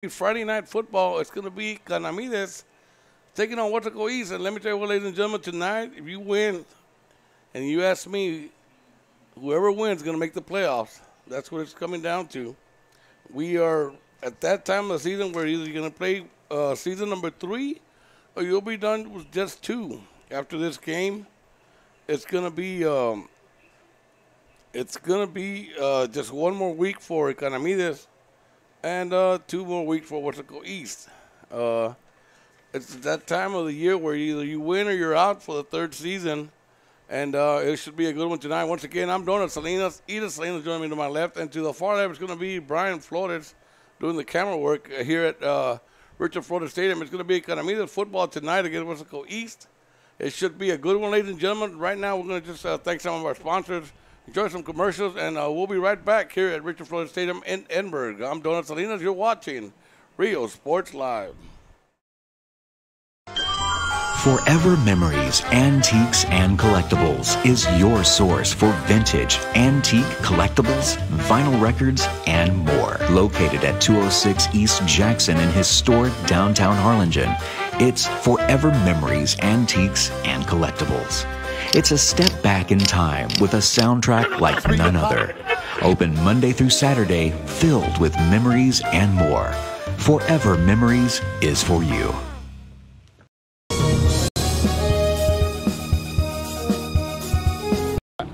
Friday night football. It's going to be Economedes taking on Weslaco East. And let me tell you what, ladies and gentlemen, tonight, if you win, and you ask me, whoever wins is going to make the playoffs. That's what it's coming down to. We are at that time of the season where either you're going to play season number 3 or you'll be done with just 2. After this game, it's going to be just 1 more week for Economedes and 2 more weeks for Weslaco East. It's that time of the year where either you win or you're out for the 3rd season, and it should be a good one tonight. Once again, I'm Donald Salinas. Edith Salinas joining me to my left, and to the far left is going to be Brian Flores doing the camera work here at Richard Flores Stadium. It's going to be Economedes football tonight against Weslaco East. It should be a good one, ladies and gentlemen. Right now, we're going to just thank some of our sponsors, enjoy some commercials, and we'll be right back here at Richard Flores Stadium in Edinburg. I'm Donald Salinas. You're watching Rio Sports Live. Forever Memories, Antiques, and Collectibles is your source for vintage, antique, collectibles, vinyl records, and more. Located at 206 East Jackson in historic downtown Harlingen, it's Forever Memories, Antiques, and Collectibles. It's a step back in time with a soundtrack like none other. Open Monday through Saturday, filled with memories and more. Forever Memories is for you.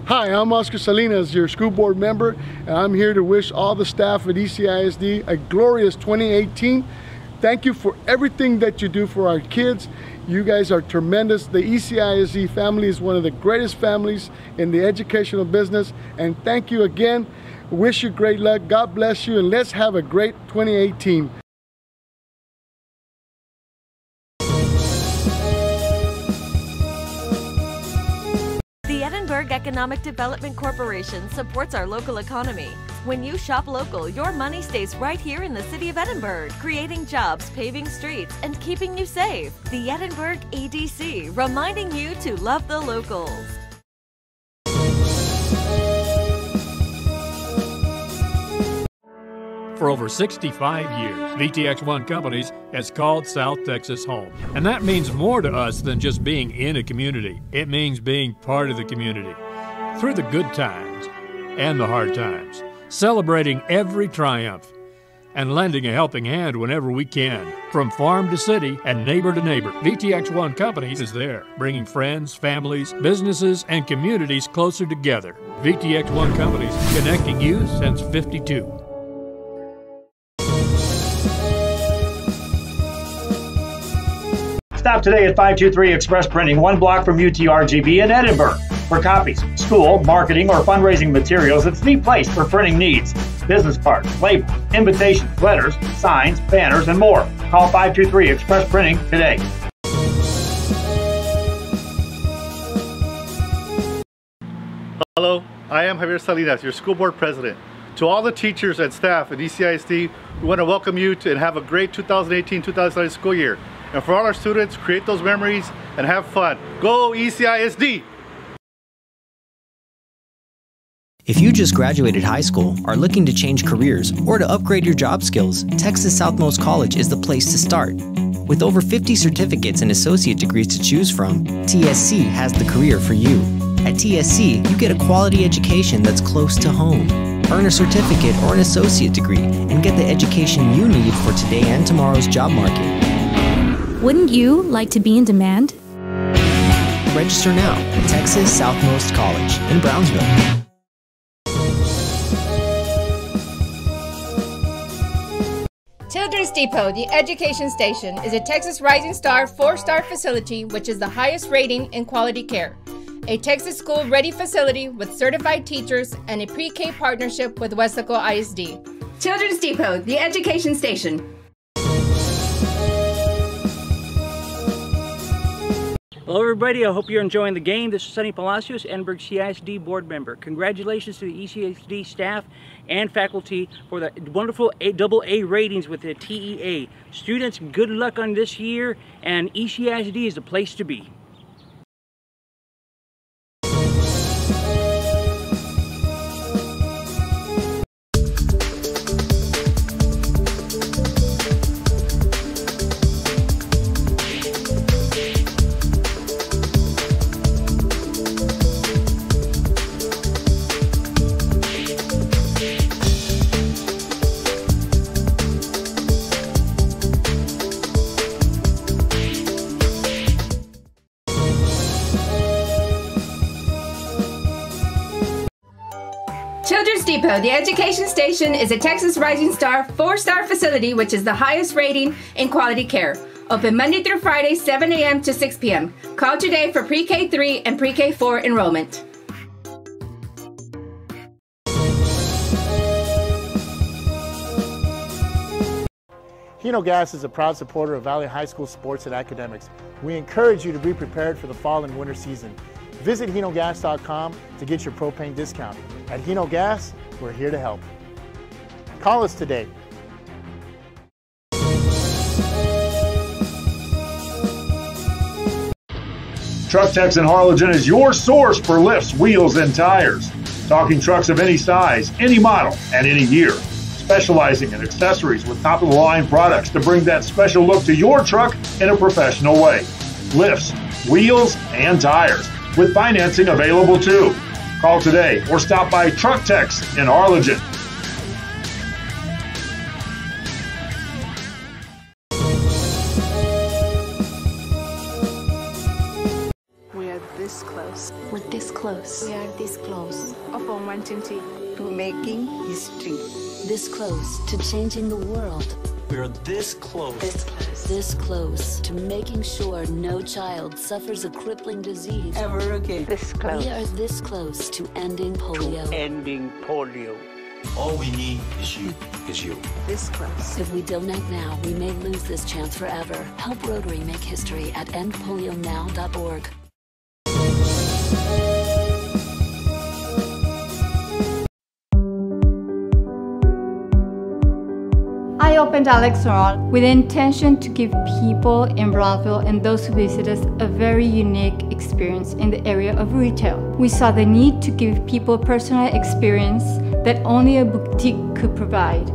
Hi, I'm Oscar Salinas, your school board member, and I'm here to wish all the staff at ECISD a glorious 2018. Thank you for everything that you do for our kids. You guys are tremendous. The ECISD family is one of the greatest families in the educational business, and thank you again. Wish you great luck. God bless you, and let's have a great 2018. The Edinburg Economic Development Corporation supports our local economy. When you shop local, your money stays right here in the city of Edinburg, creating jobs, paving streets, and keeping you safe. The Edinburg EDC, reminding you to love the locals. For over 65 years, VTX1 Companies has called South Texas home. And that means more to us than just being in a community. It means being part of the community. Through the good times and the hard times, celebrating every triumph, and lending a helping hand whenever we can. From farm to city and neighbor to neighbor, VTX1 Companies is there, bringing friends, families, businesses, and communities closer together. VTX1 Companies, connecting you since '52. Stop today at 523 Express Printing, 1 block from UTRGB in Edinburg. For copies, school, marketing, or fundraising materials, it's the place for printing needs. Business cards, labels, invitations, letters, signs, banners, and more. Call 523 Express Printing today. Hello, I am Javier Salinas, your school board president. To all the teachers and staff at ECISD, we want to welcome you and have a great 2018-2019 school year. And for all our students, create those memories and have fun. Go ECISD! If you just graduated high school, are looking to change careers, or to upgrade your job skills, Texas Southmost College is the place to start. With over 50 certificates and associate degrees to choose from, TSC has the career for you. At TSC, you get a quality education that's close to home. Earn a certificate or an associate degree and get the education you need for today and tomorrow's job market. Wouldn't you like to be in demand? Register now at Texas Southmost College in Brownsville. Children's Depot, the education station, is a Texas Rising Star 4-star facility which is the highest rating in quality care. A Texas school-ready facility with certified teachers and a pre-K partnership with Weslaco ISD. Children's Depot, the education station. Hello everybody, I hope you're enjoying the game. This is Sonny Palacios, Edinburg CISD board member. Congratulations to the ECISD staff and faculty for the wonderful AA ratings with the TEA. Students, good luck on this year, and ECISD is the place to be. Depot, the education station, is a Texas Rising Star 4-star facility which is the highest rating in quality care. Open Monday through Friday, 7 a.m. to 6 p.m. Call today for pre-K 3 and pre-K 4 enrollment. Hino Gas is a proud supporter of Valley High School sports and academics. We encourage you to be prepared for the fall and winter season. Visit hinogas.com to get your propane discount. At Hino Gas, we're here to help. Call us today. Truck Techs in Harlingen is your source for lifts, wheels, and tires. Talking trucks of any size, any model, and any year. Specializing in accessories with top-of-the-line products to bring that special look to your truck in a professional way. Lifts, wheels, and tires, with financing available too. Call today or stop by Truck Techs in Harlingen. We are this close. We're this close. We are this close. Upon 120. To making history. This close to changing the world. We're this close. This close. This close to making sure no child suffers a crippling disease ever again. This close. We are this close to ending polio. Ending polio. All we need is you. This close. If we donate now, we may lose this chance forever. Help Rotary make history at endpolionow.org. I opened Alex Restaurant with the intention to give people in Brownsville and those who visit us a very unique experience in the area of retail. We saw the need to give people a personal experience that only a boutique could provide.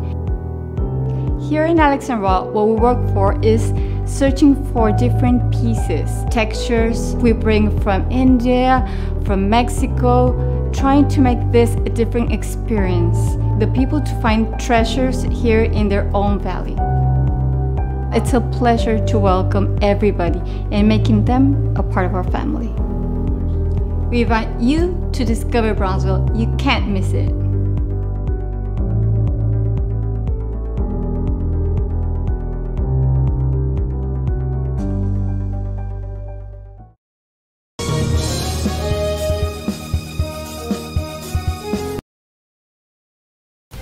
Here in Alexandria, what we work for is searching for different pieces, textures we bring from India, from Mexico, trying to make this a different experience. The people to find treasures here in their own valley. It's a pleasure to welcome everybody and making them a part of our family. We invite you to discover Brownsville. You can't miss it.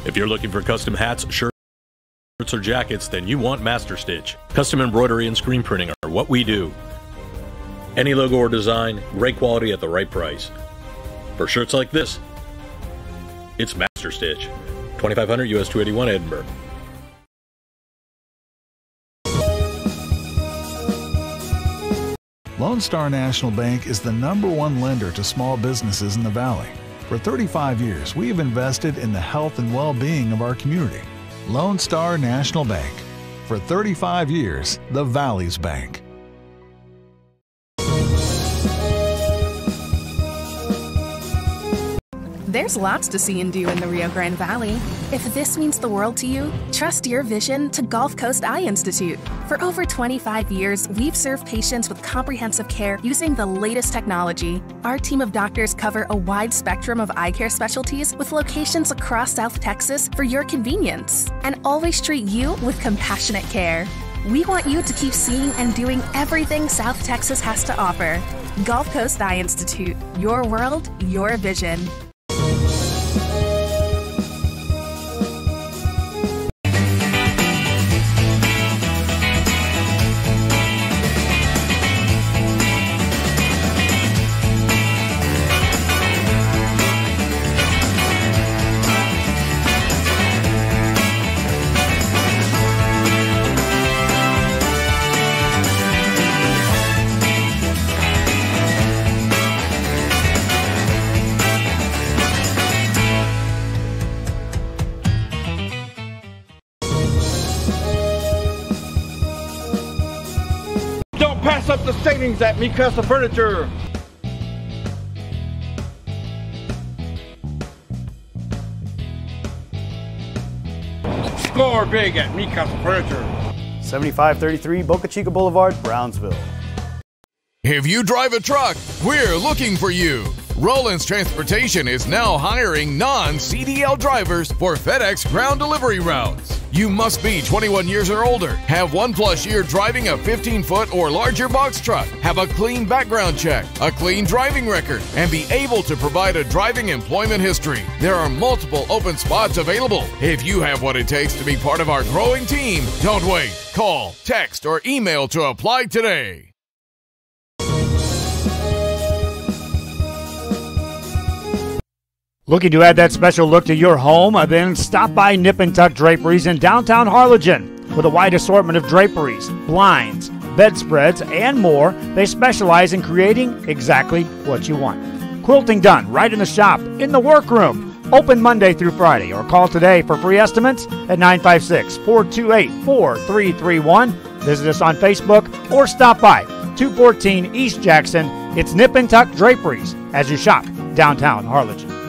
If you're looking for custom hats, shirts, or jackets, then you want Master Stitch. Custom embroidery and screen printing are what we do. Any logo or design, great quality at the right price. For shirts like this, it's Master Stitch. 2500 US 281 Edinburg. Lone Star National Bank is the #1 lender to small businesses in the Valley. For 35 years, we have invested in the health and well-being of our community. Lone Star National Bank. For 35 years, the Valley's Bank. There's lots to see and do in the Rio Grande Valley. If this means the world to you, trust your vision to Gulf Coast Eye Institute. For over 25 years, we've served patients with comprehensive care using the latest technology. Our team of doctors cover a wide spectrum of eye care specialties with locations across South Texas for your convenience, and always treat you with compassionate care. We want you to keep seeing and doing everything South Texas has to offer. Gulf Coast Eye Institute. Your world, your vision. Pass up the savings at Mikasa Furniture. Score big at Mikasa Furniture. 7533 Boca Chica Boulevard, Brownsville. If you drive a truck, we're looking for you. Roland's Transportation is now hiring non-CDL drivers for FedEx ground delivery routes. You must be 21 years or older, have 1+ year driving a 15-foot or larger box truck, have a clean background check, a clean driving record, and be able to provide a driving employment history. There are multiple open spots available. If you have what it takes to be part of our growing team, don't wait. Call, text, or email to apply today. Looking to add that special look to your home? Then stop by Nip and Tuck Draperies in downtown Harlingen. With a wide assortment of draperies, blinds, bedspreads, and more, they specialize in creating exactly what you want. Quilting done right in the shop, in the workroom. Open Monday through Friday, or call today for free estimates at 956-428-4331. Visit us on Facebook or stop by 214 East Jackson. It's Nip and Tuck Draperies as you shop downtown Harlingen.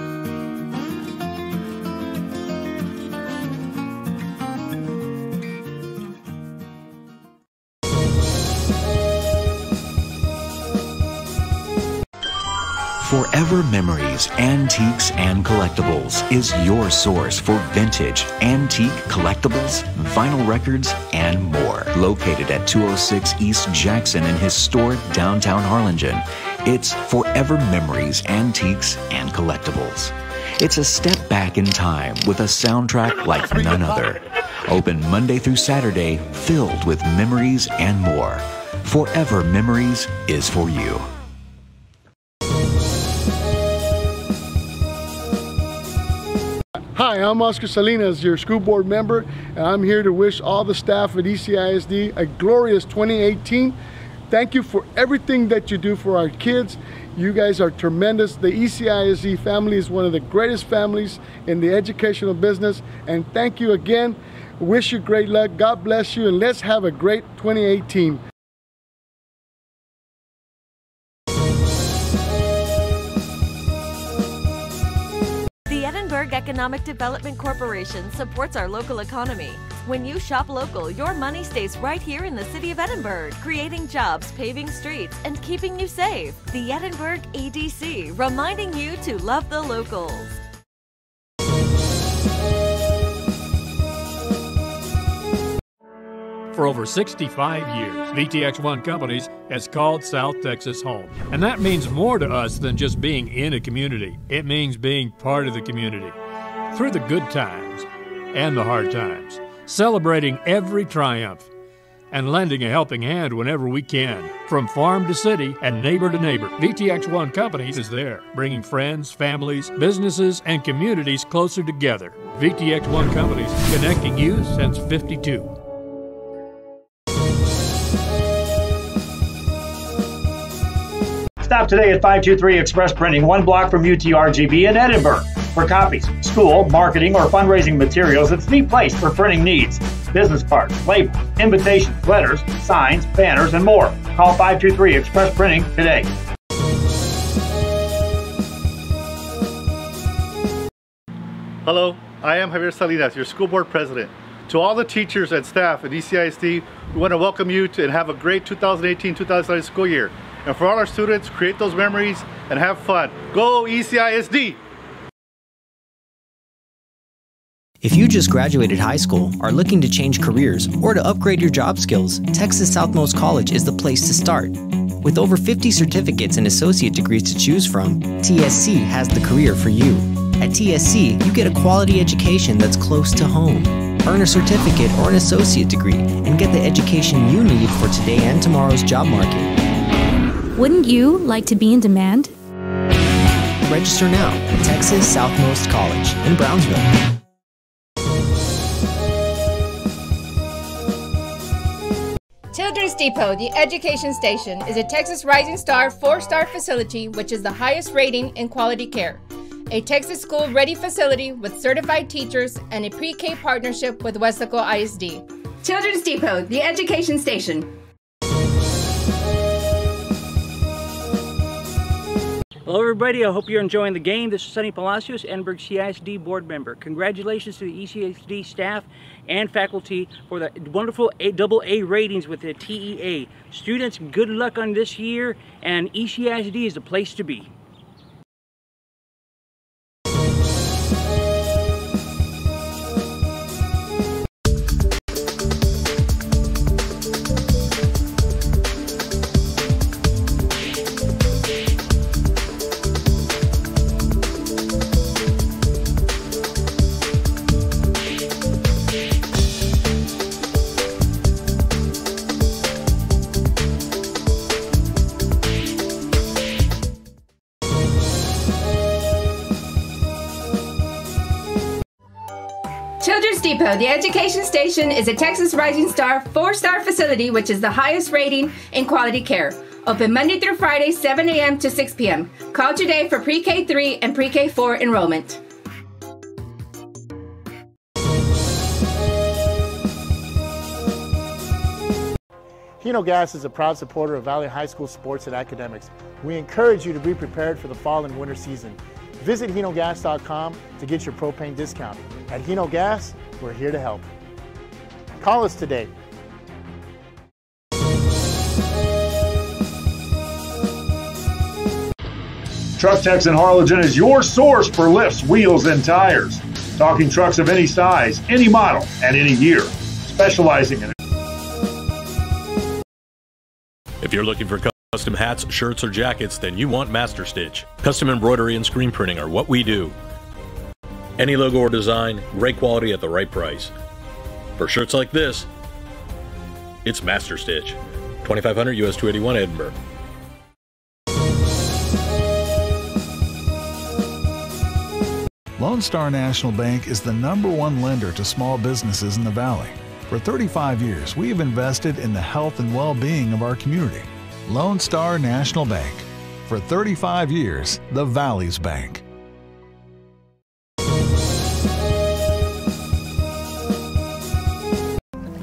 Forever Memories, Antiques, and Collectibles is your source for vintage, antique, collectibles, vinyl records, and more. Located at 206 East Jackson in historic downtown Harlingen, it's Forever Memories, Antiques, and Collectibles. It's a step back in time with a soundtrack like none other. Open Monday through Saturday, filled with memories and more. Forever Memories is for you. Hi, I'm Oscar Salinas, your school board member, and I'm here to wish all the staff at ECISD a glorious 2018. Thank you for everything that you do for our kids. You guys are tremendous. The ECISD family is one of the greatest families in the educational business, and thank you again. Wish you great luck. God bless you, and let's have a great 2018. The Edinburg Economic Development Corporation supports our local economy. When you shop local, your money stays right here in the city of Edinburg, creating jobs, paving streets, and keeping you safe. The Edinburg EDC, reminding you to love the locals. For over 65 years, VTX1 Companies has called South Texas home. And that means more to us than just being in a community. It means being part of the community. Through the good times and the hard times, celebrating every triumph and lending a helping hand whenever we can. From farm to city and neighbor to neighbor, VTX1 Companies is there, bringing friends, families, businesses, and communities closer together. VTX1 Companies, connecting you since '52. Stop today at 523 Express Printing, 1 block from UTRGB in Edinburg. For copies, school, marketing, or fundraising materials, it's the place for printing needs. Business cards, labels, invitations, letters, signs, banners, and more. Call 523 Express Printing today. Hello, I am Javier Salinas, your school board president. To all the teachers and staff at ECISD, we want to welcome you and have a great 2018-2019 school year. And for all our students, create those memories and have fun. Go ECISD! If you just graduated high school, are looking to change careers, or to upgrade your job skills, Texas Southmost College is the place to start. With over 50 certificates and associate degrees to choose from, TSC has the career for you. At TSC, you get a quality education that's close to home. Earn a certificate or an associate degree and get the education you need for today and tomorrow's job market. Wouldn't you like to be in demand? Register now at Texas Southmost College in Brownsville. Children's Depot, the education station, is a Texas Rising Star 4-star facility which is the highest rating in quality care. A Texas school-ready facility with certified teachers and a pre-K partnership with Weslaco ISD. Children's Depot, the education station. Hello everybody, I hope you're enjoying the game. This is Sonny Palacios, Edinburg CISD board member. Congratulations to the ECISD staff and faculty for the wonderful AA ratings with the TEA. Students, good luck on this year, and ECISD is the place to be. Depot, the education station, is a Texas Rising Star 4-star facility, which is the highest rating in quality care. Open Monday through Friday, 7 a.m. to 6 p.m. Call today for pre-K 3 and pre-K 4 enrollment. Hino Gas is a proud supporter of Valley High School sports and academics. We encourage you to be prepared for the fall and winter season. Visit hinogas.com to get your propane discount. At Hino Gas, we're here to help. Call us today. Truck Techs in Harlingen is your source for lifts, wheels, and tires. Talking trucks of any size, any model, and any year. Specializing in If you're looking for custom hats, shirts, or jackets, then you want Master Stitch. Custom embroidery and screen printing are what we do. Any logo or design, great quality at the right price. For shirts like this, it's Master Stitch. 2500 US 281 Edinburg. Lone Star National Bank is the #1 lender to small businesses in the Valley. For 35 years, we have invested in the health and well-being of our community. Lone Star National Bank. For 35 years, the Valley's bank.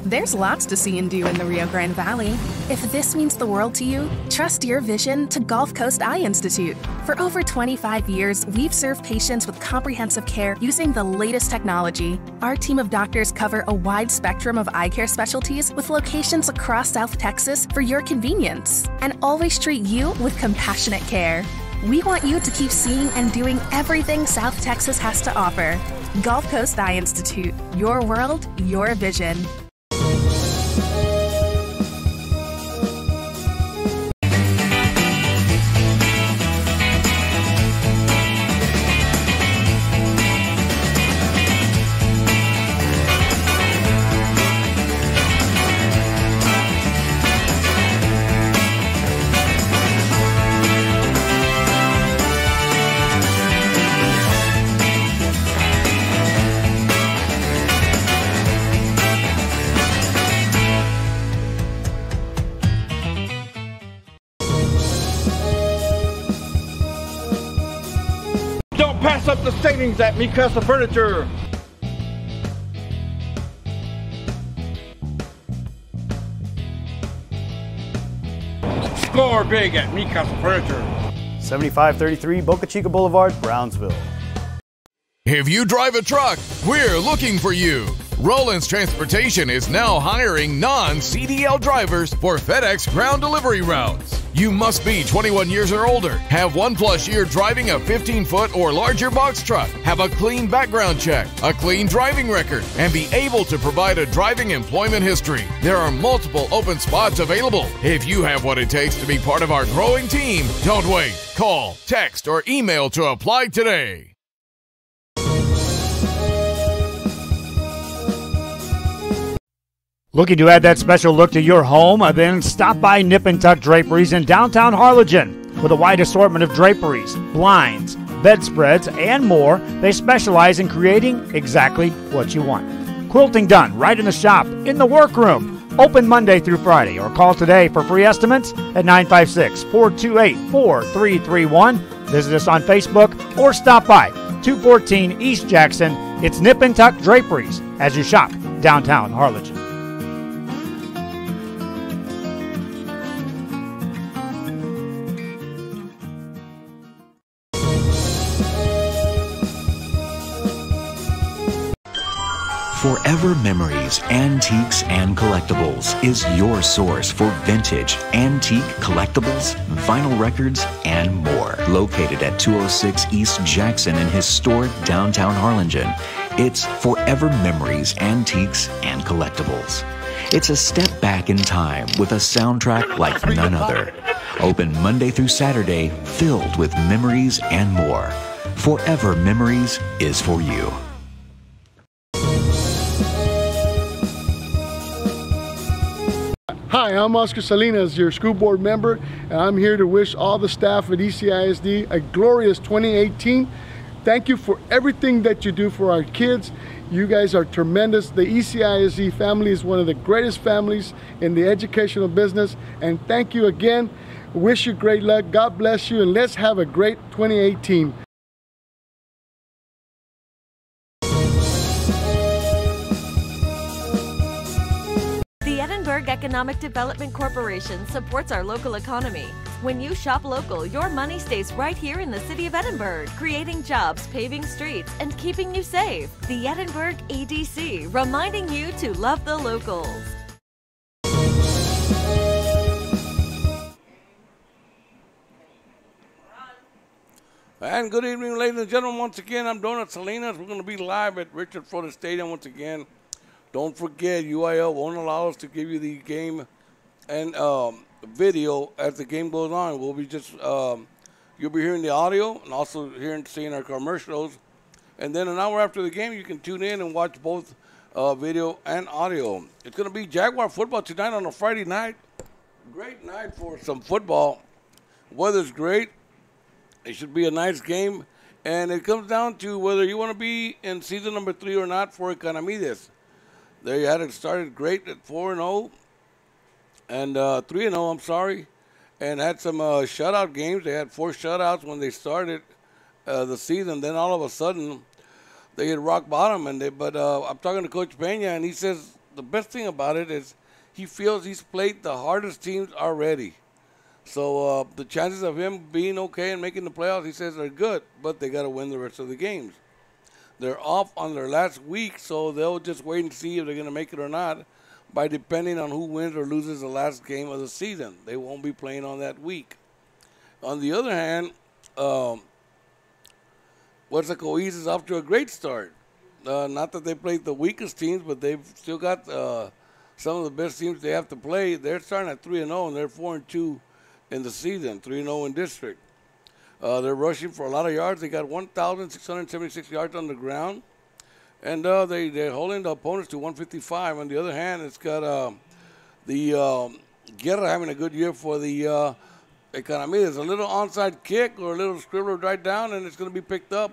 There's lots to see and do in the Rio Grande Valley. If this means the world to you, trust your vision to Gulf Coast Eye Institute. For over 25 years, we've served patients with comprehensive care using the latest technology. Our team of doctors cover a wide spectrum of eye care specialties with locations across South Texas for your convenience, and always treat you with compassionate care. We want you to keep seeing and doing everything South Texas has to offer. Gulf Coast Eye Institute. Your world, your vision. Pass up the savings at Me Casa Furniture. Score big at Me Casa Furniture. 7533 Boca Chica Boulevard, Brownsville. If you drive a truck, we're looking for you. Roland's Transportation is now hiring non-CDL drivers for FedEx ground delivery routes. You must be 21 years or older, have 1+ year driving a 15-foot or larger box truck, have a clean background check, a clean driving record, and be able to provide a driving employment history. There are multiple open spots available. If you have what it takes to be part of our growing team, don't wait. Call, text, or email to apply today. Looking to add that special look to your home? Then stop by Nip and Tuck Draperies in downtown Harlingen. With a wide assortment of draperies, blinds, bedspreads, and more, they specialize in creating exactly what you want. Quilting done right in the shop, in the workroom. Open Monday through Friday, or call today for free estimates at 956-428-4331. Visit us on Facebook or stop by 214 East Jackson. It's Nip and Tuck Draperies as you shop downtown Harlingen. Forever Memories, Antiques, and Collectibles is your source for vintage, antique, collectibles, vinyl records, and more. Located at 206 East Jackson in historic downtown Harlingen, it's Forever Memories, Antiques, and Collectibles. It's a step back in time with a soundtrack like none other. Open Monday through Saturday, filled with memories and more. Forever Memories is for you. Hi, I'm Oscar Salinas, your school board member, and I'm here to wish all the staff at ECISD a glorious 2018. Thank you for everything that you do for our kids. You guys are tremendous. The ECISD family is one of the greatest families in the educational business. And thank you again. Wish you great luck. God bless you. And let's have a great 2018. The Edinburg Economic Development Corporation supports our local economy. When you shop local, your money stays right here in the city of Edinburg, creating jobs, paving streets, and keeping you safe. The Edinburg EDC, reminding you to love the locals. And good evening, ladies and gentlemen. Once again, I'm Donald Salinas. We're going to be live at Richard Florida Stadium once again. Don't forget, UIL won't allow us to give you the game and video as the game goes on. We'll be just, you'll be hearing the audio and also seeing our commercials. And then an hour after the game, you can tune in and watch both video and audio. It's going to be Jaguar football tonight on a Friday night. Great night for some football. Weather's great. It should be a nice game. And it comes down to whether you want to be in season number 3 or not for Economedes. They had it started great at 4-0 and 3-0, I'm sorry, and had some shutout games. They had 4 shutouts when they started the season. Then all of a sudden, they hit rock bottom. But I'm talking to Coach Peña, and he says the best thing about it is he feels he's played the hardest teams already. So the chances of him being okay and making the playoffs, he says, are good, but they got to win the rest of the games. They're off on their last week, so they'll just wait and see if they're going to make it or not by depending on who wins or loses the last game of the season. They won't be playing on that week. On the other hand, Weslaco East is off to a great start. Not that they played the weakest teams, but they've still got some of the best teams they have to play. They're starting at 3-0, and they're 4-2 in the season, 3-0 in district. They're rushing for a lot of yards. They got 1,676 yards on the ground. And they're holding the opponents to 155. On the other hand, it's got the Guerra having a good year for the Economedes. A little onside kick or a little scribbler right down, and it's going to be picked up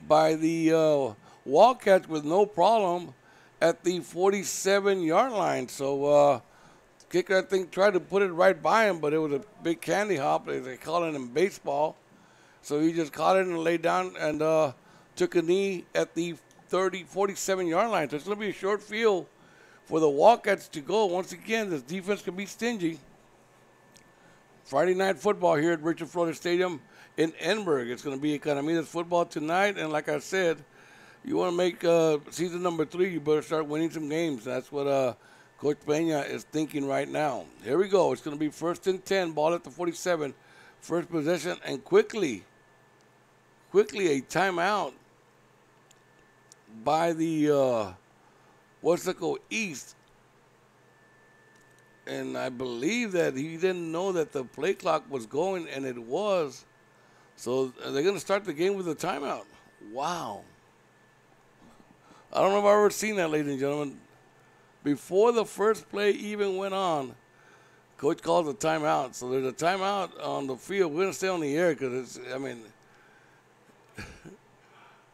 by the Wildcats with no problem at the 47-yard line. So kicker, I think, tried to put it right by him, but it was a big candy hop. They call it in baseball. So he just caught it and laid down and took a knee at the 47-yard line. So it's going to be a short field for the Wildcats to go. Once again, this defense can be stingy. Friday night football here at Richard Florida Stadium in Edinburg. It's going to be Economedes football tonight. And like I said, you want to make season number 3, you better start winning some games. That's what Coach Peña is thinking right now. Here we go. It's going to be 1st and 10, ball at the 47. First possession, and quickly a timeout by the Weslaco East. And I believe that he didn't know that the play clock was going, and it was. So they're going to start the game with a timeout. Wow. I don't know if I've ever seen that, ladies and gentlemen. Before the first play even went on, Coach calls a timeout. So there's a timeout on the field. We're going to stay on the air because it's, I mean,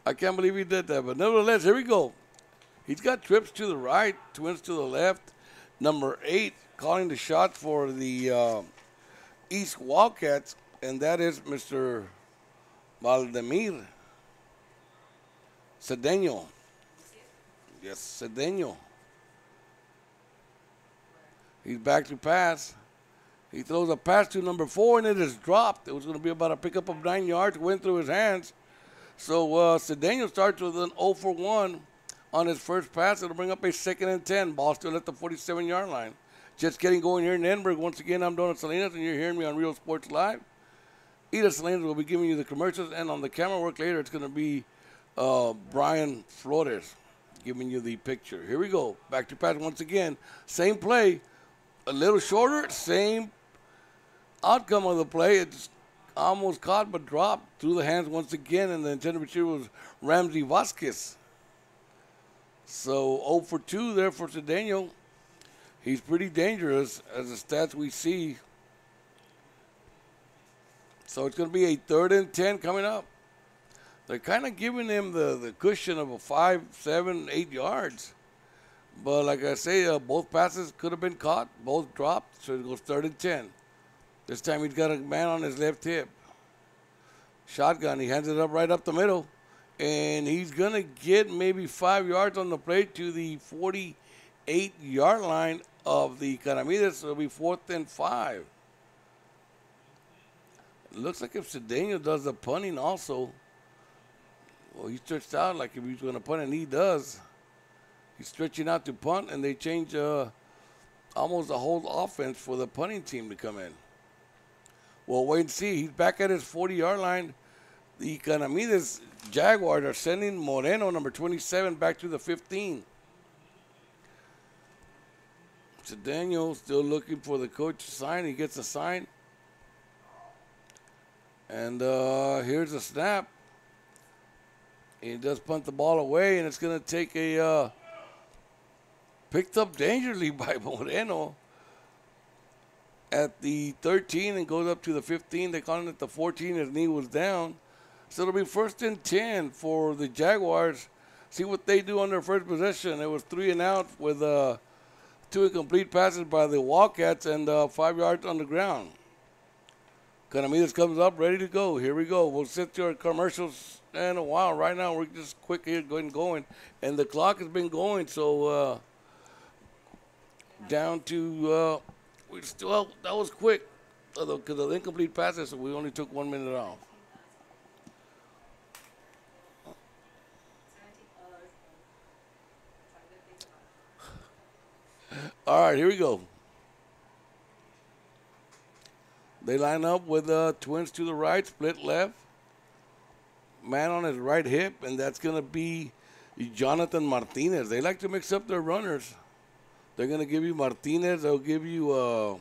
I can't believe he did that. But nevertheless, here we go. He's got trips to the right, twins to the left. Number 8 calling the shot for the East Wildcats, and that is Mr. Valdemir Cedeno. Yes, Cedeno. He's back to pass. He throws a pass to number 4, and it is dropped. It was going to be about a pickup of 9 yards. Went through his hands. So Cedeno starts with an 0 for 1 on his first pass. It'll bring up a 2nd and 10. Ball still at the 47-yard line. Just getting going here in Edinburg. Once again, I'm Donald Salinas, and you're hearing me on Real Sports Live. Edith Salinas will be giving you the commercials, and on the camera work later, it's going to be Brian Flores giving you the picture. Here we go. Back to pass once again. Same play. A little shorter, same outcome of the play. It's almost caught but dropped through the hands once again, and the intended receiver was Ramsey Vasquez. So 0 for 2 there for Cedeno. He's pretty dangerous as the stats we see. So it's going to be a 3rd and 10 coming up. They're kind of giving him the cushion of a 5, 7, 8 yards. But like I say, both passes could have been caught. Both dropped, so it goes 3rd and 10. This time he's got a man on his left hip. Shotgun, he hands it up right up the middle. And he's going to get maybe 5 yards on the play to the 48-yard line of the Economedes. So it'll be 4th and 5. It looks like if Cedeno does the punting also, well, he stretched out like if he's going to punt, and he does. He's stretching out to punt, and they change almost the whole offense for the punting team to come in. Well, wait and see. He's back at his 40-yard line. The Economedes Jaguars are sending Moreno, number 27, back to the 15. Cedeno still looking for the coach to sign. He gets a sign. And here's a snap. He does punt the ball away, and it's going to take a picked up dangerously by Moreno at the 13 and goes up to the 15. They call it at the 14. His knee was down. So it'll be 1st and 10 for the Jaguars. See what they do on their first possession. It was 3 and out with 2 incomplete passes by the Wildcats and 5 yards on the ground. Economedes comes up, ready to go. Here we go. We'll sit through our commercials in a while. Right now, we're just quick here going. And the clock has been going, so down to, that was quick. Because of the incomplete passes, so we only took 1 minute off. All right, here we go. They line up with twins to the right, split left. Man on his right hip, and that's going to be Jonathan Martinez. They like to mix up their runners. They're going to give you Martinez. They'll give you,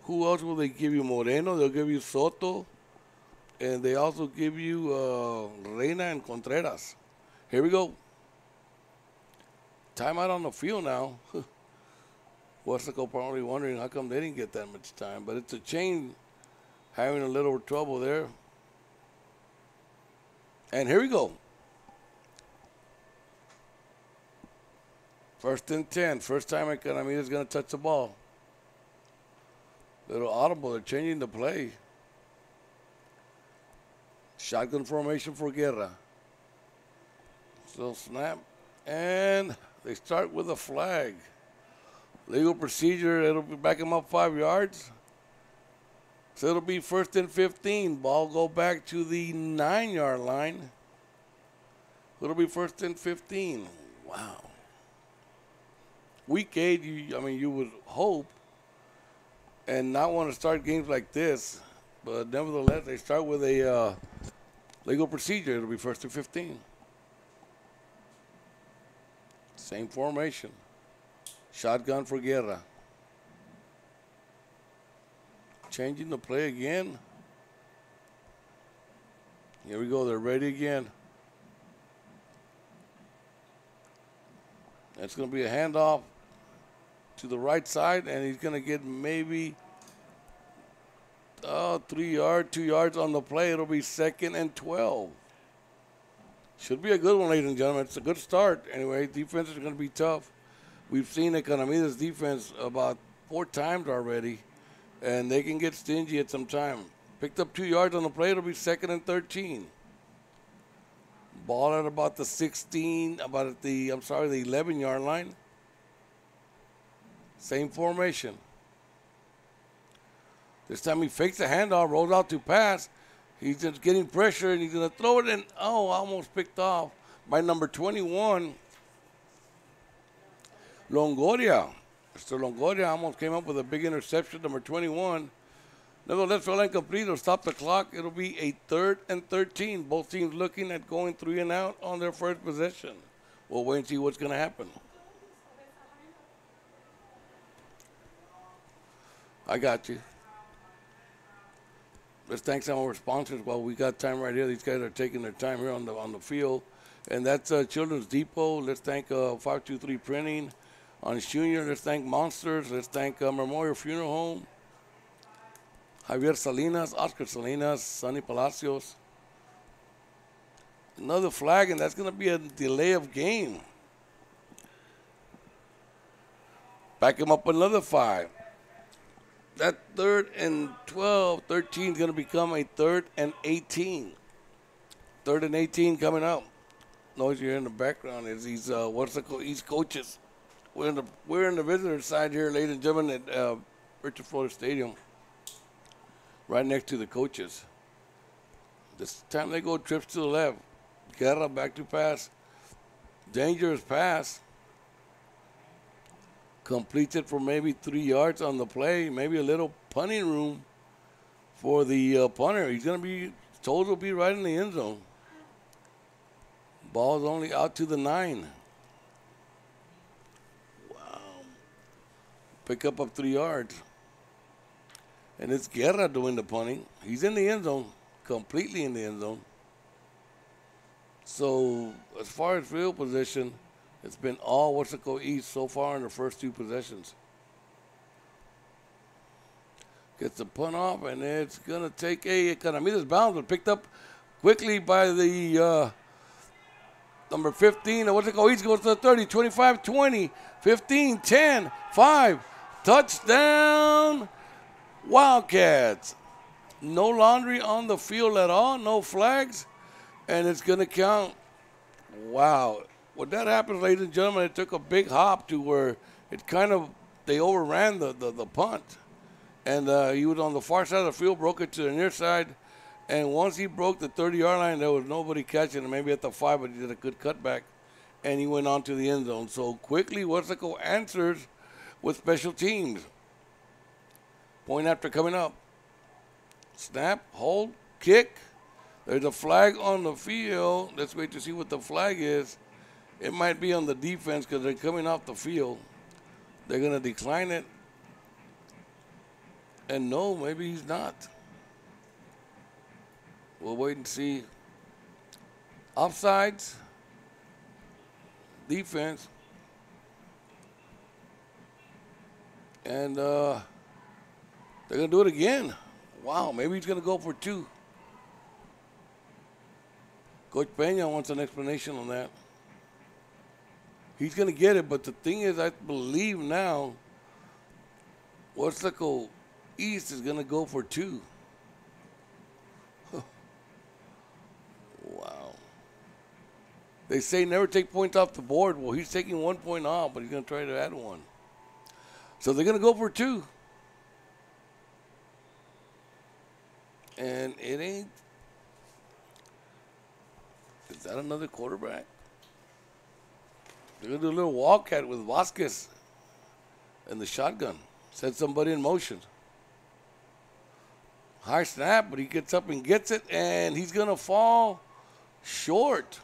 who else will they give you? Moreno. They'll give you Soto. And they also give you Reina and Contreras. Here we go. Timeout on the field now. Weslaco probably wondering how come they didn't get that much time. But it's a chain having a little trouble there. And here we go. 1st and 10. First time Economedes is going to touch the ball. Little audible. They're changing the play. Shotgun formation for Guerra. Still snap. And they start with a flag. Legal procedure, it'll back him up 5 yards. So it'll be 1st and 15. Ball go back to the 9-yard line. It'll be 1st and 15. Wow. Week 8, you would hope and not want to start games like this. But nevertheless, they start with a legal procedure. It'll be 1st and 15. Same formation. Shotgun for Guerra. Changing the play again. Here we go. They're ready again. It's going to be a handoff to the right side, and he's going to get maybe 3 yards, 2 yards on the play. It'll be 2nd and 12. Should be a good one, ladies and gentlemen. It's a good start. Anyway, defense is going to be tough. We've seen Economedes' defense about 4 times already, and they can get stingy at some time. Picked up 2 yards on the play. It'll be 2nd and 13. Ball at about the 11-yard line. Same formation. This time he fakes the handoff, rolls out to pass. He's just getting pressure, and he's going to throw it in. Oh, almost picked off by number 21. Longoria. Mr. Longoria almost came up with a big interception, number 21. Nevertheless, fell incomplete. It'll stop the clock. It'll be a 3rd and 13. Both teams looking at going 3 and out on their first possession. We'll wait and see what's going to happen. I got you. Let's thank some of our sponsors while we got time right here. These guys are taking their time here on the field. And that's Children's Depot. Let's thank 523 Printing. On Junior, let's thank Monsters. Let's thank Memorial Funeral Home. Javier Salinas, Oscar Salinas, Sonny Palacios. Another flag, and that's going to be a delay of game. Back him up another 5. That 3rd and 12, 13 is going to become a 3rd and 18. 3rd and 18 coming up. Noise you hear in the background is these Weslaco East coaches. We're in the visitor side here, ladies and gentlemen, at Richard Florida Stadium, right next to the coaches. This time they go trips to the left. Guerra back to pass. Dangerous pass. Completes it for maybe 3 yards on the play. Maybe a little punting room for the punter. He's going to be told to be right in the end zone. Ball's only out to the 9. Wow. Pick up 3 yards. And it's Guerra doing the punting. He's in the end zone, completely in the end zone. So as far as field position, it's been all Weslaco East so far in the first 2 possessions. Gets the punt off, and it's going to take a Economedes bounce, but picked up quickly by the number 15. Weslaco East goes to the 30, 25, 20, 15, 10, 5. Touchdown, Wildcats. No laundry on the field at all, no flags, and it's going to count. Wow. When that happens, ladies and gentlemen, it took a big hop to where it kind of, they overran the punt. And he was on the far side of the field, broke it to the near side. And once he broke the 30-yard line, there was nobody catching him. Maybe at the 5, but he did a good cutback. And he went on to the end zone. So quickly, Weslaco answers with special teams. Point after coming up. Snap, hold, kick. There's a flag on the field. Let's wait to see what the flag is. It might be on the defense because they're coming off the field. They're going to decline it. And no, maybe he's not. We'll wait and see. Offsides. Defense. And they're going to do it again. Wow, maybe he's going to go for 2. Coach Peña wants an explanation on that. He's going to get it, but the thing is, I believe now, Weslaco East is going to go for 2. Wow. They say never take points off the board. Well, he's taking 1 point off, but he's going to try to add 1. So they're going to go for 2. And it ain't. Is that another quarterback? They're going to do a little wildcat with Vasquez and the shotgun. Set somebody in motion. High snap, but he gets up and gets it, and he's going to fall short.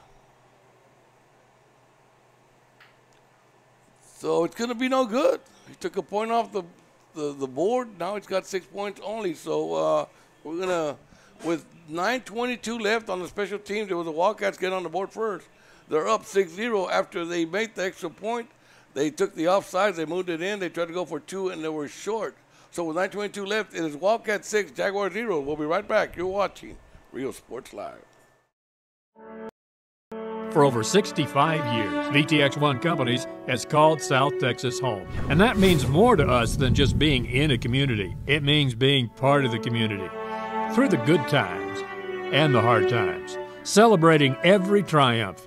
So it's going to be no good. He took a point off the board. Now he's got 6 points only. So we're going to, with 9:22 left on the special teams, there was the Wildcats get on the board first. They're up 6-0 after they made the extra point. They took the offsides, they moved it in, they tried to go for 2, and they were short. So with 9:22 left, it is Wildcat 6, Jaguar 0. We'll be right back. You're watching Real Sports Live. For over 65 years, VTX1 Companies has called South Texas home. And that means more to us than just being in a community. It means being part of the community. Through the good times and the hard times, celebrating every triumph,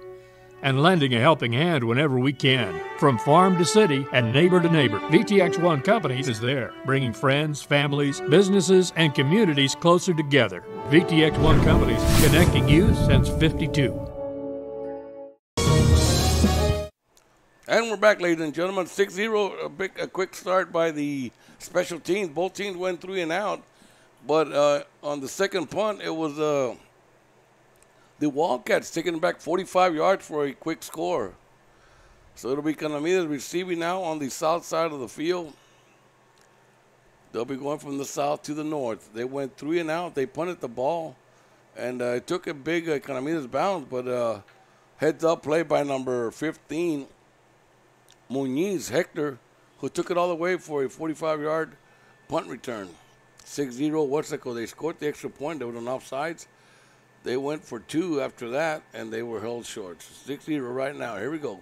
and lending a helping hand whenever we can. From farm to city and neighbor to neighbor, VTX1 Companies is there, bringing friends, families, businesses, and communities closer together. VTX1 Companies, connecting you since '52. And we're back, ladies and gentlemen. 6-0, a quick start by the special teams. Both teams went 3 and out. But on the second punt, it was the Wildcats taking back 45 yards for a quick score. So it'll be Economedes receiving now on the south side of the field. They'll be going from the south to the north. They went 3 and out. They punted the ball, and it took a big Economedes bounce, but heads-up play by number 15, Muñiz, Hector, who took it all the way for a 45-yard punt return. 6-0 Weslaco. They scored the extra point. There was an offsides. They went for 2 after that, and they were held short. 6-0 right now. Here we go.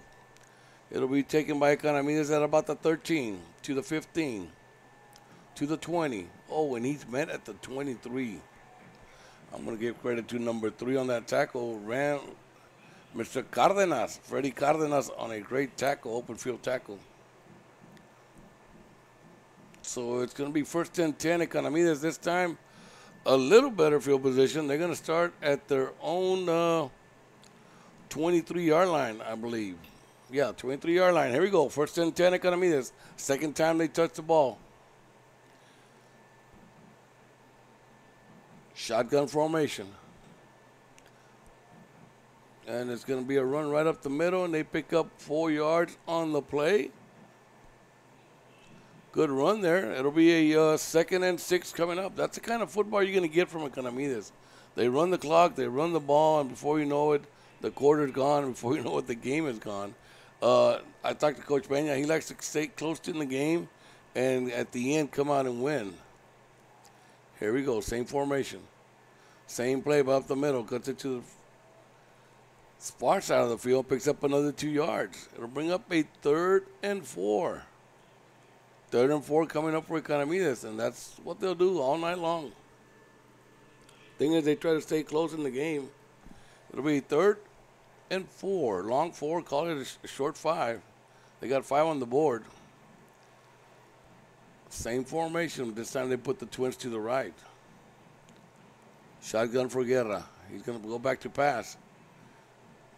It'll be taken by Economedes at about the 13, to the 15, to the 20. Oh, and he's met at the 23. I'm going to give credit to number 3 on that tackle. Ran Mr. Cardenas, Freddie Cardenas, on a great tackle, open field tackle. So it's going to be first and 10. Economedes this time. A little better field position. They're going to start at their own 23-yard line, I believe. Yeah, 23-yard line. Here we go. First and 10, Economedes. Second time they touch the ball. Shotgun formation. And it's going to be a run right up the middle, and they pick up 4 yards on the play. Good run there. It'll be a second and 6 coming up. That's the kind of football you're going to get from Economedes. They run the clock, they run the ball, and before you know it, the quarter's gone. Before you know it, the game is gone. I talked to Coach Peña. He likes to stay close to the game and at the end come out and win. Here we go. Same formation. Same play, but up the middle. Cuts it to the far side of the field. Picks up another 2 yards. It'll bring up a 3rd and 4. 3rd and 4 coming up for Economedes, and that's what they'll do all night long. Thing is, they try to stay close in the game. It'll be 3rd and 4. Long 4, call it a short 5. They got 5 on the board. Same formation. This time they put the twins to the right. Shotgun for Guerra. He's going to go back to pass.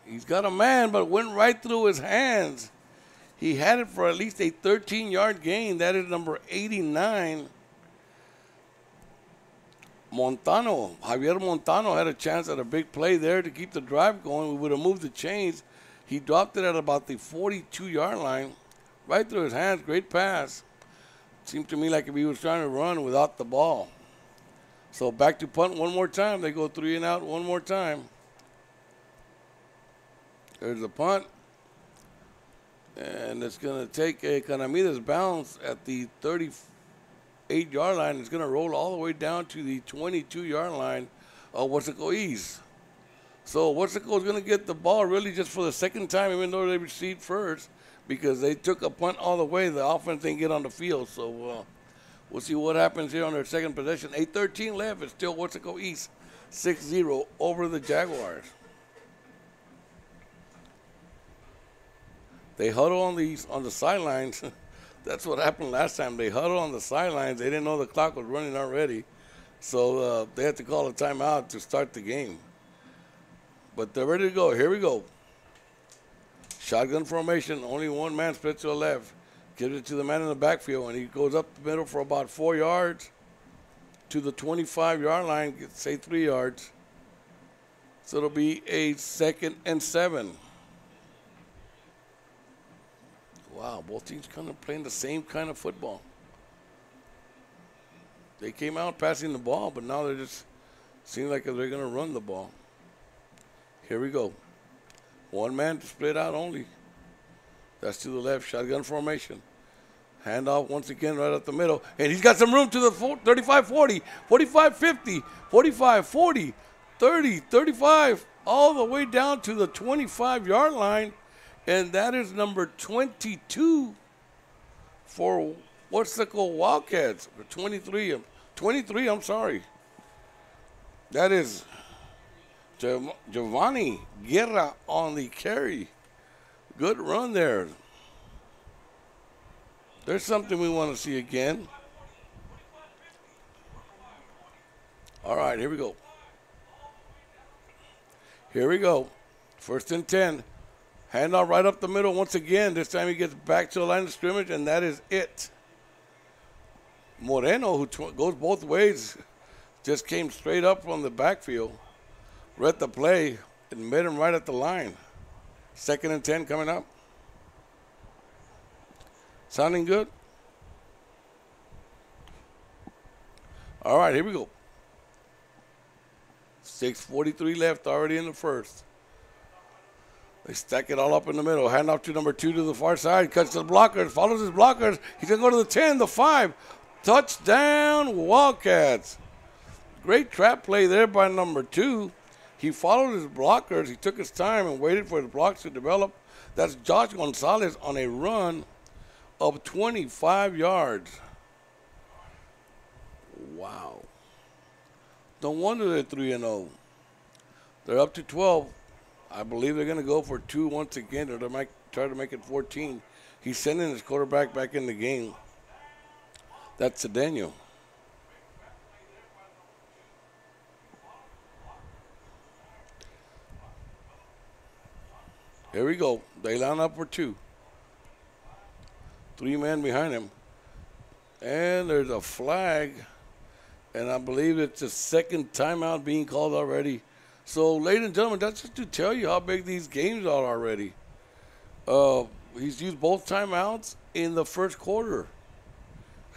He's got a man, but went right through his hands. He had it for at least a 13-yard gain. That is number 89. Montano, Javier Montano had a chance at a big play there to keep the drive going. We would have moved the chains. He dropped it at about the 42-yard line, right through his hands. Great pass. Seemed to me like if he was trying to run without the ball. So back to punt one more time. They go 3 and out one more time. There's the punt. And it's going to take Economedes bounce at the 38-yard line. It's going to roll all the way down to the 22-yard line of Weslaco East. So Weslaco is going to get the ball really just for the second time, even though they received first, because they took a punt all the way. The offense didn't get on the field. So we'll see what happens here on their second possession. 8:13 left. It's still Weslaco East 6-0 over the Jaguars. They huddle on the sidelines. That's what happened last time. They huddled on the sidelines. They didn't know the clock was running already. So they had to call a timeout to start the game. But they're ready to go. Here we go. Shotgun formation. Only one man split to the left. Gives it to the man in the backfield, and he goes up the middle for about 4 yards to the 25-yard line, say 3 yards. So it'll be a 2nd and 7. Wow, both teams kind of playing the same kind of football. They came out passing the ball, but now they're just seem like they're going to run the ball. Here we go. One man to split out only. That's to the left, shotgun formation. Handoff once again right up the middle. And he's got some room to the 35-40, 45-50, 45-40, 30, 35, all the way down to the 25-yard line. And that is number 22 for Weslaco Wildcats. 23, I'm sorry. That is Giovanni Guerra on the carry. Good run there. There's something we want to see again. All right, here we go. Here we go. 1st and 10. Handoff right up the middle once again. This time he gets back to the line of scrimmage, and that is it. Moreno, who goes both ways, just came straight up from the backfield, read the play, and met him right at the line. 2nd and 10 coming up. Sounding good? All right, here we go. 6:43 left, already in the first. They stack it all up in the middle. Hand off to number 2 to the far side. Cuts the blockers, follows his blockers. He's going to go to the 10, the 5. Touchdown, Wildcats. Great trap play there by number 2. He followed his blockers. He took his time and waited for his blocks to develop. That's Josh Gonzalez on a run of 25 yards. Wow. No wonder they're 3-0. They're up to 12. I believe they're going to go for 2 once again, or they might try to make it 14. He's sending his quarterback back in the game. That's Daniel. Here we go. They line up for 2. 3 men behind him. And there's a flag. And I believe it's the second timeout being called already. So, ladies and gentlemen, that's just to tell you how big these games are already. He's used both timeouts in the first quarter.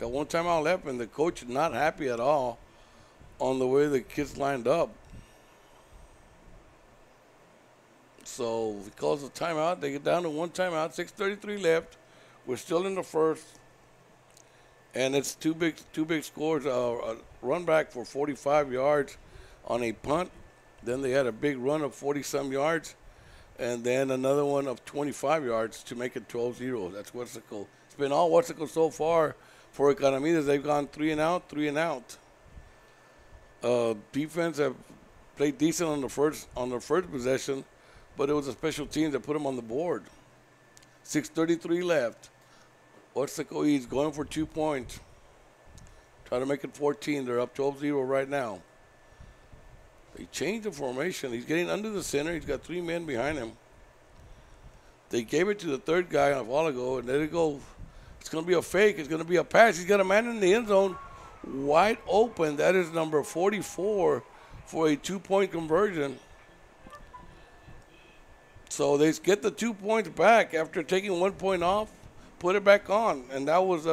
Got 1 timeout left, and the coach is not happy at all on the way the kids lined up. So he calls a timeout. They get down to 1 timeout, 6:33 left. We're still in the first. And it's two big scores. A run back for 45 yards on a punt. Then they had a big run of 40-some yards. And then another one of 25 yards to make it 12-0. That's Weslaco. It's been all Weslaco so far for Economedes. They've gone 3 and out, 3 and out. Defense have played decent on the first possession, but it was a special team that put them on the board. 6:33 left. Weslaco East going for 2 points. Try to make it 14. They're up 12-0 right now. They changed the formation. He's getting under the center. He's got 3 men behind him. They gave it to the third guy a while ago, and there they go. It's going to be a fake. It's going to be a pass. He's got a man in the end zone wide open. That is number 44 for a 2-point conversion. So they get the 2 points back after taking 1 point off, put it back on. And that was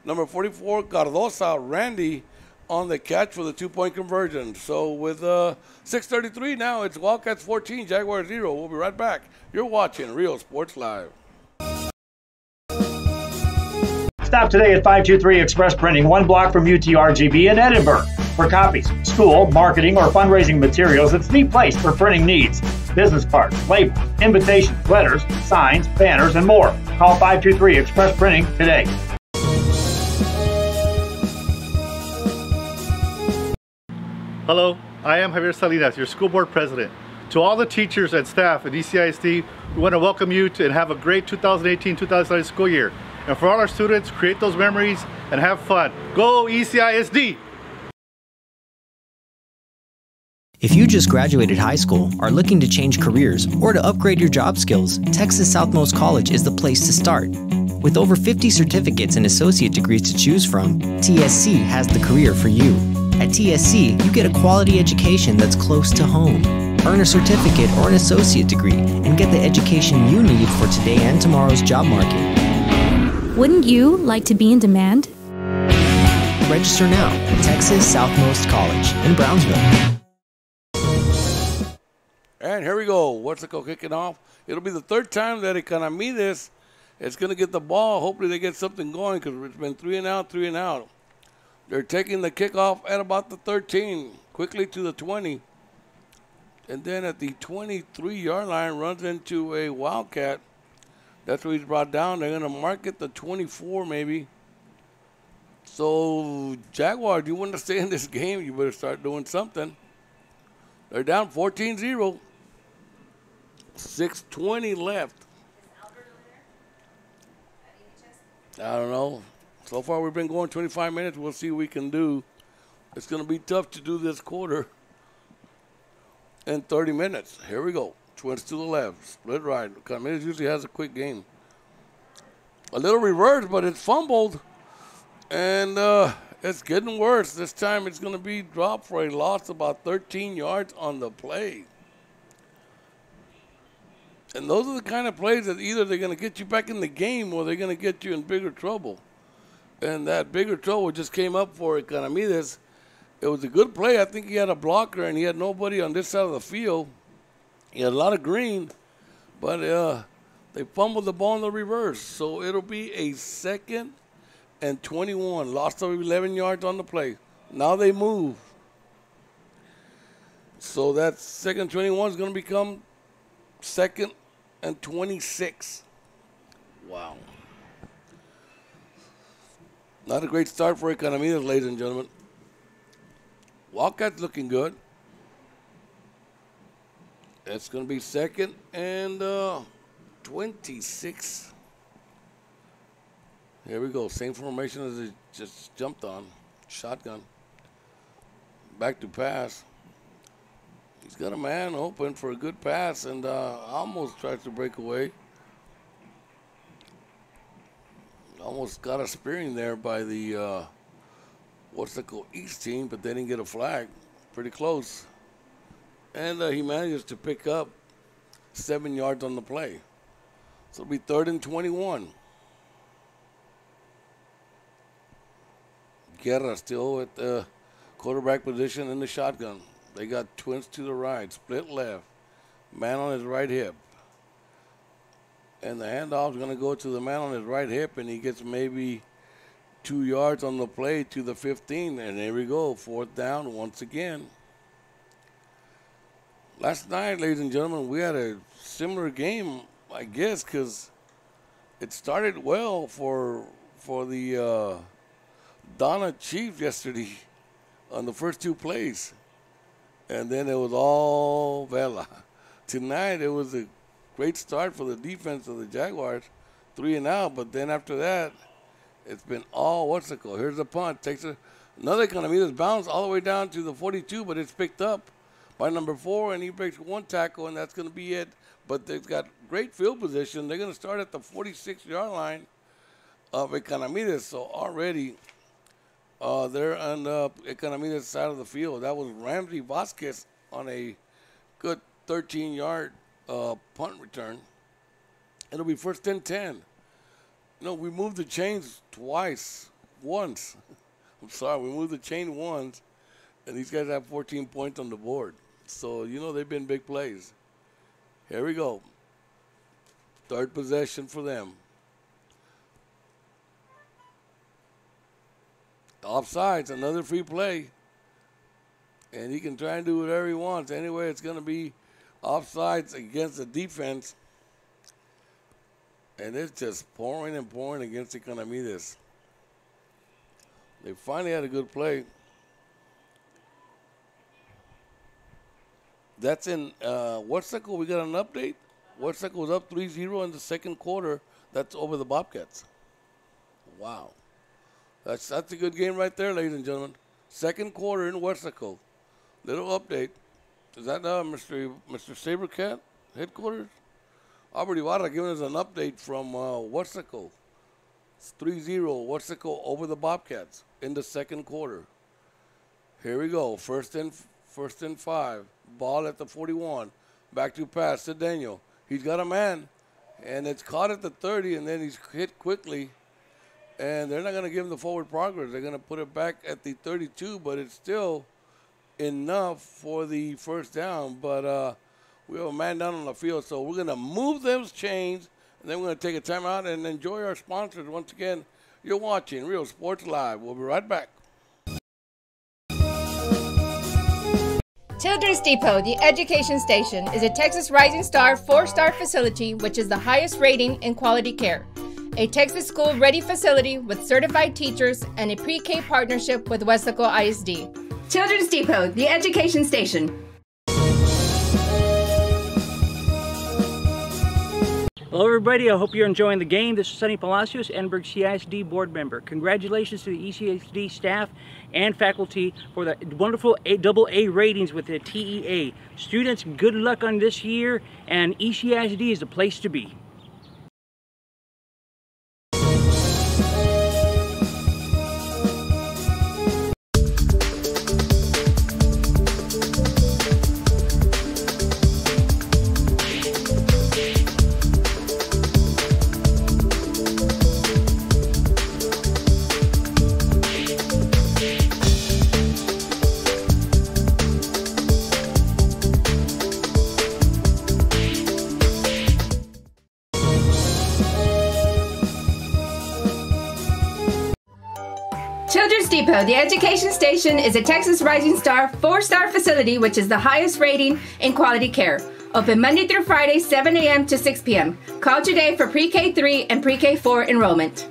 number 44, Cardosa, Randy, on the catch for the 2-point conversion. So with 6:33 now, it's Wildcats 14, Jaguars 0. We'll be right back. You're watching Real Sports Live. Stop today at 523 Express Printing, 1 block from UTRGB in Edinburg. For copies, school, marketing, or fundraising materials, it's the place for printing needs. Business cards, labels, invitations, letters, signs, banners, and more. Call 523 Express Printing today. Hello, I am Javier Salinas, your school board president. To all the teachers and staff at ECISD, we want to welcome you and have a great 2018-2019 school year. And for all our students, create those memories and have fun. Go ECISD! If you just graduated high school, are looking to change careers, or to upgrade your job skills, Texas Southmost College is the place to start. With over 50 certificates and associate degrees to choose from, TSC has the career for you. At TSC, you get a quality education that's close to home. Earn a certificate or an associate degree and get the education you need for today and tomorrow's job market. Wouldn't you like to be in demand? Register now at Texas Southmost College in Brownsville. And here we go. Weslaco kicking off. It'll be the 3rd time that Economedes is going to get the ball. Hopefully they get something going because it's been 3 and out, 3 and out. They're taking the kickoff at about the 13, quickly to the 20. And then at the 23-yard line, runs into a Wildcat. That's what he's brought down. They're going to mark it the 24 maybe. So, Jaguars, you want to stay in this game, you better start doing something. They're down 14-0. 6:20 left. I don't know. So far, we've been going 25 minutes. We'll see what we can do. It's going to be tough to do this quarter in 30 minutes. Here we go. Twins to the left. Split right. Economedes usually has a quick game. A little reverse, but it's fumbled. And it's getting worse. This time it's going to be dropped for a loss of about 13 yards on the play. And those are the kind of plays that either they're going to get you back in the game or they're going to get you in bigger trouble. And that bigger trouble just came up for Economedes. It was a good play. I think he had a blocker and he had nobody on this side of the field. He had a lot of green, but they fumbled the ball in the reverse. So it'll be a 2nd and 21. Lost of 11 yards on the play. Now they move. So that second 21 is going to become second and 26. Wow. Not a great start for Economedes, ladies and gentlemen. Wildcats looking good. It's going to be second and 26. Here we go. Same formation as it just jumped on. Shotgun. Back to pass. He's got a man open for a good pass and almost tries to break away. Almost got a spearing there by the Weslaco East team, but they didn't get a flag. Pretty close. And he manages to pick up 7 yards on the play. So it'll be 3rd and 21. Guerra still at the quarterback position in the shotgun. They got twins to the right, split left, man on his right hip. And the handoff is going to go to the man on his right hip, and he gets maybe 2 yards on the play to the 15. And there we go, 4th down once again. Last night, ladies and gentlemen, we had a similar game, I guess, because it started well for the Donna Chiefs yesterday on the first 2 plays. And then it was all Vela. Tonight, it was a great start for the defense of the Jaguars, 3 and out. But then after that, it's been all Weslaco. Here's the punt. Takes another Economedes bounce all the way down to the 42, but it's picked up by number 4, and he breaks 1 tackle, and that's going to be it. But they've got great field position. They're going to start at the 46-yard line of Economedes. So already they're on the Economedes side of the field. That was Ramsey Vasquez on a good 13-yard punt return. It'll be 1st and 10. No, we moved the chains once. I'm sorry, we moved the chain once, and these guys have 14 points on the board. So, you know, they've been big plays. Here we go. 3rd possession for them. Offsides, another free play. And he can try and do whatever he wants. Anyway, it's going to be offsides against the defense. And it's just pouring and pouring against Economedes. They finally had a good play. That's in Weslaco. We got an update. Weslaco was up 3-0 in the second quarter. That's over the Bobcats. Wow. That's a good game right there, ladies and gentlemen. Second quarter in Weslaco. Little update. Is that Mr. Sabercat headquarters? Albert Ibarra giving us an update from Weslaco. It's 3-0 Weslaco over the Bobcats in the second quarter. Here we go. First and 5. Ball at the 41. Back to pass to Daniel. He's got a man, and it's caught at the 30, and then he's hit quickly. And they're not going to give him the forward progress. They're going to put it back at the 32, but it's still enough for the first down. But we have a man down on the field, so we're going to move those chains, and then we're going to take a timeout and enjoy our sponsors. Once again, you're watching Real Sports Live. We'll be right back. Children's Depot, the education station, is a Texas Rising Star 4-star facility which is the highest rating in quality care. A Texas school-ready facility with certified teachers and a pre-K partnership with Weslaco ISD. Children's Depot, the education station. Hello everybody, I hope you're enjoying the game. This is Sonny Palacios, Edinburg CISD board member. Congratulations to the ECISD staff and faculty for the wonderful AA ratings with the TEA. Students, good luck on this year, and ECISD is the place to be. Children's Depot, the education station, is a Texas Rising Star 4-star facility, which is the highest rating in quality care. Open Monday through Friday, 7 a.m. to 6 p.m. Call today for pre-K 3 and pre-K 4 enrollment.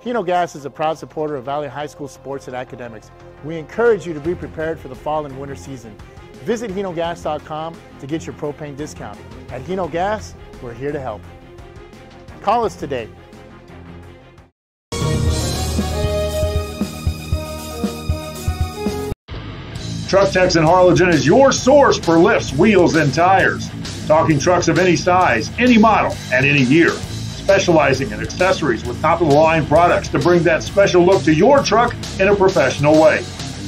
Hino Gas is a proud supporter of Valley High School sports and academics. We encourage you to be prepared for the fall and winter season. Visit hinogas.com to get your propane discount. At Hino Gas, we're here to help. Call us today. Truck Techs in Harlingen is your source for lifts, wheels, and tires. Talking trucks of any size, any model, and any year. Specializing in accessories with top-of-the-line products to bring that special look to your truck in a professional way.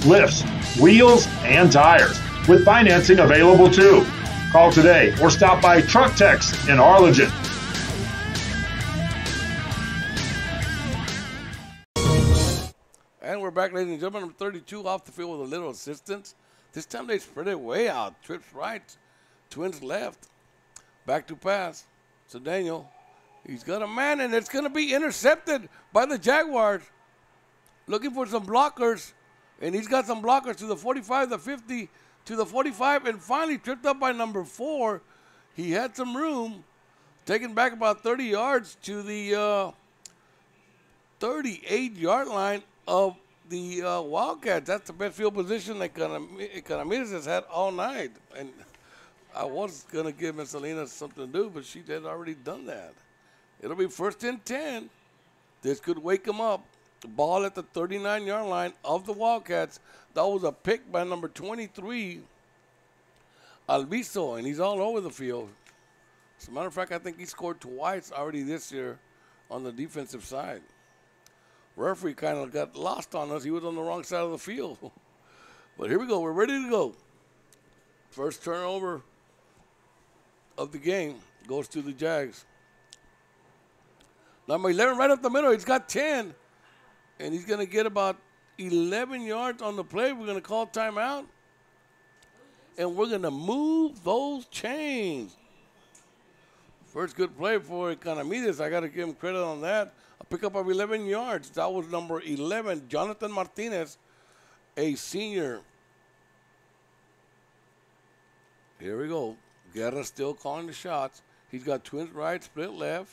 Lifts, wheels, and tires, with financing available too. Call today or stop by Truck Techs in Harlingen. And we're back, ladies and gentlemen. Number 32 off the field with a little assistance. This time they spread it way out. Trips right, Twins left. Back to pass. So Daniel, he's got a man, and it's going to be intercepted by the Jaguars. Looking for some blockers, and he's got some blockers to the 45, the 50, to the 45, and finally tripped up by number 4. He had some room, taken back about 30 yards to the 38-yard line of the Wildcats. That's the best field position Economedes has had all night. And I was going to give Miss Selena something to do, but she had already done that. It'll be 1st and 10. This could wake them up. The ball at the 39-yard line of the Wildcats. That was a pick by number 23, Alviso, and he's all over the field. As a matter of fact, I think he scored twice already this year on the defensive side. Referee kind of got lost on us. He was on the wrong side of the field. But here we go. We're ready to go. First turnover of the game goes to the Jags. Number 11 right up the middle. He's got 10. And he's going to get about 11 yards on the play. We're going to call timeout. And we're going to move those chains. First good play for Economedes. I got to give him credit on that. A pickup of 11 yards. That was number 11, Jonathan Martinez, a senior. Here we go. Guerra still calling the shots. He's got twins right, split left.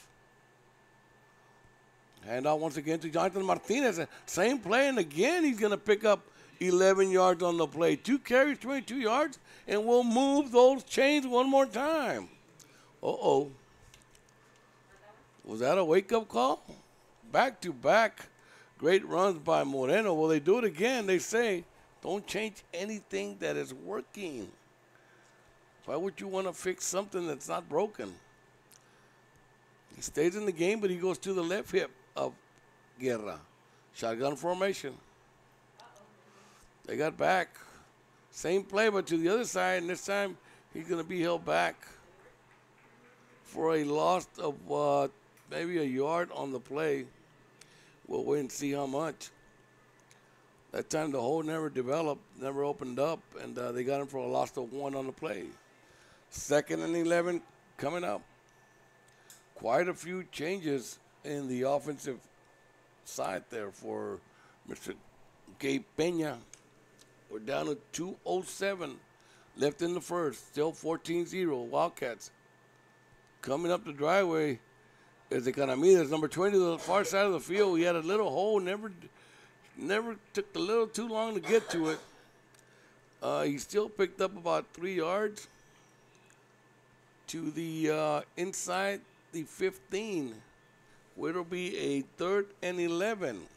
Hand out once again to Jonathan Martinez. Same play, and again he's going to pick up 11 yards on the play. 2 carries, 22 yards, and we'll move those chains one more time. Uh-oh. Was that a wake-up call? Back-to-back great runs by Moreno. Well, they do it again. They say, don't change anything that is working. Why would you want to fix something that's not broken? He stays in the game, but he goes to the left hip of Guerra. Shotgun formation. They got back. Same play, but to the other side, and this time he's going to be held back for a loss of maybe a yard on the play. We'll wait and see how much. That time the hole never developed, never opened up, and they got him for a loss of 1 on the play. 2nd and 11 coming up. Quite a few changes in the offensive side there for Mr. Gabe Peña. We're down to 2:07 left in the first. Still 14-0 Wildcats. Coming up the driveway is Economedes, number 20 to the far side of the field. He had a little hole, never took a little too long to get to it. He still picked up about 3 yards to the inside the 15, where it'll be a 3rd and 11.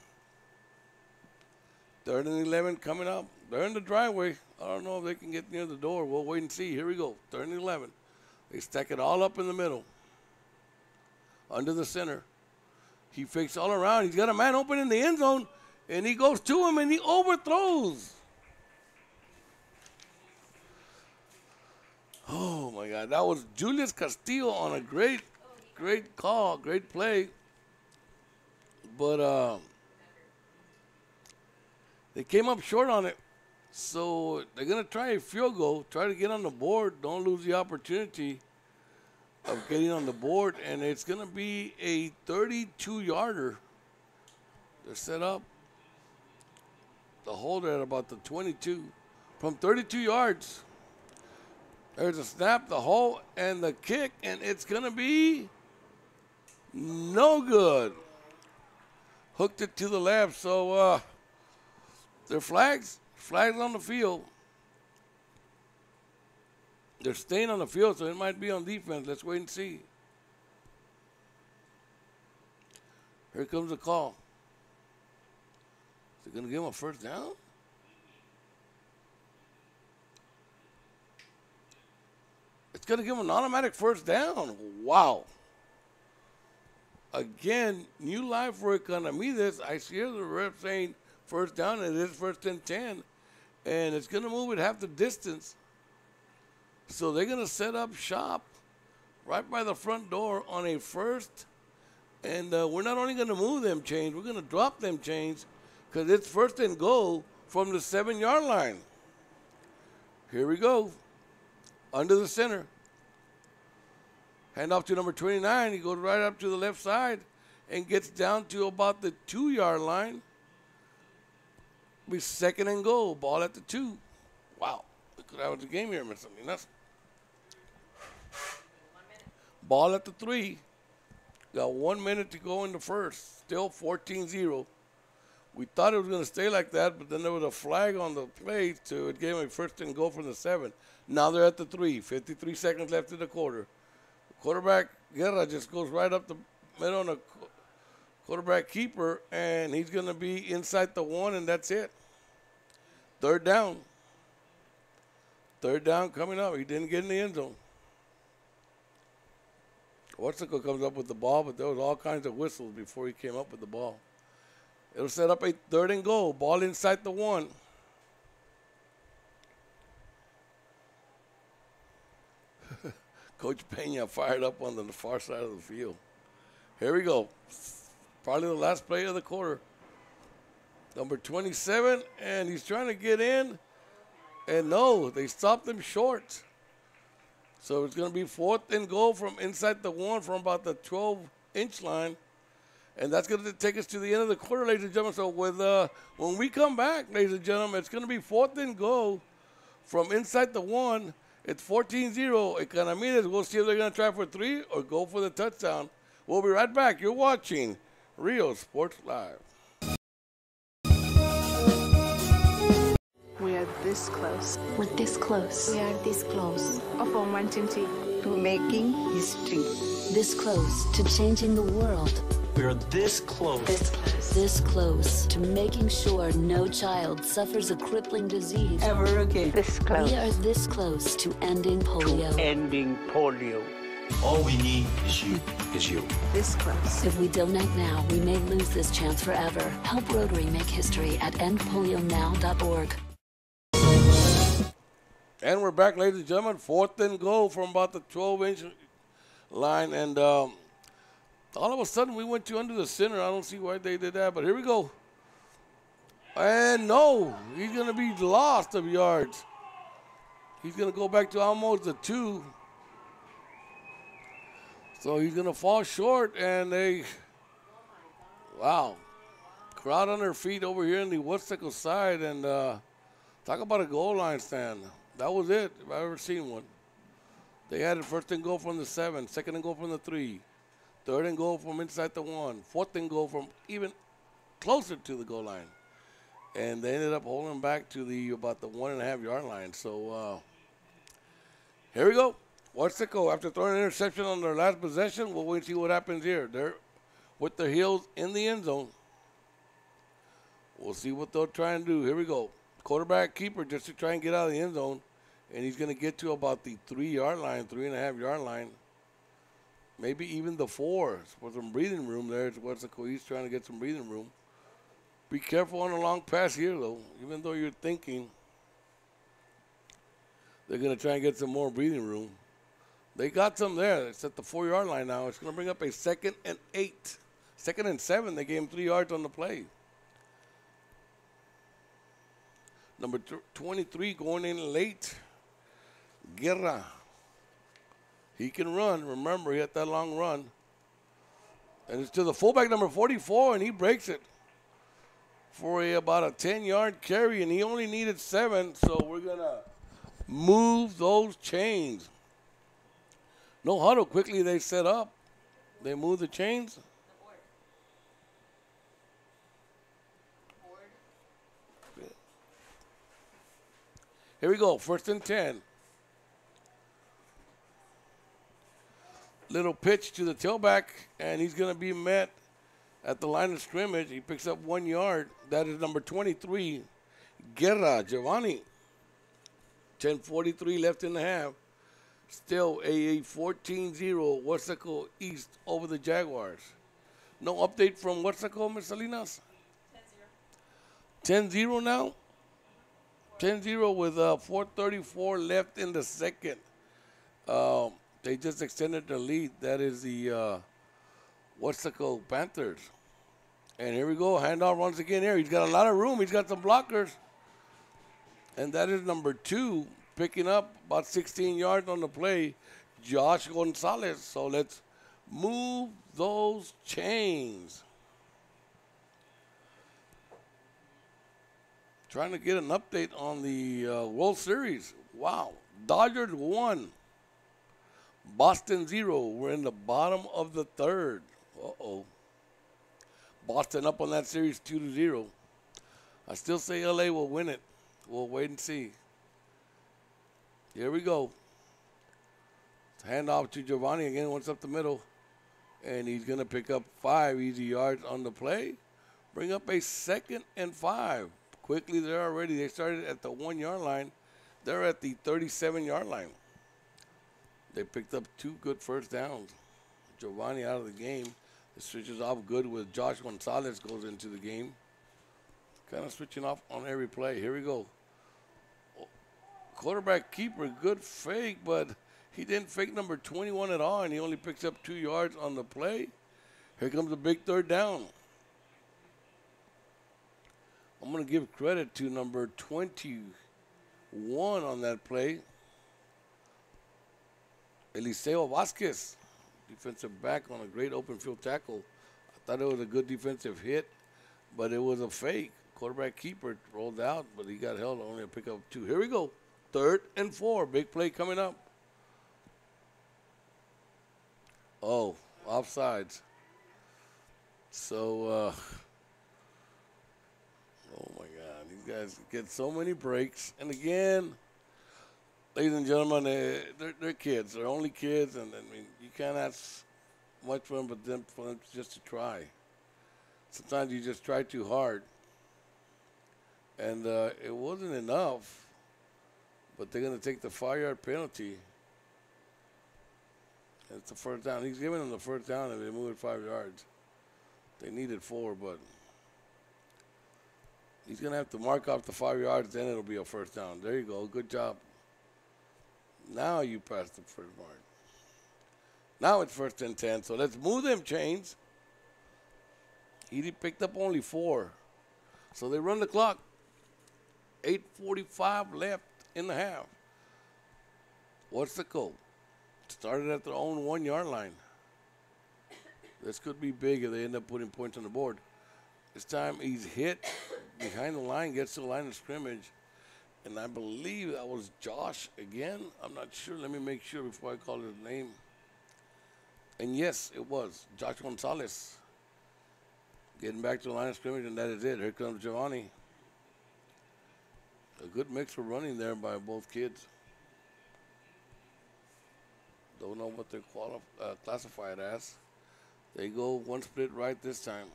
3rd and 11 coming up. They're in the driveway. I don't know if they can get near the door. We'll wait and see. Here we go. 3rd and 11. They stack it all up in the middle. Under the center. He fakes all around. He's got a man open in the end zone, and he goes to him, and he overthrows. Oh, my God. That was Julius Castillo on a great call, great play. But they came up short on it. So they're going to try a field goal, try to get on the board, don't lose the opportunity of getting on the board, and it's going to be a 32-yarder. They're set up. The holder at about the 22. From 32 yards, there's a snap, the hole, and the kick, and it's going to be no good. Hooked it to the left, so they're flags on the field. They're staying on the field, so it might be on defense. Let's wait and see. Here comes the call. Is it going to give him a first down? It's going to give him an automatic first down. Wow. Again, new life for Economedes. I hear the ref saying first down, and it is first and 10. And it's going to move it half the distance. So they're going to set up shop right by the front door on a first. And we're not only going to move them chains, we're going to drop them chains because it's first and goal from the 7-yard line. Here we go. Under the center. Hand off to number 29. He goes right up to the left side and gets down to about the 2-yard line. Be second and goal. Ball at the 2. Wow. We could have the game here, Mr. Salinas. Ball at the 3. Got 1 minute to go in the first. Still 14-0. We thought it was going to stay like that, but then there was a flag on the play, so it gave him a first and goal from the 7. Now they're at the 3. 53 seconds left in the quarter. Quarterback Guerra just goes right up the middle on the quarterback keeper, and he's going to be inside the 1, and that's it. Third down. Third down coming up. He didn't get in the end zone. Weslaco comes up with the ball, but there was all kinds of whistles before he came up with the ball. It'll set up a third and goal. Ball inside the 1. Coach Pena fired up on the far side of the field. Here we go. Probably the last play of the quarter. Number 27, and he's trying to get in. And no, they stopped him short. So it's going to be fourth and goal from inside the 1 from about the 12-inch line. And that's going to take us to the end of the quarter, ladies and gentlemen. So with when we come back, ladies and gentlemen, it's going to be fourth and goal from inside the 1. It's 14-0. Economedes. We'll see if they're going to try for 3 or go for the touchdown. We'll be right back. You're watching Rio Sports Live. We are this close. We're this close. We are this close of wanting to making history. This close to changing the world. We're this close. This close. This close to making sure no child suffers a crippling disease ever again. This close. We are this close to ending polio. Ending polio. All we need is you. This close. If we don't act now, we may lose this chance forever. Help Rotary make history at endpolionow.org. And we're back, ladies and gentlemen. Fourth and goal from about the 12-inch line. And all of a sudden, we went to under the center. I don't see why they did that, but here we go. And no, he's going to be lost of yards. He's going to go back to almost the 2. So he's going to fall short, and wow. Crowd on their feet over here on the Weslaco side, and talk about a goal line stand. That was it, if I've ever seen one. They had it first and goal from the 7, second and goal from the 3, third and goal from inside the 1, fourth and goal from even closer to the goal line. And they ended up holding back to about the 1.5-yard line. So here we go. Weslaco, after throwing an interception on their last possession, we'll wait and see what happens here. They're with their heels in the end zone. We'll see what they'll try and do. Here we go. Quarterback keeper just to try and get out of the end zone. And he's going to get to about the 3-yard line, 3.5-yard line. Maybe even the 4 for some breathing room there. It's Weslaco. He's trying to get some breathing room. Be careful on a long pass here, though. Even though you're thinking they're going to try and get some more breathing room. They got some there. It's at the 4-yard line now. It's going to bring up a 2nd and 8. 2nd and 7. They gave him 3 yards on the play. Number 23 going in late. Guerra. He can run. Remember, he had that long run. And it's to the fullback, number 44, and he breaks it for about a 10-yard carry, and he only needed 7, so we're going to move those chains. No huddle. Quickly they set up. They move the chains. Here we go, 1st and 10. Little pitch to the tailback, and he's going to be met at the line of scrimmage. He picks up 1 yard. That is number 23, Guerra Giovanni. 10:43 left in the half. Still a 14-0 Weslaco East over the Jaguars. No update from Weslaco, Ms. Salinas? 10-0 now? 10-0 with 4:34 left in the second. They just extended the lead. That is the Weslaco Panthers. And here we go. Handoff once again here. He's got a lot of room. He's got some blockers. And that is number 2, picking up about 16 yards on the play, Josh Gonzalez. So let's move those chains. Trying to get an update on the World Series. Wow. Dodgers 1. Boston 0. We're in the bottom of the 3rd. Uh-oh. Boston up on that series 2-0. I still say LA will win it. We'll wait and see. Here we go. Hand off to Giovanni again, once up the middle. And he's going to pick up 5 easy yards on the play. Bring up a 2nd and 5. Quickly there already. They started at the 1 yard line. They're at the 37-yard line. They picked up 2 good first downs. Giovanni out of the game. It switches off good with Josh Gonzalez goes into the game. Kind of switching off on every play. Here we go. Quarterback keeper, good fake, but he didn't fake number 21 at all, and he only picks up 2 yards on the play. Here comes a big 3rd down. I'm going to give credit to number 21 on that play. Eliseo Vasquez, defensive back on a great open field tackle. I thought it was a good defensive hit, but it was a fake. Quarterback keeper rolled out, but he got held only to pick up 2. Here we go. 3rd and 4. Big play coming up. Oh, offsides. So, oh my God, these guys get so many breaks. And again, ladies and gentlemen, they're kids. They're only kids, and I mean, you can't ask much for them, but then for them just to try. Sometimes you just try too hard. And it wasn't enough, but they're going to take the 5-yard penalty. It's the 1st down. He's giving them the 1st down, and they move it 5 yards. They needed 4, but he's going to have to mark off the 5 yards, then it'll be a 1st down. There you go. Good job. Now you passed the 1st mark. Now it's 1st and 10, so let's move them chains. He picked up only 4, so they run the clock. 8:45 left in the half. What's the goal? Started at their own 1 yard line. This could be big if they end up putting points on the board. This time he's hit behind the line, gets to the line of scrimmage. And I believe that was Josh again. I'm not sure. Let me make sure before I call his name. And yes, it was Josh Gonzalez. Getting back to the line of scrimmage, and that is it. Here comes Giovanni. A good mix for running there by both kids. Don't know what they're classified as. They go 1 split right this time.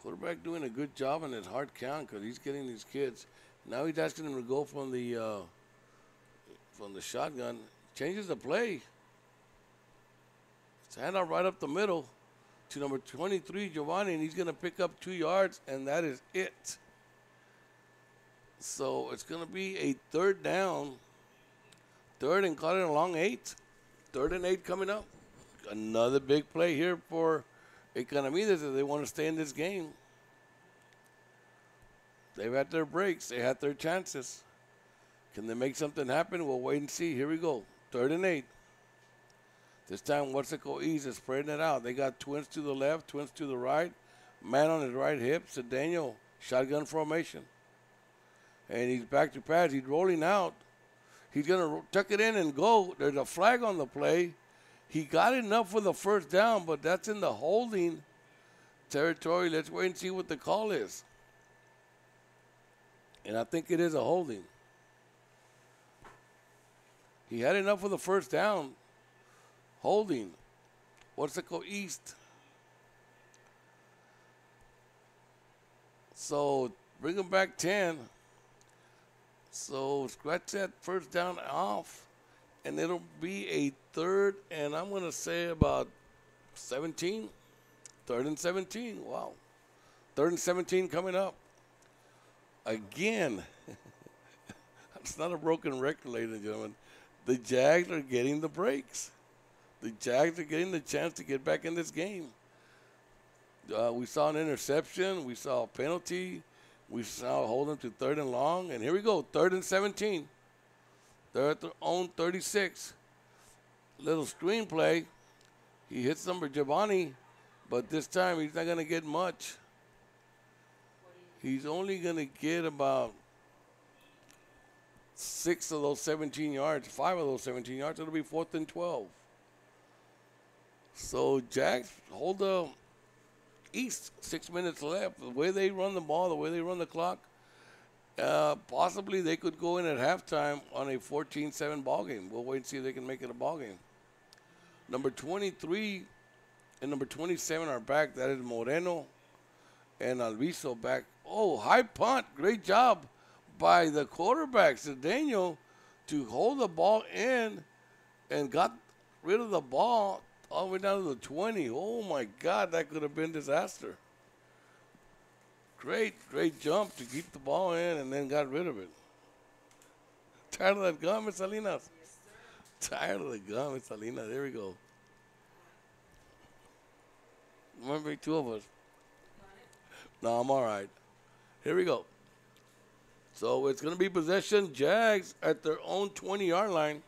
Quarterback doing a good job on his hard count because he's getting these kids. Now he's asking them to go from the shotgun. Changes the play. It's handoff right up the middle to number 23, Giovanni, and he's going to pick up 2 yards, and that is it. So it's going to be a 3rd down. 3rd and call it a long 8. 3rd and 8 coming up. Another big play here for Economedes if they want to stay in this game. They've had their breaks. They had their chances. Can they make something happen? We'll wait and see. Here we go. 3rd and 8. This time, Weslaco East is spreading it out. They got twins to the left, twins to the right. Man on his right hip, Cedeno, shotgun formation. And he's back to pass. He's rolling out. He's going to tuck it in and go. There's a flag on the play. He got enough for the first down, but that's in the holding territory. Let's wait and see what the call is. And I think it is a holding. He had enough for the first down. Holding. Weslaco East. So bring him back 10. So scratch that first down off, and it'll be a 3rd, and I'm going to say about 17. 3rd and 17. Wow. 3rd and 17 coming up. Again, it's not a broken record, ladies and gentlemen. The Jags are getting the breaks. The Jags are getting the chance to get back in this game. We saw an interception. We saw a penalty. We saw hold them to 3rd and long. And here we go, 3rd and 17. They're at their own 36. Little screen play. He hits number Giovanni, but this time he's not going to get much. He's only going to get about 6 of those 17 yards, 5 of those 17 yards. It'll be 4th and 12. So Jags hold the East, 6 minutes left. The way they run the ball, the way they run the clock, possibly they could go in at halftime on a 14-7 ball game. We'll wait and see if they can make it a ball game. Number 23 and number 27 are back. That is Moreno and Alviso back. Oh, high punt. Great job by the quarterback, Cedeno, to hold the ball in and got rid of the ball all the way down to the 20. Oh, my God, that could have been disaster. Great jump to keep the ball in and then got rid of it. Tired of that gum, Miss Salinas? Yes, sir. Tired of the gum, Miss Salinas. There we go. Remember, 2 of us. No, I'm all right. Here we go. So it's going to be possession. Jags at their own 20-yard line.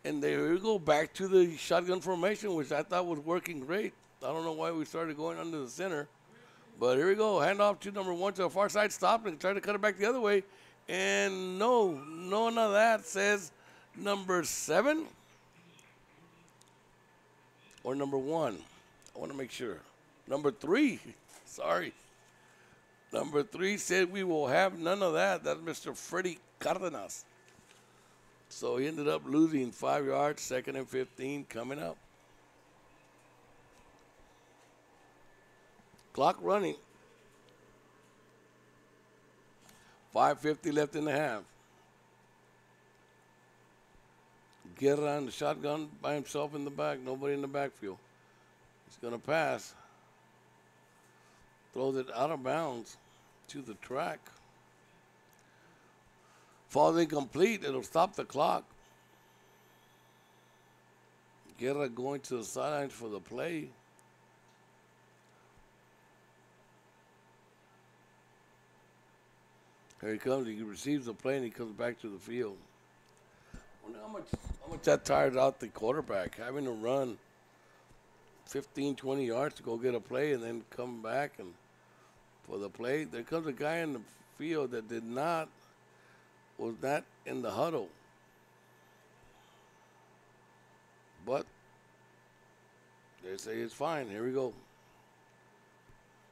And there we go, back to the shotgun formation, which I thought was working great. I don't know why we started going under the center. But here we go. Handoff to number 1 to the far side. Stopped and tried to cut it back the other way. And no, none of that, says number 7 or number 1. I want to make sure. Number 3. Sorry. Number 3 said we will have none of that. That's Mr. Freddy Cardenas. So he ended up losing 5 yards, 2nd and 15 coming up. Clock running. 5:50 left in the half. Guerra in the shotgun by himself in the back. Nobody in the backfield. He's going to pass. Throws it out of bounds to the track. Falls incomplete. It'll stop the clock. Guerra going to the sidelines for the play. Here he comes. He receives the play and he comes back to the field. I wonder how much that tires out the quarterback, having to run 15, 20 yards to go get a play and then come back and for the play. There comes a guy in the field that was not in the huddle. But they say it's fine. Here we go.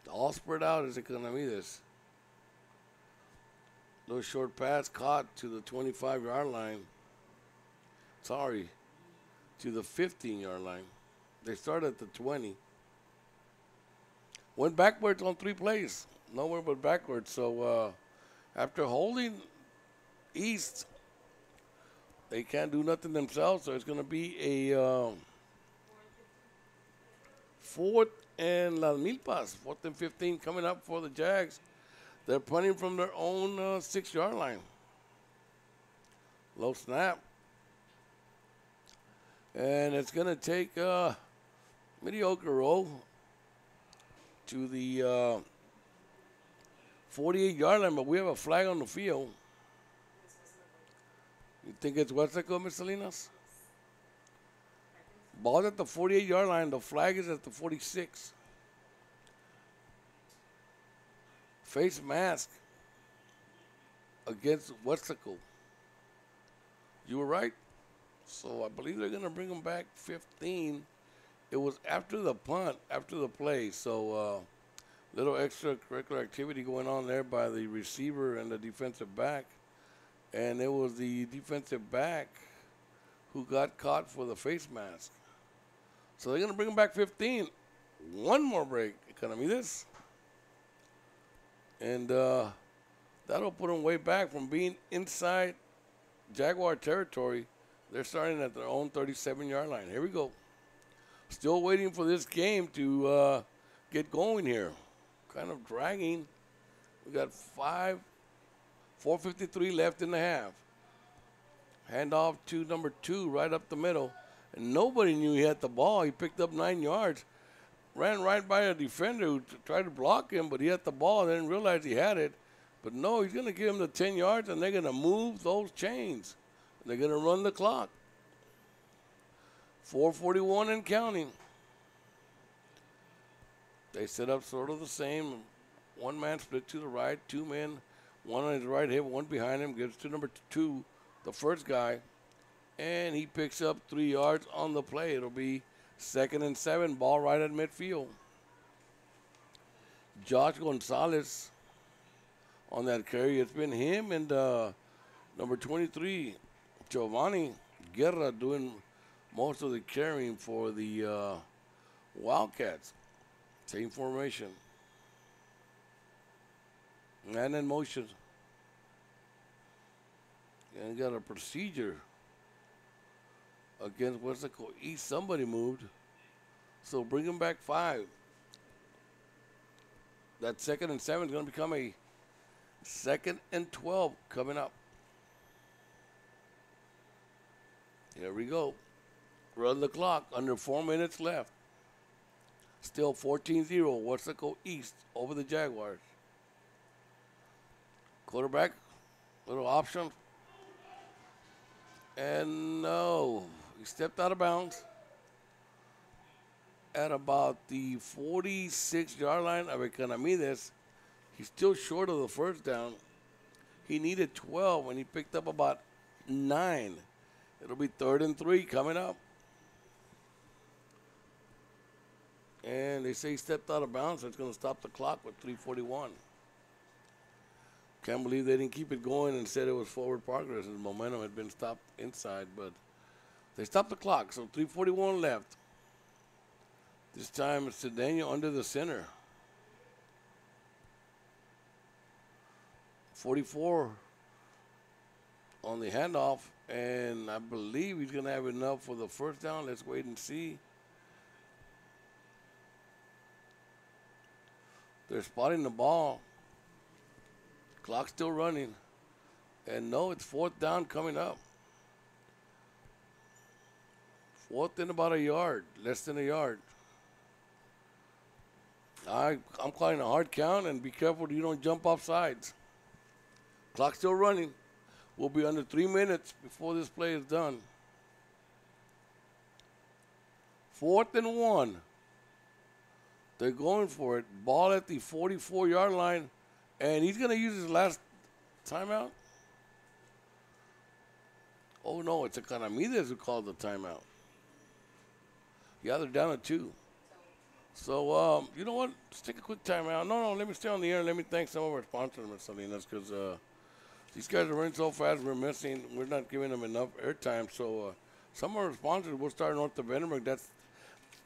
All spread out is Economedes. Little short pass caught to the 25-yard line. Sorry, to the 15-yard line. They started at the 20. Went backwards on 3 plays. Nowhere but backwards. So after holding East, they can't do nothing themselves. So it's going to be a 4th and Las Milpas. 4th and 15 coming up for the Jags. They're punting from their own 6-yard line. Low snap. And it's going to take a mediocre roll to the 48-yard line, but we have a flag on the field. You think it's Weslaco, Ms. Salinas? Ball at the 48-yard line. The flag is at the 46. Face mask against Weslaco. You were right. So I believe they're going to bring them back 15. It was after the punt, after the play. So little extracurricular activity going on there by the receiver and the defensive back. And it was the defensive back who got caught for the face mask. So they're going to bring them back 15. One more break. Economedes. And that'll put them way back from being inside Jaguar territory. They're starting at their own 37-yard line. Here we go. Still waiting for this game to get going here. Kind of dragging. We got 4:53 left in the half. Handoff to number 2 right up the middle. And nobody knew he had the ball. He picked up 9 yards. Ran right by a defender who tried to block him, but he had the ball. Didn't realize he had it. But no, he's going to give him the 10 yards, and they're going to move those chains. They're going to run the clock. 4:41 and counting. They set up sort of the same. One man split to the right, 2 men. One on his right hip, one behind him. Gives to number 2, the first guy. And he picks up 3 yards on the play. It'll be 2nd and 7, ball right at midfield. Josh Gonzalez on that carry. It's been him and number 23, Giovanni Guerra, doing most of the carrying for the Wildcats. Same formation. And in motion. And got a procedure against Weslaco East. Somebody moved. So bring him back 5. That 2nd and 7 is going to become a 2nd and 12 coming up. Here we go. Run the clock. Under 4 minutes left. Still 14-0. Weslaco East over the Jaguars. Quarterback. Little option. And no. He stepped out of bounds at about the 46-yard line of Economedes. He's still short of the first down. He needed 12, and he picked up about 9. It'll be 3rd and 3 coming up. And they say he stepped out of bounds, so it's going to stop the clock with 3:41. Can't believe they didn't keep it going and said it was forward progress, and the momentum had been stopped inside, but they stopped the clock, so 3:41 left. This time it's Cedeno under the center. 44 on the handoff, and I believe he's going to have enough for the first down. Let's wait and see. They're spotting the ball. Clock still running. And no, it's 4th down coming up. 4th and about a yard, less than a yard. I'm calling a hard count, and be careful you don't jump off sides. Clock still running. We'll be under 3 minutes before this play is done. 4th and 1. They're going for it. Ball at the 44-yard line, and he's going to use his last timeout. Oh, no, it's Economedes who called the timeout. Yeah, they're down at 2. So, you know what? Let's take a quick timeout. No, let me stay on the air. Let me thank some of our sponsors, Ms. Salinas, because these guys are running so fast. We're not giving them enough airtime. So, some of our sponsors will start north of Edinburg. That's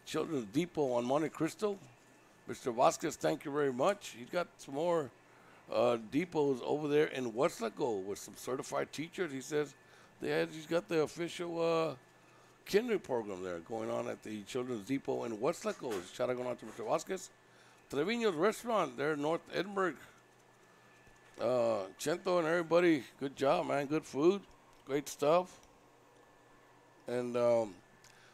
Children's Depot on Monte Cristo. Mr. Vasquez, thank you very much. He's got some more depots over there in Weslaco with some certified teachers. He says he's got the official kinder program there going on at the Children's Depot in Weslaco. Shout out going out to Mr. Vasquez. Trevino's Restaurant there in North Edinburg. Chento and everybody, good job, man. Good food, great stuff. And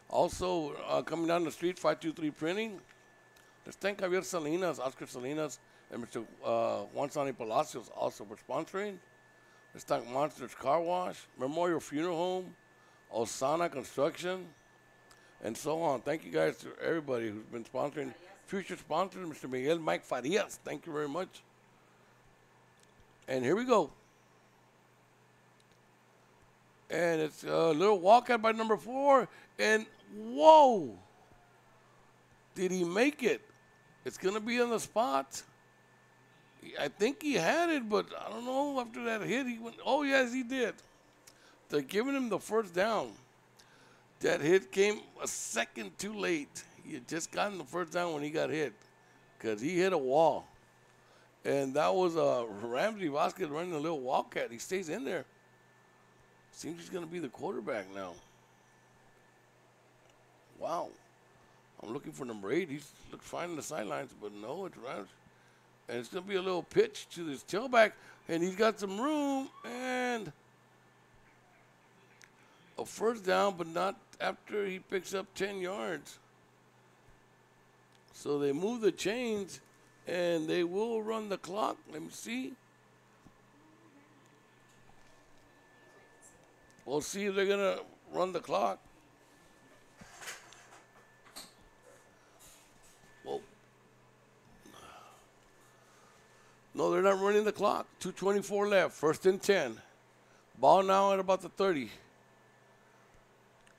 also coming down the street, 523 Printing. Let's thank Javier Salinas, Oscar Salinas, and Mr. Juan Sani Palacios also for sponsoring. Stock Monsters Car Wash, Memorial Funeral Home, Osana Construction, and so on. Thank you guys to everybody who's been sponsoring. Future sponsors, Mr. Miguel Mike Farias. Thank you very much. And here we go. And it's a little walkout by number 4. And whoa! Did he make it? It's going to be on the spot. I think he had it, but I don't know. After that hit, he went, oh, yes, he did. They're giving him the first down. That hit came a second too late. He had just gotten the first down when he got hit because he hit a wall. And that was Ramsey Vasquez running a little wildcat. He stays in there. Seems he's going to be the quarterback now. Wow. I'm looking for number 8. He looks fine in the sidelines, but no, it's Ramsey. And it's going to be a little pitch to this tailback, and he's got some room, and a first down, but not after he picks up 10 yards. So they move the chains, and they will run the clock. Let me see. We'll see if they're going to run the clock. Well, no, they're not running the clock. 2:24 left, 1st and 10. Ball now at about the 30.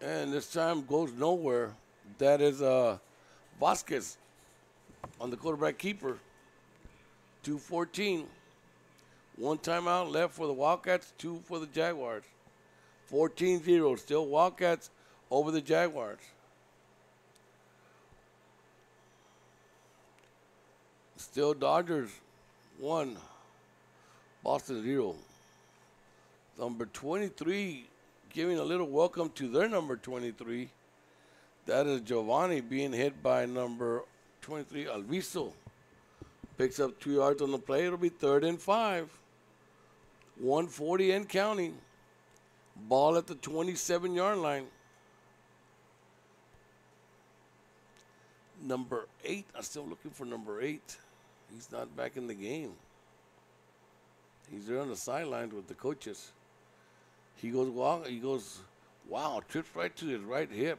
And this time goes nowhere. That is Vasquez on the quarterback keeper. 2:14. 1 timeout left for the Wildcats, 2 for the Jaguars. 14-0, still Wildcats over the Jaguars. Still Dodgers 1, Boston 0. Number 23 giving a little welcome to their number 23. That is Giovanni being hit by number 23, Alviso. Picks up 2 yards on the play. It'll be 3rd and 5. 140 and counting. Ball at the 27-yard line. Number 8. I'm still looking for number 8. He's not back in the game. He's there on the sidelines with the coaches. He goes, wow, trips right to his right hip.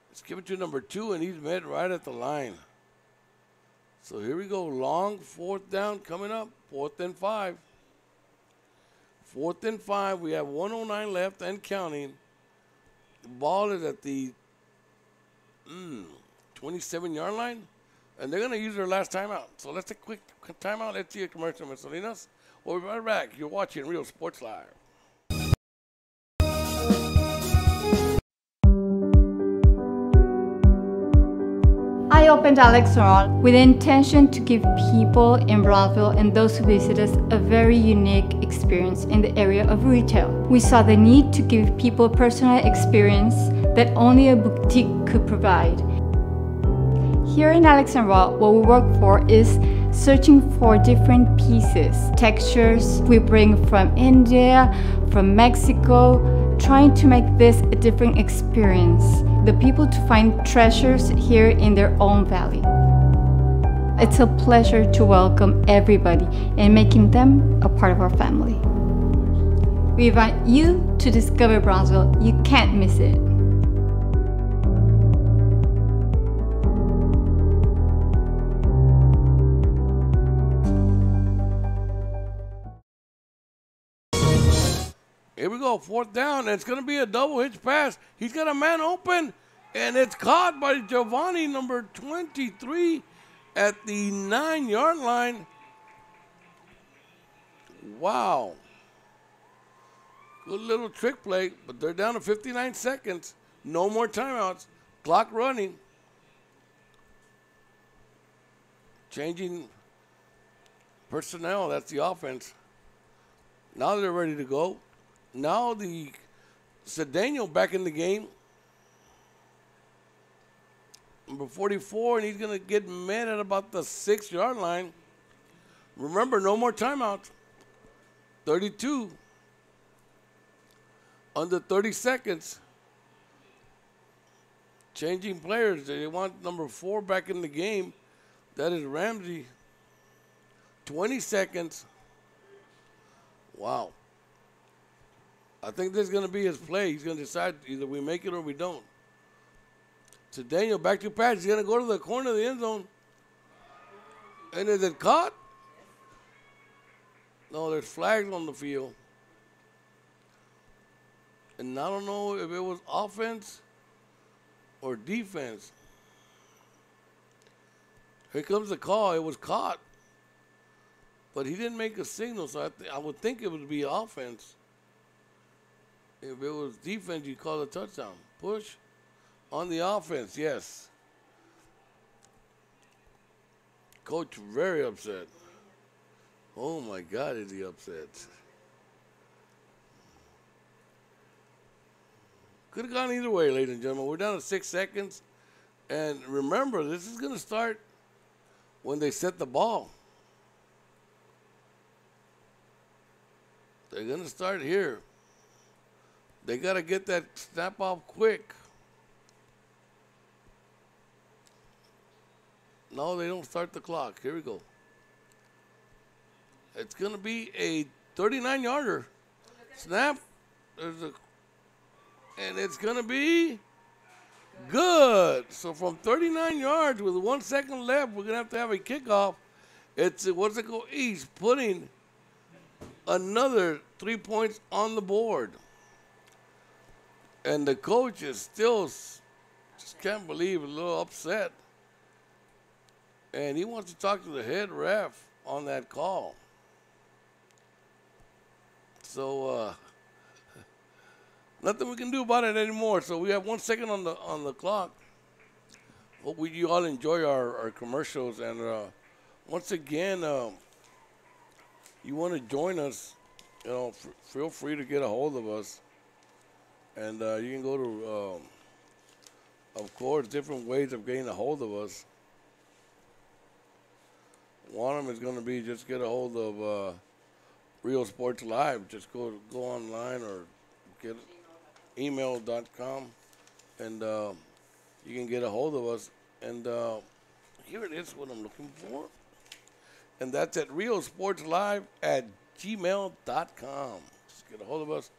Let's give it to number 2, and he's met right at the line. So here we go. Long 4th down coming up. 4th and 5. 4th and 5. We have 1:09 left and counting. The ball is at the 27-yard line. And they're going to use their last timeout. So let's take a quick timeout. Let's see a commercial, Ms. Salinas. We'll be right back. You're watching Real Sports Live. I opened Alex Ron with the intention to give people in Brownsville and those who visit us a very unique experience in the area of retail. We saw the need to give people a personal experience that only a boutique could provide. Here in Alex & Raw, what we work for is searching for different pieces, textures we bring from India, from Mexico, trying to make this a different experience. The people to find treasures here in their own valley. It's a pleasure to welcome everybody and making them a part of our family. We invite you to discover Brownsville. You can't miss it. Here we go, 4th down, and it's going to be a double hitch pass. He's got a man open, and it's caught by Giovanni, number 23, at the 9-yard line. Wow. Good little trick play, but they're down to 59 seconds. No more timeouts. Clock running. Changing personnel, that's the offense. Now they're ready to go. Now the Cedeno back in the game. Number 44, and he's going to get met at about the 6-yard line. Remember, no more timeouts. 32. Under 30 seconds. Changing players. They want number 4 back in the game. That is Ramsey. 20 seconds. Wow. I think this is going to be his play. He's going to decide either we make it or we don't. So Daniel, back to pass. He's going to go to the corner of the end zone. And is it caught? No, there's flags on the field. And I don't know if it was offense or defense. Here comes the call. It was caught. But he didn't make a signal, so I would think it would be offense. If it was defense, you'd call a touchdown. Push on the offense, yes. Coach very upset. Oh, my God, is he upset. Could have gone either way, ladies and gentlemen. We're down to 6 seconds. And remember, this is going to start when they set the ball. They're going to start here. They got to get that snap off quick. No, they don't start the clock. Here we go. It's going to be a 39-yarder. Snap. And it's going to be good. So from 39 yards with 1 second left, we're going to have a kickoff. It's Weslaco East putting another 3 points on the board. And the coach is still, just can't believe, a little upset. And he wants to talk to the head ref on that call. So nothing we can do about it anymore. So we have 1 second on the clock. Hope you all enjoy our commercials. And once again, you want to join us, feel free to get a hold of us. And you can go to, of course, different ways of getting a hold of us. One of them is going to be just get a hold of Real Sports Live. Just go online or get email.com, and you can get a hold of us. And here it is, what I'm looking for. And that's at realsportslive@gmail.com. Just get a hold of us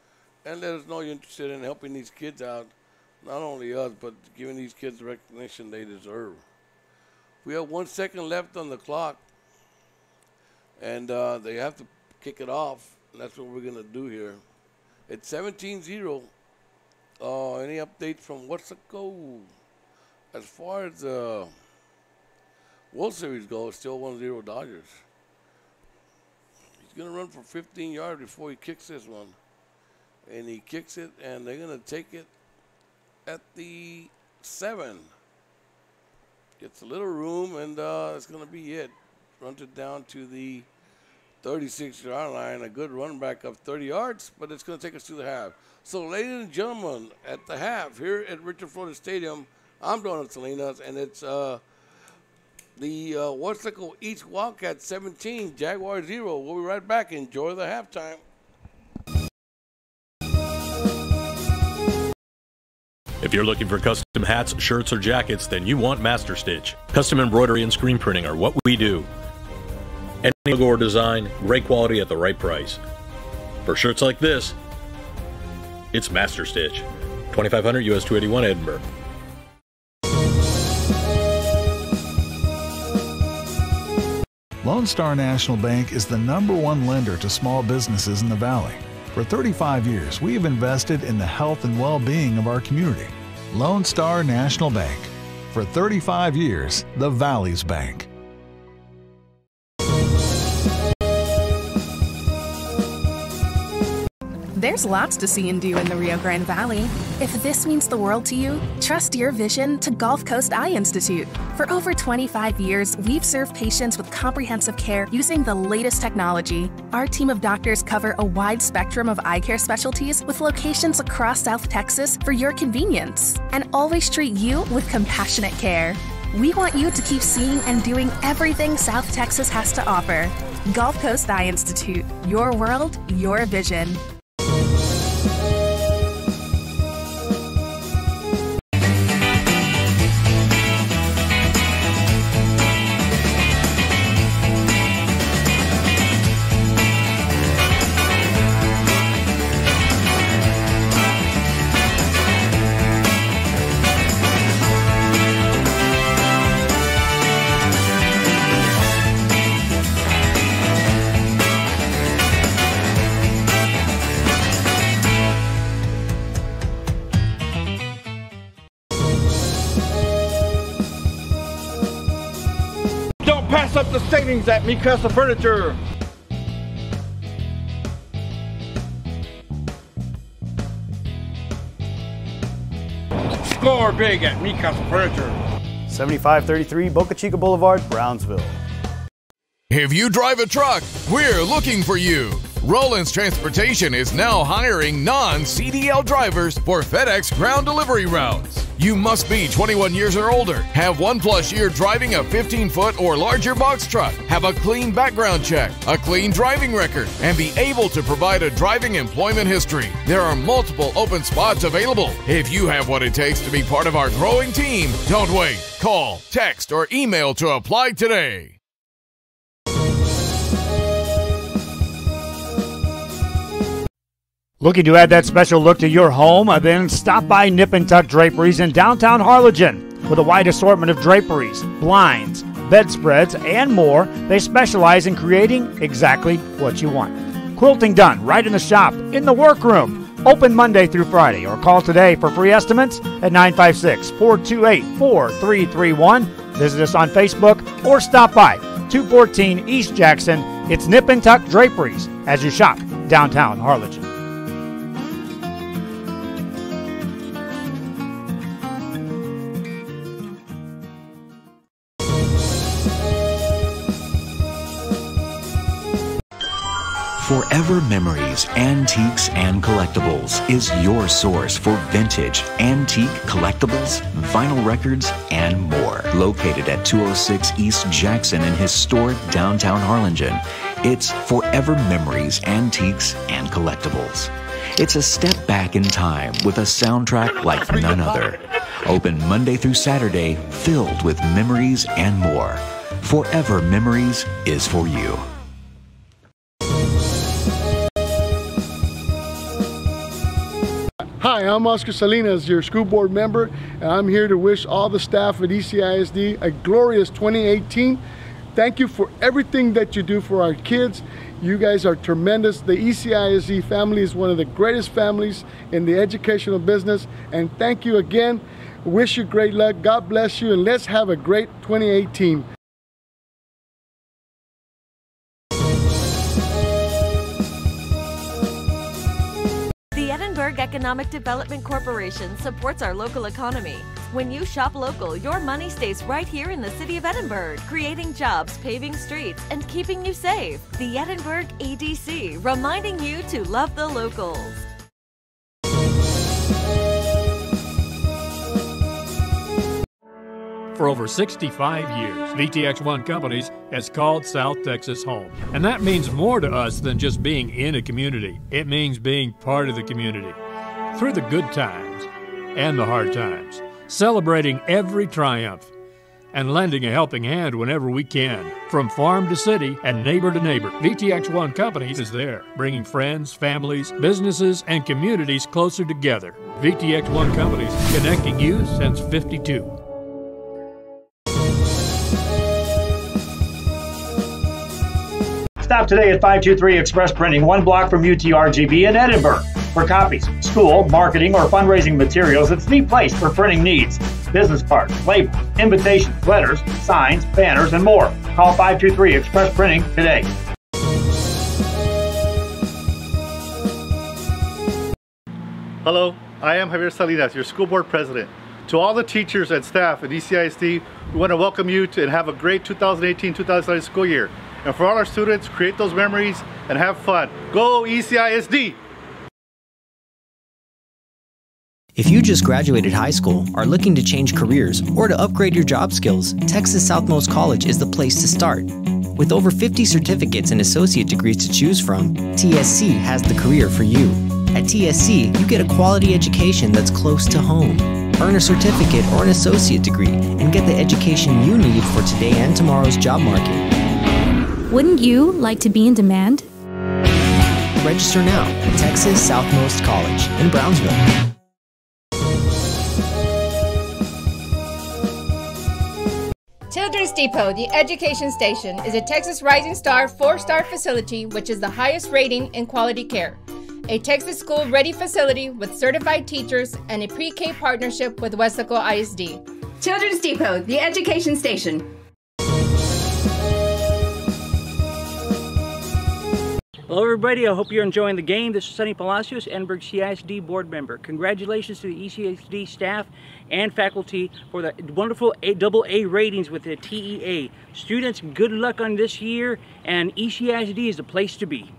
and let us know you're interested in helping these kids out. Not only us, but giving these kids the recognition they deserve. We have 1 second left on the clock. And they have to kick it off. And that's what we're going to do here. It's 17-0. Any updates from Weslaco? As far as the World Series goes, still 1-0 Dodgers. He's going to run for 15 yards before he kicks this one. And he kicks it, and they're going to take it at the 7. Gets a little room, and it's going to be it. Runs it down to the 36-yard line. A good run back of 30 yards, but it's going to take us to the half. So, ladies and gentlemen, at the half here at Richard Florida Stadium, I'm Donald Salinas, and it's the Weslaco East Wildcats 17, Jaguar 0. We'll be right back. Enjoy the halftime. If you're looking for custom hats, shirts, or jackets, then you want Master Stitch. Custom embroidery and screen printing are what we do. Any logo or design, great quality at the right price. For shirts like this, it's Master Stitch. 2500 US 281 Edinburg. Lone Star National Bank is the #1 lender to small businesses in the Valley. For 35 years, we have invested in the health and well-being of our community. Lone Star National Bank. For 35 years, the Valley's Bank. There's lots to see and do in the Rio Grande Valley. If this means the world to you, trust your vision to Gulf Coast Eye Institute. For over 25 years, we've served patients with comprehensive care using the latest technology. Our team of doctors cover a wide spectrum of eye care specialties with locations across South Texas for your convenience, and always treat you with compassionate care. We want you to keep seeing and doing everything South Texas has to offer. Gulf Coast Eye Institute. Your world, your vision. pass up the savings at Me Casa Furniture. Score big at Me Casa Furniture. 7533 Boca Chica Boulevard, Brownsville. If you drive a truck, we're looking for you. Roland's Transportation is now hiring non-CDL drivers for FedEx ground delivery routes. You must be 21 years or older, have 1+ year driving a 15-foot or larger box truck, have a clean background check, a clean driving record, and be able to provide a driving employment history. There are multiple open spots available. If you have what it takes to be part of our growing team, don't wait. Call, text, or email to apply today. Looking to add that special look to your home? Then stop by Nip and Tuck Draperies in downtown Harlingen. With a wide assortment of draperies, blinds, bedspreads, and more, they specialize in creating exactly what you want. Quilting done right in the shop, in the workroom. Open Monday through Friday, or call today for free estimates at 956-428-4331. Visit us on Facebook or stop by 214 East Jackson. It's Nip and Tuck Draperies as you shop downtown Harlingen. Forever Memories, Antiques, and Collectibles is your source for vintage, antique, collectibles, vinyl records, and more. Located at 206 East Jackson in historic downtown Harlingen, it's Forever Memories, Antiques, and Collectibles. It's a step back in time with a soundtrack like none other. Open Monday through Saturday, filled with memories and more. Forever Memories is for you. Hi, I'm Oscar Salinas, your school board member, and I'm here to wish all the staff at ECISD a glorious 2018. Thank you for everything that you do for our kids. You guys are tremendous. The ECISD family is one of the greatest families in the educational business, and thank you again. Wish you great luck. God bless you, and let's have a great 2018. The Edinburg Economic Development Corporation supports our local economy. When you shop local, your money stays right here in the city of Edinburg, creating jobs, paving streets, and keeping you safe. The Edinburg EDC, reminding you to love the locals. For over 65 years, VTX1 Companies has called South Texas home. And that means more to us than just being in a community. It means being part of the community. Through the good times and the hard times, celebrating every triumph and lending a helping hand whenever we can. From farm to city and neighbor to neighbor, VTX1 Companies is there, bringing friends, families, businesses, and communities closer together. VTX1 Companies, connecting you since '52. Stop today at 523 Express Printing, 1 block from UTRGB in Edinburg. For copies, school, marketing, or fundraising materials, it's the place for printing needs. Business cards, labels, invitations, letters, signs, banners, and more. Call 523 Express Printing today. Hello, I am Javier Salinas, your school board president. To all the teachers and staff at ECISD, we want to welcome you to and have a great 2018-2019 school year. And for all our students, create those memories and have fun. Go ECISD! If you just graduated high school, are looking to change careers, or to upgrade your job skills, Texas Southmost College is the place to start. With over 50 certificates and associate degrees to choose from, TSC has the career for you. At TSC, you get a quality education that's close to home. Earn a certificate or an associate degree and get the education you need for today and tomorrow's job market. Wouldn't you like to be in demand? Register now at Texas Southmost College in Brownsville. Children's Depot, the education station, is a Texas Rising Star 4-star facility which is the highest rating in quality care. A Texas school-ready facility with certified teachers and a pre-K partnership with Weslaco ISD. Children's Depot, the education station. Hello everybody, I hope you're enjoying the game. This is Sonny Palacios, Edinburg CISD board member. Congratulations to the ECISD staff and faculty for the wonderful AA ratings with the TEA. Students, good luck on this year, and ECISD is the place to be.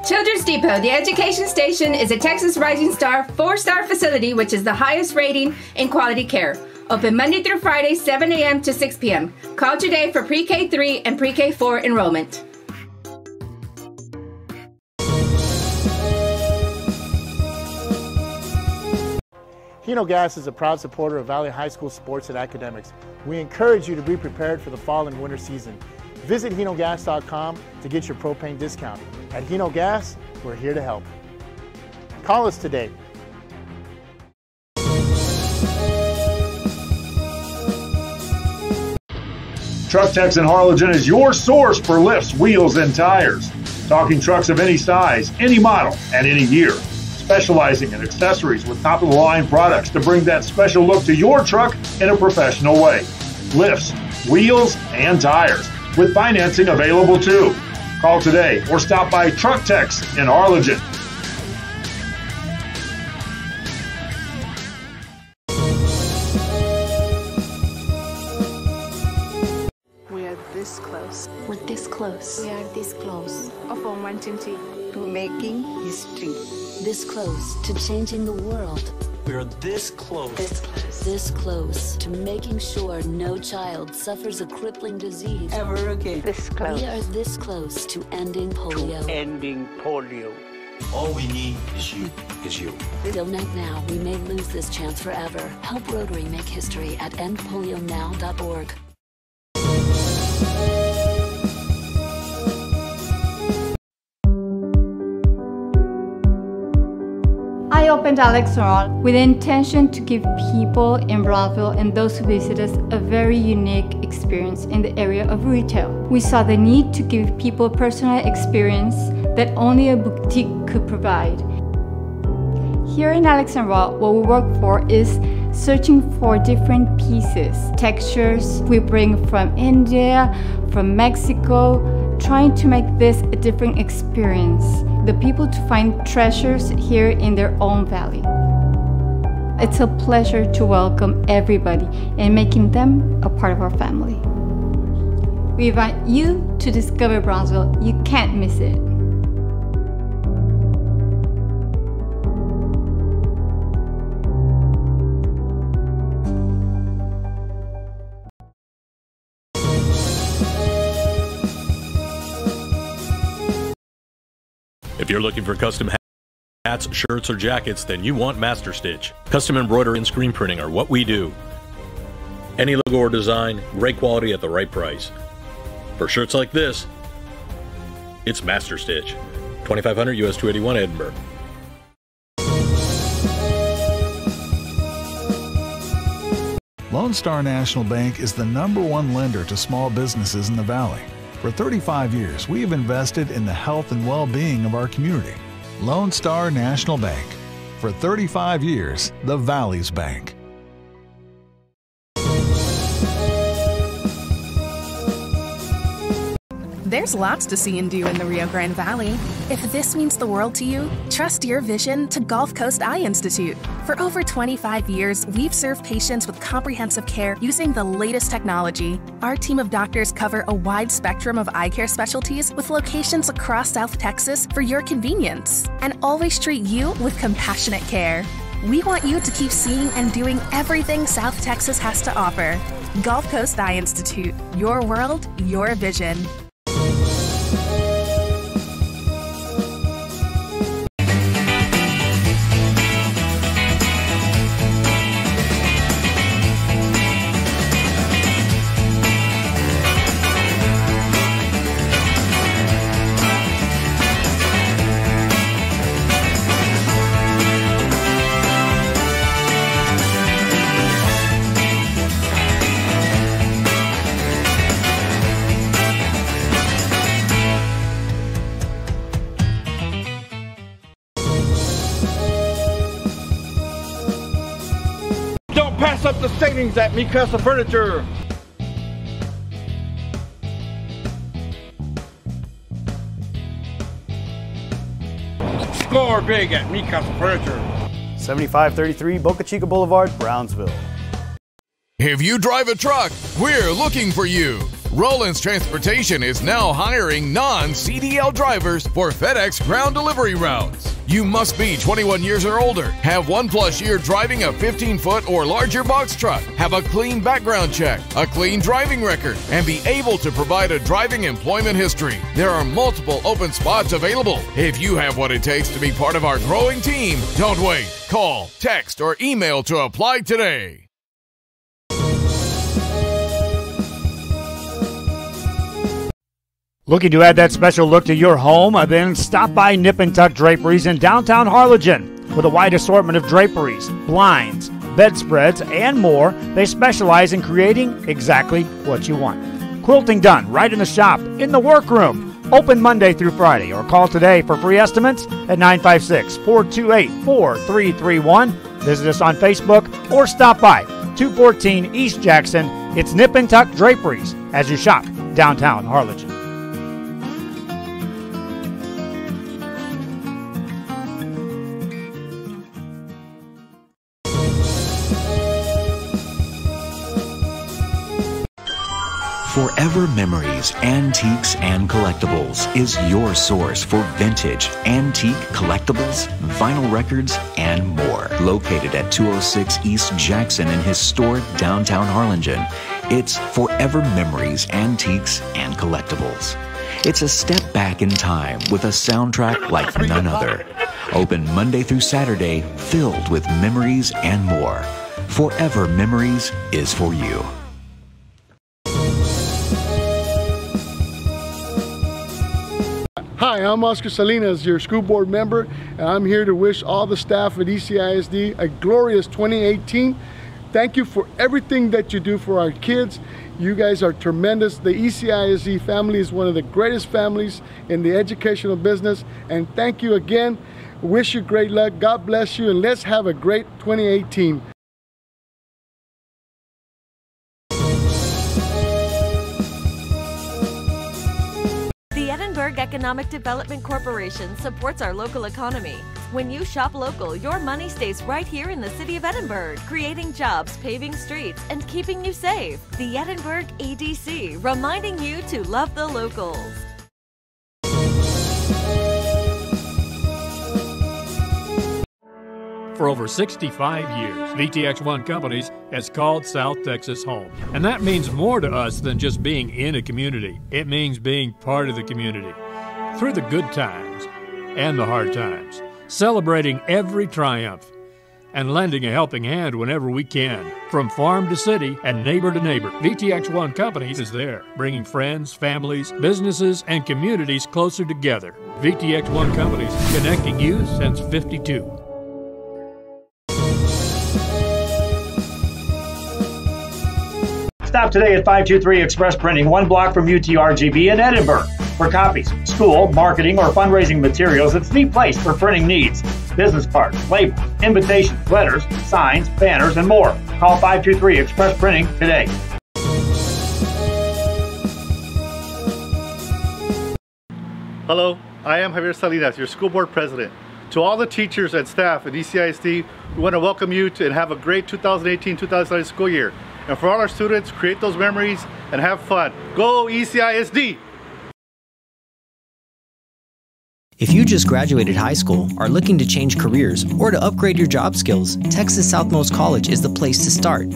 Children's Depot, the education station, is a Texas Rising Star 4-star facility which is the highest rating in quality care. Open Monday through Friday, 7 a.m. to 6 p.m. Call today for pre-K 3 and pre-K 4 enrollment. Hino Gas is a proud supporter of Valley High School sports and academics. We encourage you to be prepared for the fall and winter season. Visit hinogas.com to get your propane discount. At Hino Gas, we're here to help. Call us today. Truck Techs in Harlingen is your source for lifts, wheels, and tires. Talking trucks of any size, any model, and any year. Specializing in accessories with top-of-the-line products to bring that special look to your truck in a professional way. Lifts, wheels, and tires, with financing available too. Call today or stop by Truck Techs in Harlingen. We are this close. We're this close. We are this close. Of 120 to making history. This close to changing the world. We are this close. This close. This close to making sure no child suffers a crippling disease ever again. This close. We are this close to ending polio. Ending polio. All we need is you. Donate now. We may lose this chance forever. Help Rotary make history at endpolionow.org. I opened Alex Restaurant with the intention to give people in Brownsville and those who visit us a very unique experience in the area of retail. We saw the need to give people a personal experience that only a boutique could provide. Here in Alex & Raw, what we work for is searching for different pieces, textures we bring from India, from Mexico, trying to make this a different experience. The people to find treasures here in their own valley. It's a pleasure to welcome everybody and making them a part of our family. We invite you to discover Brownsville. You can't miss it. If you're looking for custom hats, shirts, or jackets, then you want Master Stitch. Custom embroidery and screen printing are what we do. Any logo or design, great quality at the right price. For shirts like this, it's Master Stitch. 2500 US 281 Edinburg. Lone Star National Bank is the #1 lender to small businesses in the Valley. For 35 years, we have invested in the health and well-being of our community. Lone Star National Bank. For 35 years, the Valley's Bank. There's lots to see and do in the Rio Grande Valley. If this means the world to you, trust your vision to Gulf Coast Eye Institute. For over 25 years, we've served patients with comprehensive care using the latest technology. Our team of doctors cover a wide spectrum of eye care specialties with locations across South Texas for your convenience, and always treat you with compassionate care. We want you to keep seeing and doing everything South Texas has to offer. Gulf Coast Eye Institute. Your world, your vision. pass up the savings at Mi Casa Furniture. Score big at Mi Casa Furniture. 7533 Boca Chica Boulevard, Brownsville. If you drive a truck, we're looking for you. Roland's Transportation is now hiring non-CDL drivers for FedEx ground delivery routes. You must be 21 years or older, have 1+ year driving a 15-foot or larger box truck, have a clean background check, a clean driving record, and be able to provide a driving employment history. There are multiple open spots available. If you have what it takes to be part of our growing team, don't wait. Call, text, or email to apply today. Looking to add that special look to your home? Then stop by Nip and Tuck Draperies in downtown Harlingen. With a wide assortment of draperies, blinds, bedspreads, and more, they specialize in creating exactly what you want. Quilting done right in the shop, in the workroom. Open Monday through Friday, or call today for free estimates at 956-428-4331. Visit us on Facebook or stop by 214 East Jackson. It's Nip and Tuck Draperies as you shop downtown Harlingen. Forever Memories, Antiques, and Collectibles is your source for vintage, antique, collectibles, vinyl records, and more. Located at 206 East Jackson in historic downtown Harlingen, it's Forever Memories, Antiques, and Collectibles. It's a step back in time with a soundtrack like none other. Open Monday through Saturday, filled with memories and more. Forever Memories is for you. Hi, I'm Oscar Salinas, your school board member, and I'm here to wish all the staff at ECISD a glorious 2018. Thank you for everything that you do for our kids. You guys are tremendous. The ECISD family is one of the greatest families in the educational business, and thank you again. Wish you great luck. God bless you, and let's have a great 2018. The Edinburg Economic Development Corporation supports our local economy. When you shop local, your money stays right here in the city of Edinburg, creating jobs, paving streets, and keeping you safe. The Edinburg EDC, reminding you to love the locals. For over 65 years, VTX1 Companies has called South Texas home. And that means more to us than just being in a community. It means being part of the community. Through the good times and the hard times. Celebrating every triumph. And lending a helping hand whenever we can. From farm to city and neighbor to neighbor, VTX1 Companies is there, bringing friends, families, businesses, and communities closer together. VTX1 Companies, connecting you since '52. Stop today at 523 Express Printing, 1 block from UTRGB in Edinburg. For copies, school, marketing, or fundraising materials, it's the place for printing needs. Business cards, labels, invitations, letters, signs, banners, and more. Call 523 Express Printing today. Hello, I am Javier Salinas, your school board president. To all the teachers and staff at ECISD, we want to welcome you and have a great 2018-2019 school year. And for all our students, create those memories and have fun. Go ECISD! If you just graduated high school, are looking to change careers, or to upgrade your job skills, Texas Southmost College is the place to start.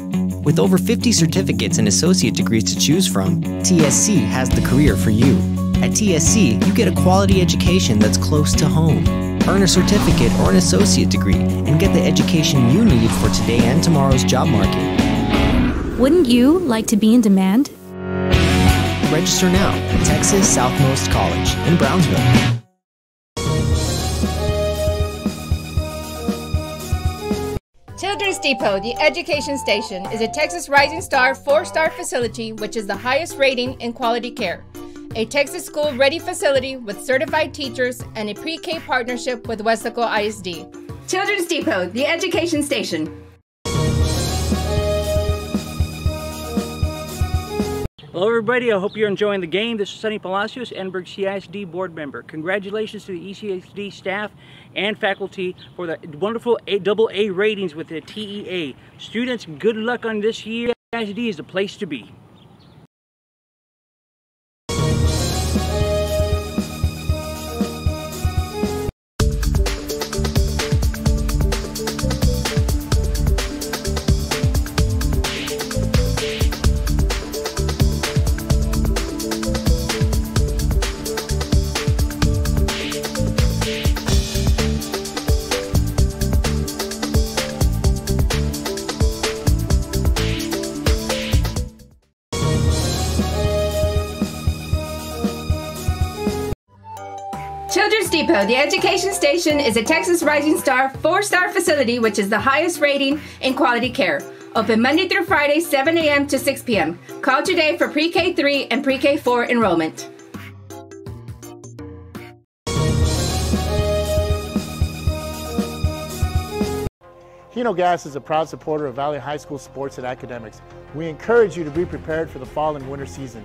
With over 50 certificates and associate degrees to choose from, TSC has the career for you. At TSC, you get a quality education that's close to home. Earn a certificate or an associate degree, and get the education you need for today and tomorrow's job market. Wouldn't you like to be in demand? Register now at Texas Southmost College in Brownsville. Children's Depot, the education station, is a Texas Rising Star 4-star facility which is the highest rating in quality care. A Texas school-ready facility with certified teachers and a pre-K partnership with Weslaco ISD. Children's Depot, the education station. Hello everybody, I hope you're enjoying the game. This is Sonny Palacios, Edinburg CISD board member. Congratulations to the ECISD staff and faculty for the wonderful AA ratings with the TEA. Students, good luck on this year. CISD is the place to be. Children's Depot, the education station, is a Texas Rising Star 4-star facility which is the highest rating in quality care. Open Monday through Friday, 7 a.m. to 6 p.m. Call today for pre-K3 and pre-K4 enrollment. Hino Gas is a proud supporter of Valley High School sports and academics. We encourage you to be prepared for the fall and winter season.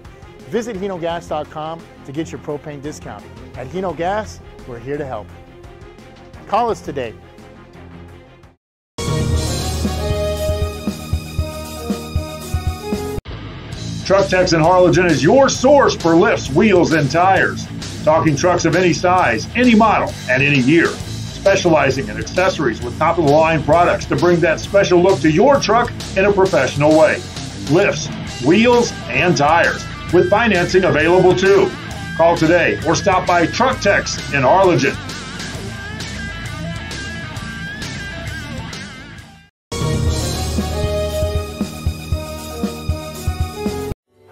Visit hinogas.com to get your propane discount. At Hino Gas, we're here to help. Call us today. Truck Techs in Harlingen is your source for lifts, wheels, and tires. Talking trucks of any size, any model, and any year. Specializing in accessories with top-of-the-line products to bring that special look to your truck in a professional way. Lifts, wheels, and tires, with financing available too. Call today or stop by Truck Techs in Harlingen.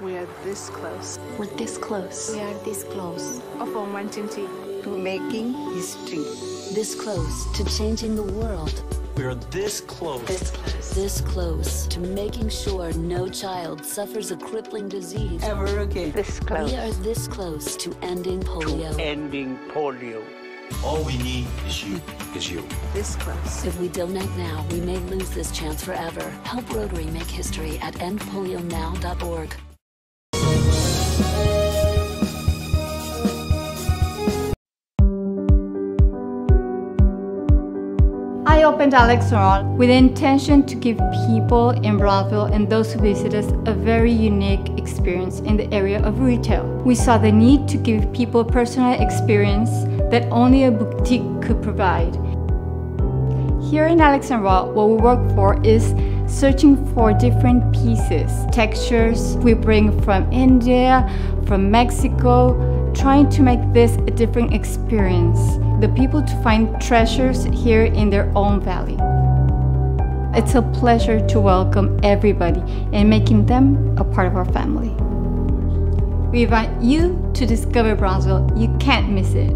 We are this close. We're this close. We are this close. Of wanting to Making history. This close to changing the world. We are this close. This close. This close to making sure no child suffers a crippling disease Ever again. This close. We are this close to ending polio. Ending polio. All we need is you. This close. If we don't act now, we may lose this chance forever. Help Rotary make history at endpolionow.org. I opened Alex Restaurant with the intention to give people in Brownsville and those who visit us a very unique experience in the area of retail. We saw the need to give people a personal experience that only a boutique could provide. Here in Alex Raw, what we work for is searching for different pieces, textures we bring from India, from Mexico, trying to make this a different experience. The people to find treasures here in their own valley. It's a pleasure to welcome everybody and making them a part of our family. We invite you to discover Brownsville. You can't miss it.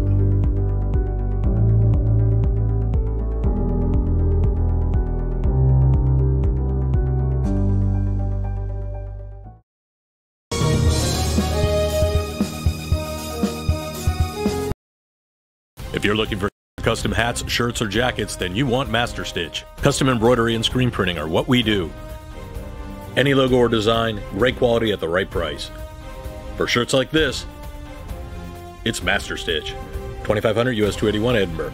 If you're looking for custom hats, shirts, or jackets, then you want Master Stitch. Custom embroidery and screen printing are what we do. Any logo or design, great quality at the right price. For shirts like this, it's Master Stitch. 2500 US 281 Edinburg.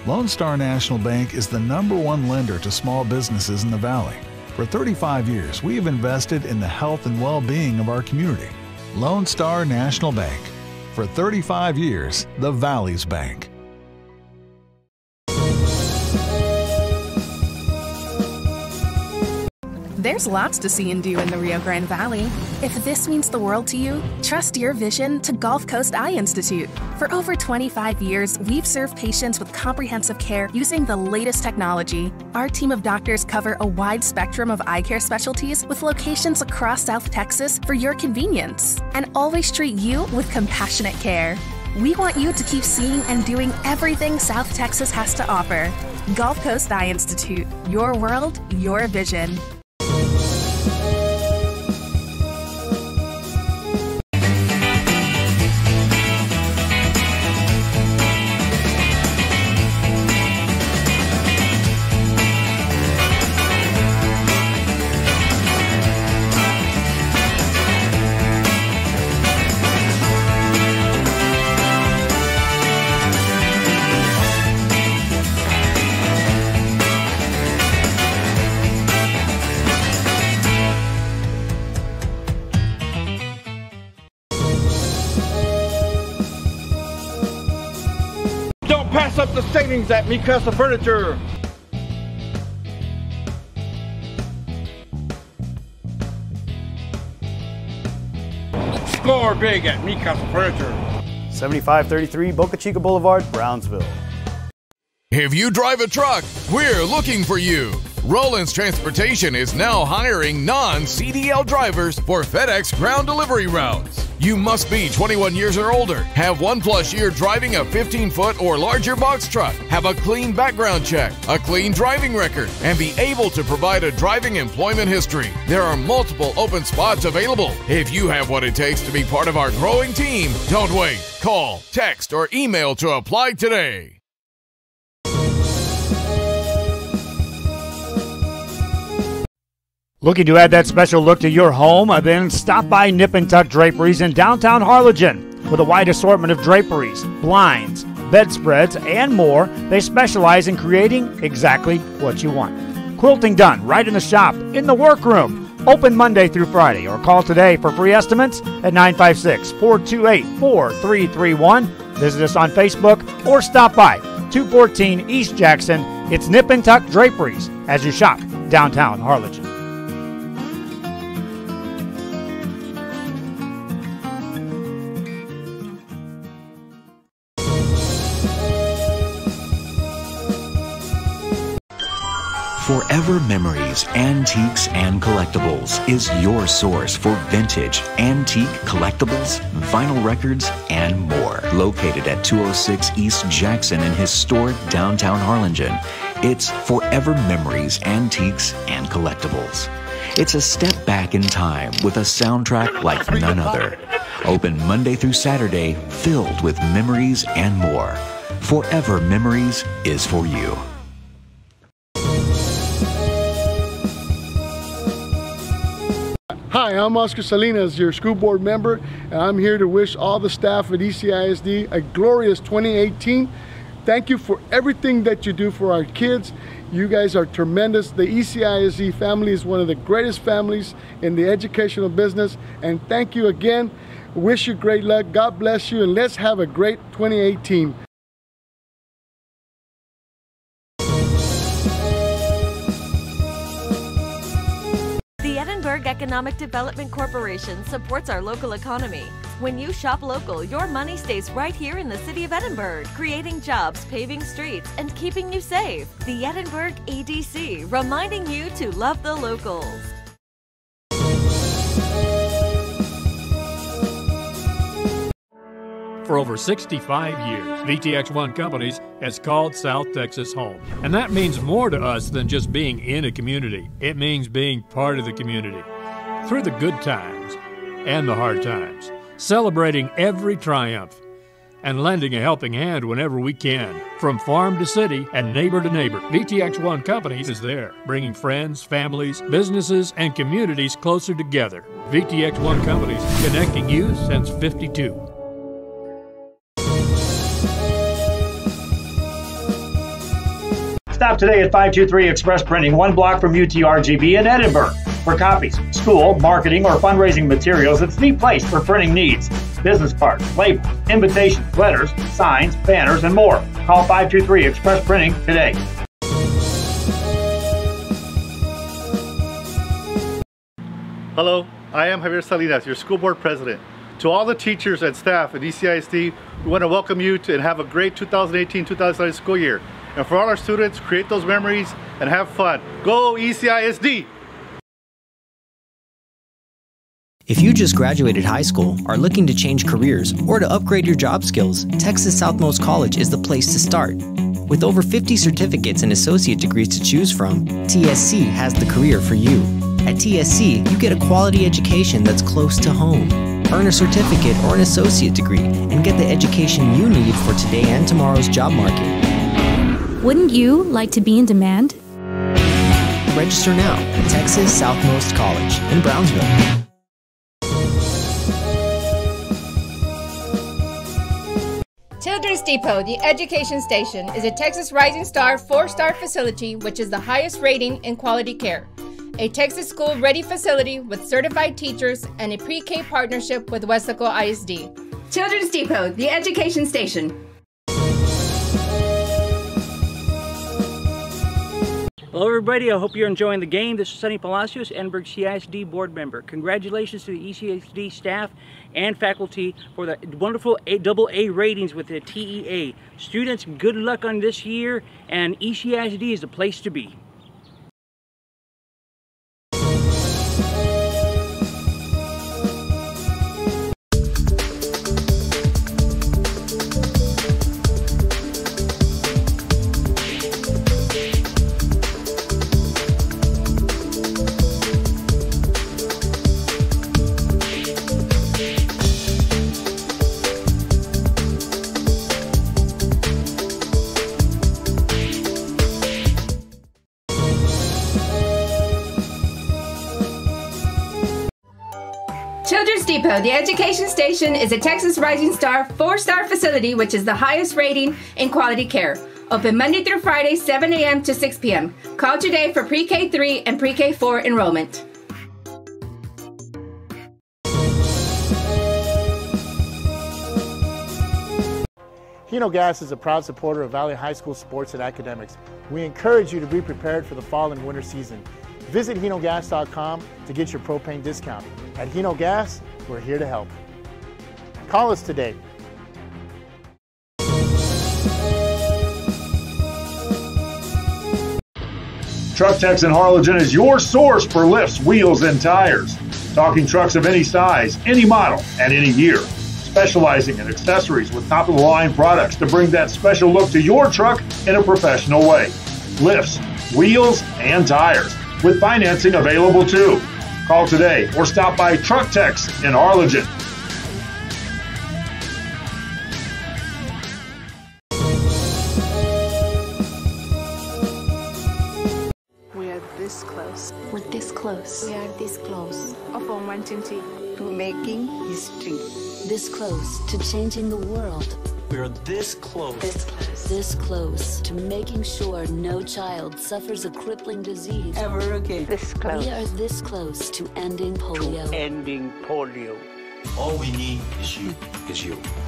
Lone Star National Bank is the #1 lender to small businesses in the Valley. For 35 years, we have invested in the health and well-being of our community. Lone Star National Bank. For 35 years, the Valley's Bank. There's lots to see and do in the Rio Grande Valley. If this means the world to you, trust your vision to Gulf Coast Eye Institute. For over 25 years, we've served patients with comprehensive care using the latest technology. Our team of doctors cover a wide spectrum of eye care specialties with locations across South Texas for your convenience, and always treat you with compassionate care. We want you to keep seeing and doing everything South Texas has to offer. Gulf Coast Eye Institute. Your world, your vision. pass up the savings at Mi Casa Furniture. Score big at Mi Casa Furniture. 7533 Boca Chica Boulevard, Brownsville. If you drive a truck, we're looking for you. Roland's Transportation is now hiring non-CDL drivers for FedEx ground delivery routes. You must be 21 years or older, have 1+ year driving a 15-foot or larger box truck, have a clean background check, a clean driving record, and be able to provide a driving employment history. There are multiple open spots available. If you have what it takes to be part of our growing team, don't wait. Call, text, or email to apply today. Looking to add that special look to your home? Then stop by Nip and Tuck Draperies in downtown Harlingen. With a wide assortment of draperies, blinds, bedspreads, and more, they specialize in creating exactly what you want. Quilting done right in the shop, in the workroom. Open Monday through Friday, or call today for free estimates at 956-428-4331. Visit us on Facebook or stop by 214 East Jackson. It's Nip and Tuck Draperies as you shop downtown Harlingen. Forever Memories, Antiques, and Collectibles is your source for vintage, antique, collectibles, vinyl records, and more. Located at 206 East Jackson in historic downtown Harlingen, it's Forever Memories, Antiques, and Collectibles. It's a step back in time with a soundtrack like none other. Open Monday through Saturday, filled with memories and more. Forever Memories is for you. Hi, I'm Oscar Salinas, your school board member, and I'm here to wish all the staff at ECISD a glorious 2018. Thank you for everything that you do for our kids. You guys are tremendous. The ECISD family is one of the greatest families in the educational business, and thank you again. Wish you great luck. God bless you, and let's have a great 2018. The Edinburg Economic Development Corporation supports our local economy. When you shop local, your money stays right here in the city of Edinburg, creating jobs, paving streets, and keeping you safe. The Edinburg EDC, reminding you to love the locals. For over 65 years, VTX1 Companies has called South Texas home. And that means more to us than just being in a community. It means being part of the community. Through the good times and the hard times, celebrating every triumph and lending a helping hand whenever we can. From farm to city and neighbor to neighbor, VTX1 Companies is there, bringing friends, families, businesses, and communities closer together. VTX1 Companies, connecting you since '52. Stop today at 523 Express Printing, 1 block from UTRGB in Edinburg. For copies, school, marketing, or fundraising materials, it's the place for printing needs. Business cards, labels, invitations, letters, signs, banners, and more. Call 523 Express Printing today. Hello, I am Javier Salinas, your school board president. To all the teachers and staff at ECISD, we want to welcome you to and have a great 2018-2019 school year. And for all our students, create those memories and have fun. Go ECISD! If you just graduated high school, are looking to change careers, or to upgrade your job skills, Texas Southmost College is the place to start. With over 50 certificates and associate degrees to choose from, TSC has the career for you. At TSC, you get a quality education that's close to home. Earn a certificate or an associate degree and get the education you need for today and tomorrow's job market. Wouldn't you like to be in demand? Register now at Texas Southmost College in Brownsville. Children's Depot, the education station, is a Texas Rising Star 4-star facility which is the highest rating in quality care. A Texas school-ready facility with certified teachers and a pre-K partnership with Weslaco ISD. Children's Depot, the education station. Hello everybody, I hope you're enjoying the game. This is Sonny Palacios, Edinburg CISD board member. Congratulations to the ECISD staff and faculty for the wonderful AA ratings with the TEA. Students, good luck on this year, and ECISD is the place to be. Children's Depot, the education station, is a Texas Rising Star 4-star facility which is the highest rating in quality care. Open Monday through Friday, 7 a.m. to 6 p.m. Call today for pre-K 3 and pre-K 4 enrollment. Hino Gas is a proud supporter of Valley High School sports and academics. We encourage you to be prepared for the fall and winter season. Visit hinogas.com to get your propane discount. At Hino Gas, we're here to help. Call us today. Truck Techs in Harlingen is your source for lifts, wheels, and tires. Talking trucks of any size, any model, and any year. Specializing in accessories with top-of-the-line products to bring that special look to your truck in a professional way. Lifts, wheels, and tires, with financing available too. Call today or stop by Truck Techs in Harlingen. We are this close. We're this close. We are this close of wanting to making history. This close to changing the world. We are this close. This close. This close to making sure no child suffers a crippling disease Ever again. This close. We are this close to ending polio. Ending polio. All we need is you.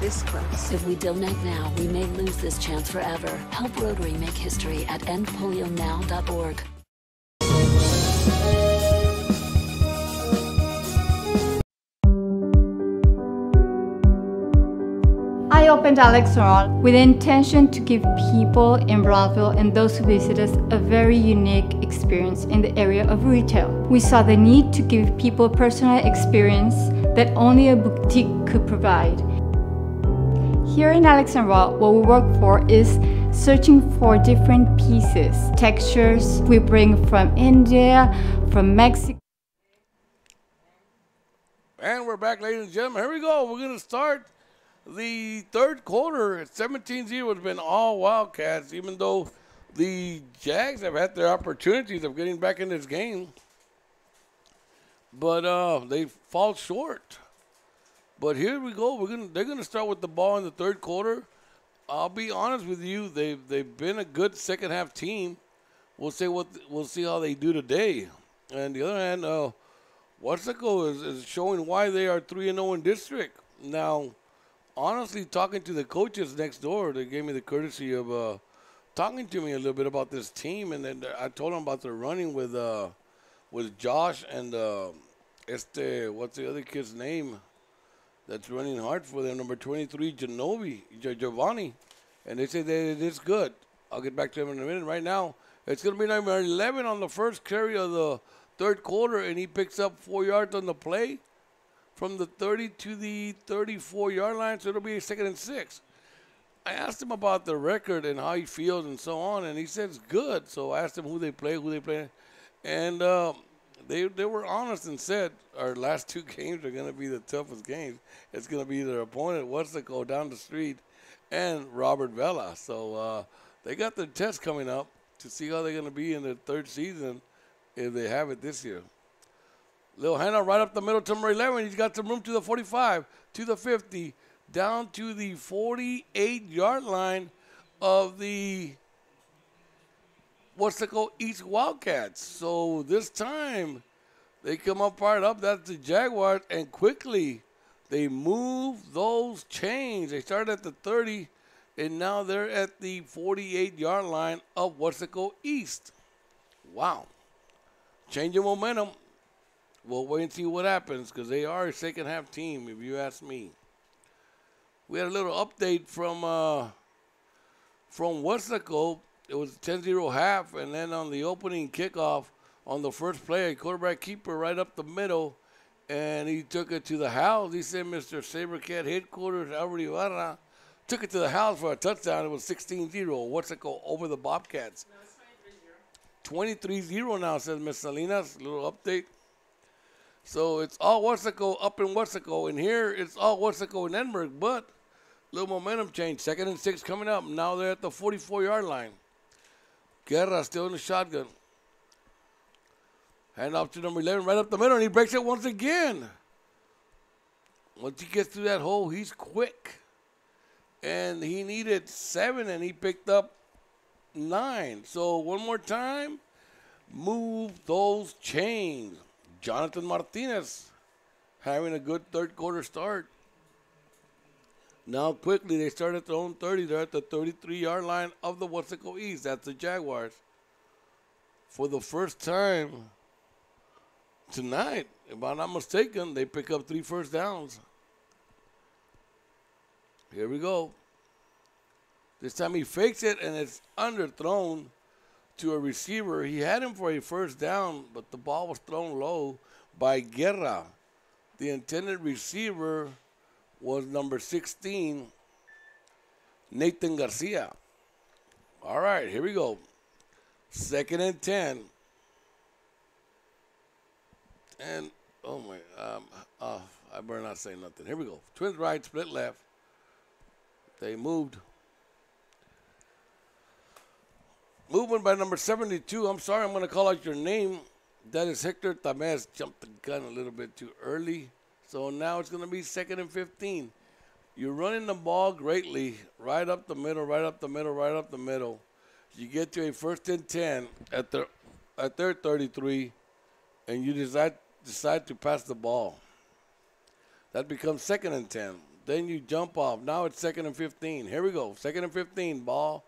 This close. If we donate now, we may lose this chance forever. Help Rotary make history at endpolionow.org. I opened Alex Ron with the intention to give people in Brownsville and those who visit us a very unique experience in the area of retail. We saw the need to give people a personal experience that only a boutique could provide. Here in Alex and Raw, what we work for is searching for different pieces, textures we bring from India, from Mexico. And we're back, ladies and gentlemen. Here we go. We're going to start the third quarter at 17-0 has been all Wildcats, even though the Jags have had their opportunities of getting back in this game. But they fall short. But here we go. They're gonna start with the ball in the third quarter. I'll be honest with you, they've been a good second half team. We'll see how they do today. And the other hand, Weslaco is showing why they are 3-0 in district. Now, honestly, talking to the coaches next door, they gave me the courtesy of talking to me a little bit about this team, and then I told them about their running with Josh and what's the other kid's name that's running hard for them, number 23, Giovanni, and they say that it is good. I'll get back to him in a minute. Right now, it's going to be number 11 on the first carry of the third quarter, and he picks up 4 yards on the play from the 30 to the 34-yard line, so it'll be a 2nd and 6. I asked him about the record and how he feels and so on, and he said it's good. So I asked him who they play, and they were honest and said our last 2 games are going to be the toughest games. It's going to be their opponent, Weslaco, down the street, and Robert Vela. So they got their test coming up to see how they're going to be in their third season if they have it this year. Little handout right up the middle to number 11. He's got some room to the 45, to the 50, down to the 48-yard line of the Weslaco East Wildcats. So this time they come up fired up. That's the Jaguars, and quickly they move those chains. They started at the 30, and now they're at the 48-yard line of Weslaco East. Wow. Change of momentum. We'll wait and see what happens because they are a second half team, if you ask me. We had a little update from Weslaco. It was 10-0 half, and then on the opening kickoff on the first play, a quarterback keeper right up the middle, and he took it to the house. He said Mr. Sabercat headquarters, Albert Ibarra, took it to the house for a touchdown. It was 16-0. Weslaco over the Bobcats. 23-0 now, says Miss Salinas. A little update. So it's all Weslaco up in Weslaco, and here it's all Weslaco in Edinburg, but little momentum change. 2nd and 6 coming up. Now they're at the 44-yard line. Guerra still in the shotgun. Hand off to number 11 right up the middle, and he breaks it once again. Once he gets through that hole, he's quick. And he needed 7, and he picked up 9. So one more time, move those chains. Jonathan Martinez having a good third quarter start. Now quickly, they start at their own 30. They're at the 33-yard line of the Weslaco East. That's the Jaguars. For the first time tonight, if I'm not mistaken, they pick up 3 first downs. Here we go. This time he fakes it, and it's underthrown to a receiver. He had him for a first down, but the ball was thrown low by Guerra. The intended receiver was number 16, Nathan Garcia. All right, here we go. 2nd and 10. And, oh my, I better not say nothing. Here we go. Twins right, split left. They moved. Movement by number 72. I'm sorry, I'm going to call out your name. That is Hector Tamez. Jumped the gun a little bit too early. So now it's going to be 2nd and 15. You're running the ball greatly, right up the middle, right up the middle, right up the middle. You get to a 1st and 10 at their 33, and you decide to pass the ball. That becomes 2nd and 10. Then you jump off. Now it's 2nd and 15. Here we go. 2nd and 15. Ball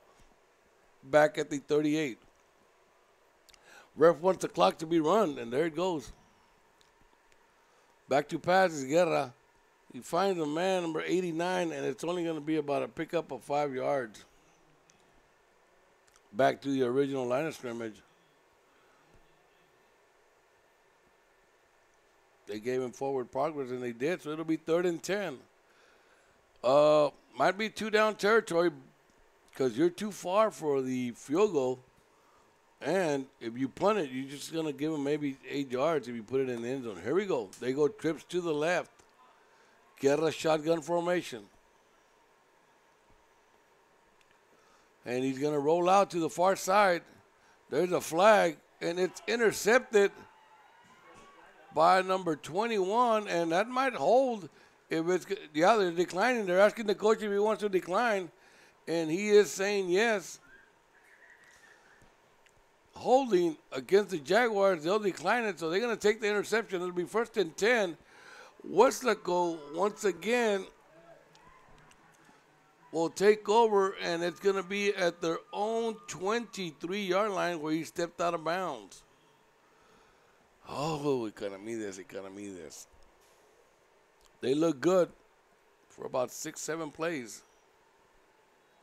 back at the 38. Ref wants the clock to be run, and there it goes. Back to pass is Guerra. He finds a man, number 89, and it's only going to be about a pickup of 5 yards. Back to the original line of scrimmage. They gave him forward progress, and they did, so it'll be 3rd and 10. Might be 2-down territory because you're too far for the field goal. And if you punt it, you're just going to give them maybe 8 yards if you put it in the end zone. Here we go. They go trips to the left. Guerra shotgun formation. And he's going to roll out to the far side. There's a flag, and it's intercepted by number 21, and that might hold. If it's, yeah, they're declining. They're asking the coach if he wants to decline, and he is saying yes. Holding against the Jaguars, they'll decline it, so they're going to take the interception. It'll be 1st and 10. Weslaco, once again, will take over, and it's going to be at their own 23-yard line where he stepped out of bounds. Oh, Economedes. They look good for about 6-7 plays.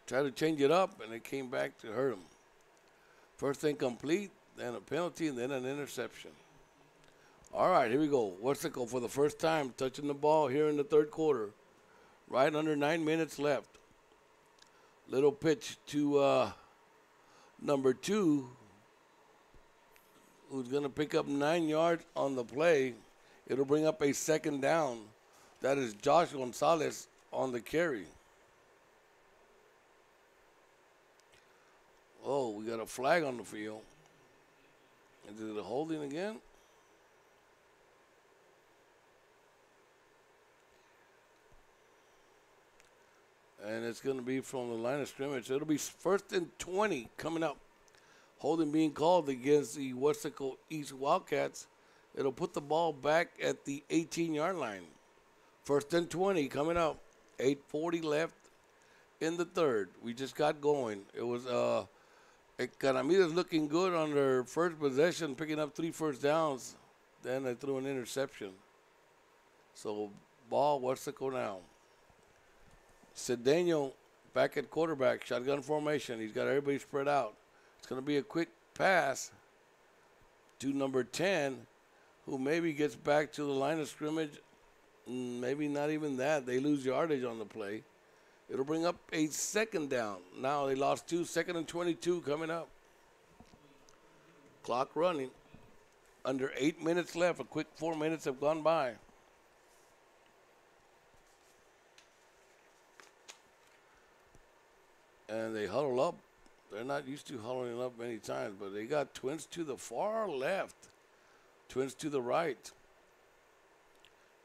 Tried to change it up, and it came back to hurt them. First incomplete, then a penalty, and then an interception. All right, here we go. Weslaco for the first time touching the ball here in the 3rd quarter. Right under 9 minutes left. Little pitch to number 2, who's going to pick up 9 yards on the play. It'll bring up a 2nd down. That is Josh Gonzalez on the carry. Oh, we got a flag on the field. Is it a holding again? And it's going to be from the line of scrimmage. It'll be 1st and 20 coming up. Holding being called against the Weslaco East Wildcats. It'll put the ball back at the 18-yard line. 1st and 20 coming up. 8:40 left in the 3rd. We just got going. It was Economedes looking good on their first possession, picking up 3 first downs. Then they threw an interception. So ball, Weslaco now. Cedeno back at quarterback, shotgun formation. He's got everybody spread out. It's going to be a quick pass to number 10, who maybe gets back to the line of scrimmage. Maybe not even that. They lose yardage on the play. It'll bring up a second down. Now they lost 2, 2nd and 22 coming up. Clock running. Under 8 minutes left. A quick 4 minutes have gone by. And they huddle up. They're not used to huddling up many times, but they got twins to the far left, twins to the right.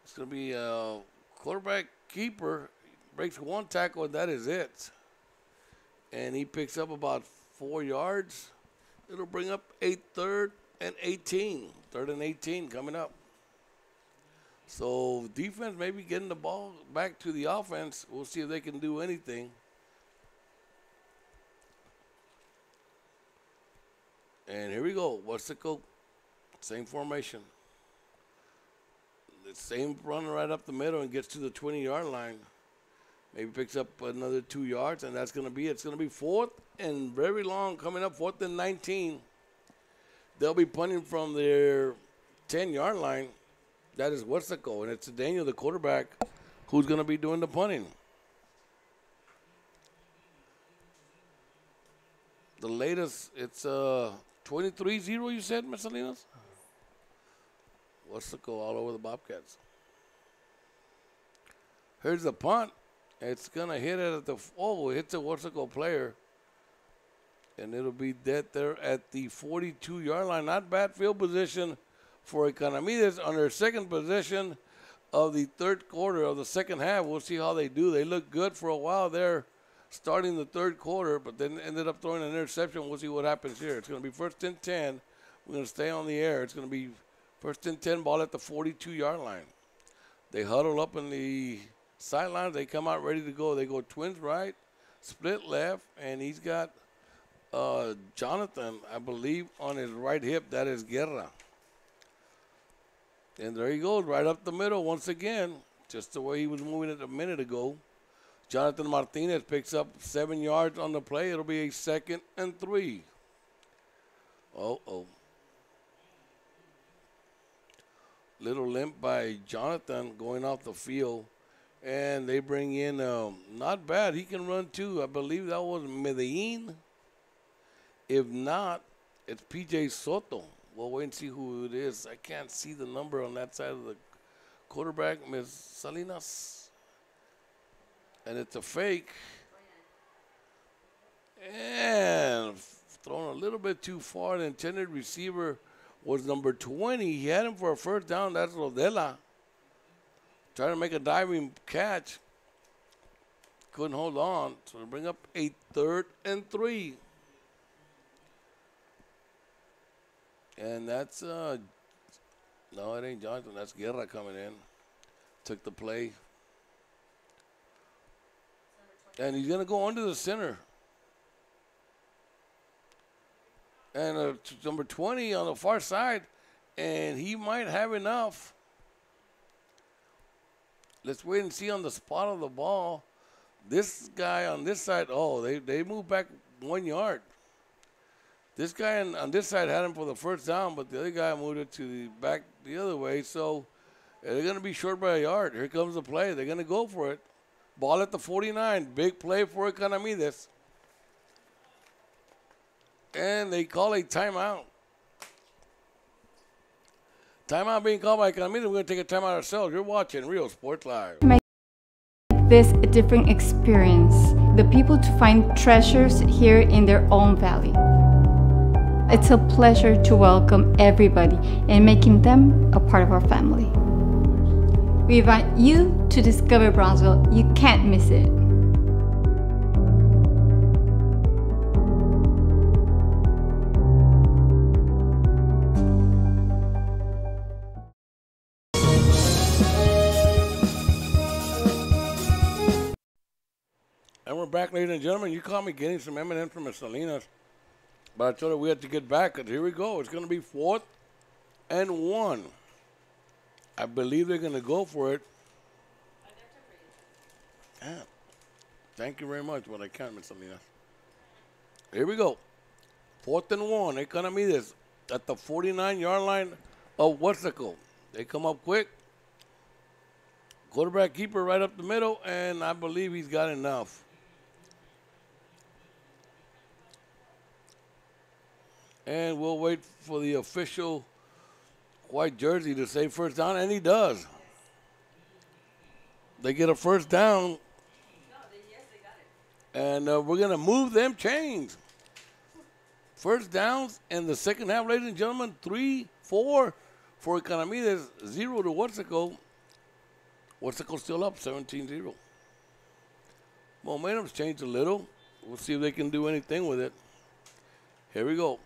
It's going to be a quarterback keeper. Breaks 1 tackle, and that is it. And he picks up about 4 yards. It'll bring up a 3rd and 18. 3rd and 18 coming up. So defense maybe getting the ball back to the offense. We'll see if they can do anything. And here we go. Weslaco, same formation. The same run right up the middle and gets to the 20-yard line. Maybe picks up another 2 yards, and that's going to be it. It's going to be 4th and very long coming up, 4th and 19. They'll be punting from their 10-yard line. That is Weslaco, and it's Daniel, the quarterback, who's going to be doing the punting. The latest, it's 23-0, you said, Ms. Salinas? Weslaco all over the Bobcats. Here's the punt. It's going to hit it at the, it hits a Weslaco player. And it'll be dead there at the 42-yard line. Not bad field position for Economedes on their second possession of the 3rd quarter of the second half. We'll see how they do. They look good for a while there starting the 3rd quarter, but then ended up throwing an interception. We'll see what happens here. It's going to be 1st and 10. We're going to stay on the air. It's going to be 1st and 10, ball at the 42-yard line. They huddle up in the sidelines. They come out ready to go. They go twins right, split left, and he's got Jonathan, I believe, on his right hip. That is Guerra. And there he goes, right up the middle once again, just the way he was moving it a minute ago. Jonathan Martinez picks up 7 yards on the play. It'll be a 2nd and 3. Little limp by Jonathan going off the field. And they bring in, not bad, he can run too. I believe that was Medellin. If not, it's P.J. Soto. We'll wait and see who it is. I can't see the number on that side of the quarterback, Ms. Salinas. And it's a fake. And thrown a little bit too far. The intended receiver was number 20. He had him for a 1st down. That's Rodela. Trying to make a diving catch. Couldn't hold on. So they bring up a 3rd and 3. And that's, no, it ain't Jonathan. That's Guerra coming in. Took the play. And he's going to go under the center. And number 20 on the far side. And he might have enough. Let's wait and see on the spot of the ball. This guy on this side, they moved back 1 yard. This guy on this side had him for the 1st down, but the other guy moved it to the back the other way. So they're going to be short by a yard. Here comes the play. They're going to go for it. Ball at the 49. Big play for Economedes. And they call a timeout. Timeout being called by Economedes. We're going to take a timeout ourselves. You're watching Real Sports Live. Make this a different experience. The people to find treasures here in their own valley. It's a pleasure to welcome everybody and making them a part of our family. We invite you to discover Brownsville. You can't miss it. And we're back, ladies and gentlemen. You caught me getting some M&M's from Miss Salinas. But I told her we had to get back, and here we go. It's going to be 4th and 1. I believe they're going to go for it. Yeah. Thank you very much, but I can't miss something else. Here we go. 4th and 1. Economedes at the 49-yard line of Weslaco. They come up quick. Quarterback keeper right up the middle, and I believe he's got enough. And we'll wait for the official white jersey to say first down, and he does. They get a first down. And we're going to move them chains. First downs in the second half, ladies and gentlemen. 3-4 for Economedes, 0 to Weslaco. Weslaco still up 17-0. Momentum's changed a little. We'll see if they can do anything with it. Here we go.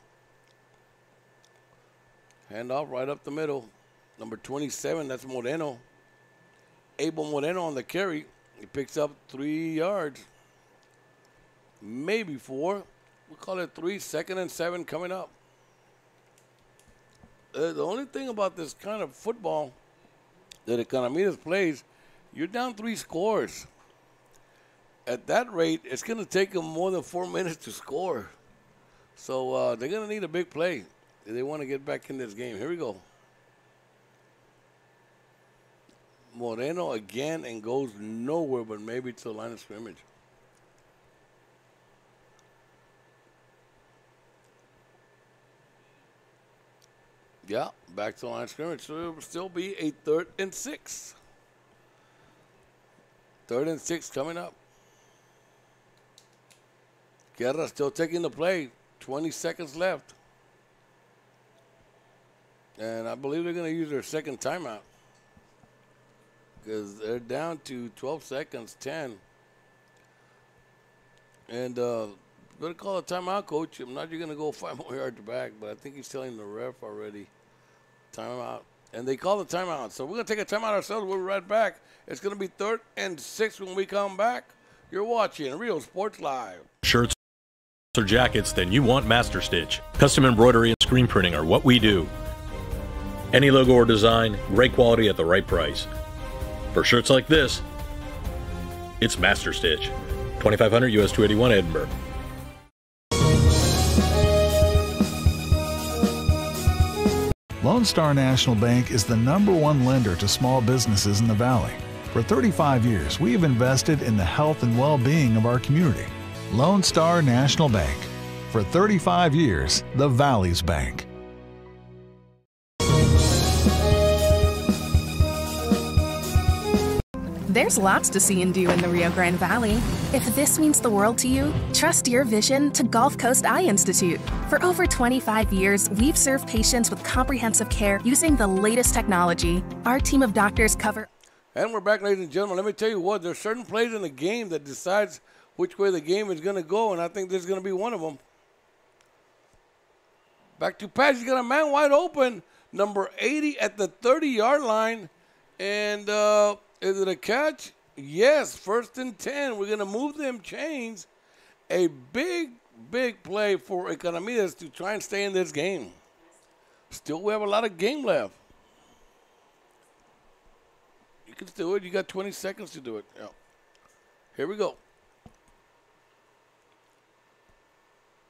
Handoff right up the middle. Number 27, that's Moreno. Abel Moreno on the carry. He picks up 3 yards. Maybe 4. We'll call it 3. 2nd and 7 coming up. The only thing about this kind of football that Economedes plays, you're down 3 scores. At that rate, it's going to take them more than 4 minutes to score. So they're going to need a big play if they want to get back in this game. Here we go. Moreno again and goes nowhere but maybe to the line of scrimmage. Yeah, back to the line of scrimmage. So it will still be a 3rd and 6. 3rd and 6 coming up. Guerra still taking the play. 20 seconds left. And I believe they're going to use their second timeout. Because they're down to 12 seconds, 10. And better call a timeout, coach. I'm not going to go 5 more yards back, but I think he's telling the ref already. Timeout. And they call the timeout. So we're going to take a timeout ourselves. We'll be right back. It's going to be 3rd and 6 when we come back. You're watching Real Sports Live. Shirts or jackets, then you want Master Stitch. Custom embroidery and screen printing are what we do. Any logo or design, great quality at the right price. For shirts like this, it's Master Stitch. 2500 US 281 Edinburg. Lone Star National Bank is the #1 lender to small businesses in the Valley. For 35 years, we have invested in the health and well-being of our community. Lone Star National Bank. For 35 years, the Valley's bank. There's lots to see and do in the Rio Grande Valley. If this means the world to you, trust your vision to Gulf Coast Eye Institute. For over 25 years, we've served patients with comprehensive care using the latest technology. Our team of doctors cover... And we're back, ladies and gentlemen. Let me tell you what, there's certain plays in the game that decides which way the game is going to go, and I think this is going to be one of them. Back to pass. You got a man wide open, number 80 at the 30-yard line, and... is it a catch? Yes, 1st and 10. We're going to move them chains. A big, big play for Economedes to try and stay in this game. Still, we have a lot of game left. You can do it. You got 20 seconds to do it. Yeah. Here we go.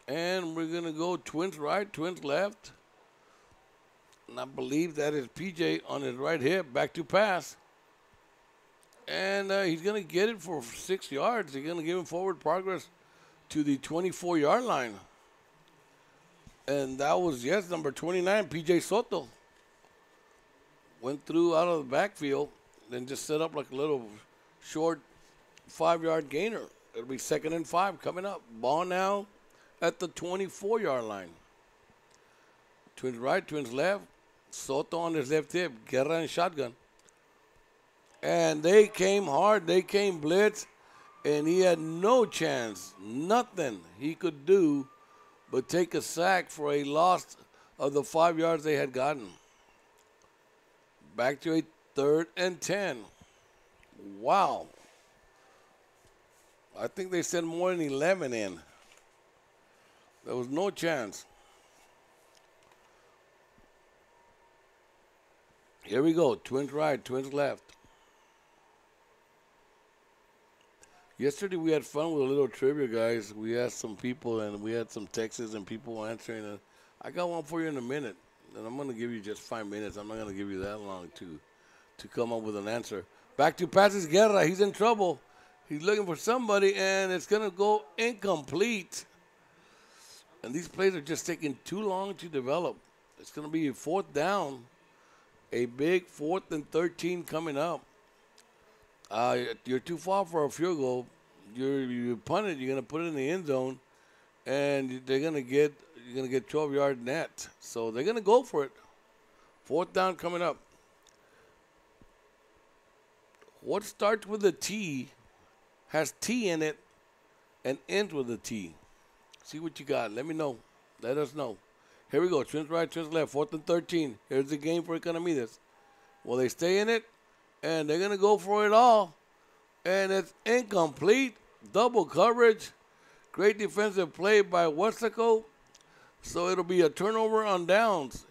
And we're going to go twins right, twins left. And I believe that is PJ on his right hip. Back to pass. And he's going to get it for 6 yards. They're going to give him forward progress to the 24-yard line. And that was, yes, number 29, P.J. Soto. Went through out of the backfield, then just set up like a little short 5-yard gainer. It'll be 2nd and 5 coming up. Ball now at the 24-yard line. Twins right, twins left. Soto on his left hip. Guerra and shotgun. And they came hard. They came blitz. And he had no chance, nothing he could do but take a sack for a loss of the 5 yards they had gotten. Back to a 3rd and 10. Wow. I think they sent more than 11 in. There was no chance. Here we go. Twins right, twins left. Yesterday we had fun with a little trivia, guys. We asked some people, and we had some texts and people answering. And I got one for you in a minute, and I'm going to give you just 5 minutes. I'm not going to give you that long to come up with an answer. Back to Patrick Guerra. He's in trouble. He's looking for somebody, and it's going to go incomplete. And these plays are just taking too long to develop. It's going to be a 4th down, a big 4th and 13 coming up. You're too far for a field goal. You punt it. You're going to put it in the end zone, and you're going to get 12-yard net. So they're going to go for it. 4th down coming up. What starts with a T, has T in it, and ends with a T? See what you got. Let me know. Let us know. Here we go. Twins right, twins left. 4th and 13. Here's the game for Economedes. Will they stay in it? And they're going to go for it all. And it's incomplete. Double coverage. Great defensive play by Weslaco. So it'll be a turnover on downs.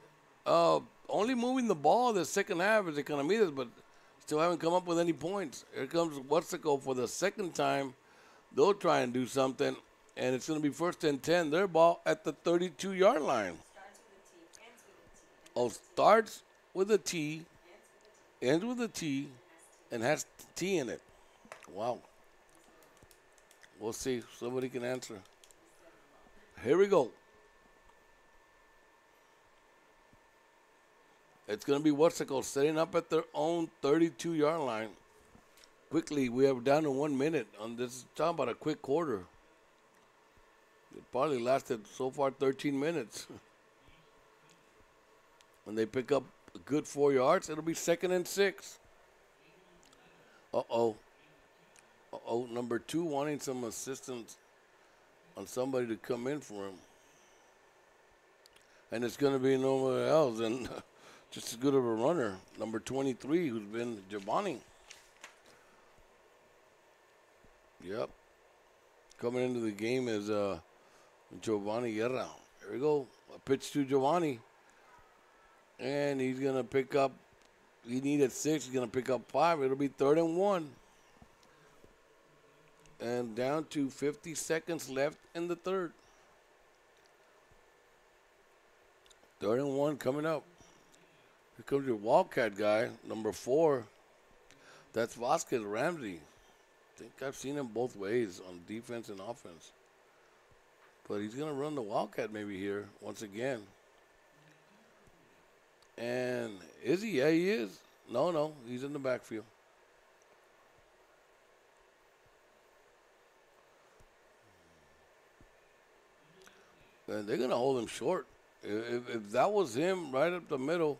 Only moving the ball the second half is Economedes, but still haven't come up with any points. Here comes Weslaco for the second time. They'll try and do something. And it's going to be 1st and 10. Their ball at the 32-yard line. Starts with a T, ends with a T, and has T in it. Wow. We'll see if somebody can answer. Here we go. It's going to be Weslaco setting up at their own 32-yard line. Quickly, we have down to 1 minute. On this, talking about a quick quarter. It probably lasted so far 13 minutes. When they pick up a good 4 yards, it'll be 2nd and 6. Uh-oh. Uh-oh, number 2 wanting some assistance on somebody to come in for him. And it's going to be nobody else than just as good of a runner. Number 23, who's been Giovanni. Yep. Coming into the game is Giovanni Guerra. Here we go. A pitch to Giovanni. And he's going to pick up, he needed 6. He's going to pick up 5. It'll be 3rd and 1. And down to 50 seconds left in the 3rd. 3rd and 1 coming up. Here comes your Wildcat guy, number 4. That's Vasquez Ramsey. I think I've seen him both ways on defense and offense. But he's going to run the Wildcat maybe here once again. And is he? Yeah, he is. No, he's in the backfield. And they're going to hold him short. If that was him right up the middle,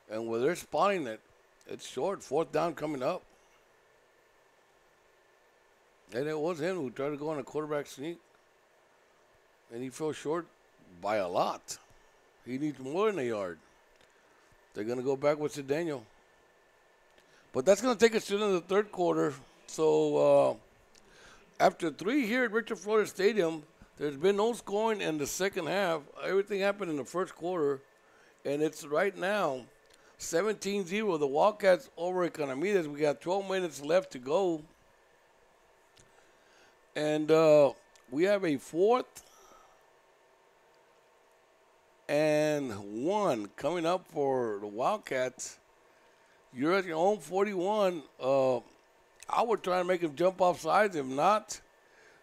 and where they're spotting it, it's short. 4th down coming up. And it was him who tried to go on a quarterback sneak. And he fell short by a lot. He needs more than a yard. They're going to go back with Cedeno. But that's going to take us to the 3rd quarter. So after 3 here at Richard Flores Stadium, there's been no scoring in the second half. Everything happened in the 1st quarter. And it's right now 17-0. The Wildcats over Economedes. We got 12 minutes left to go. And we have a 4th and 1 coming up for the Wildcats. You're at your own 41. I would try and make him jump off sides. If not,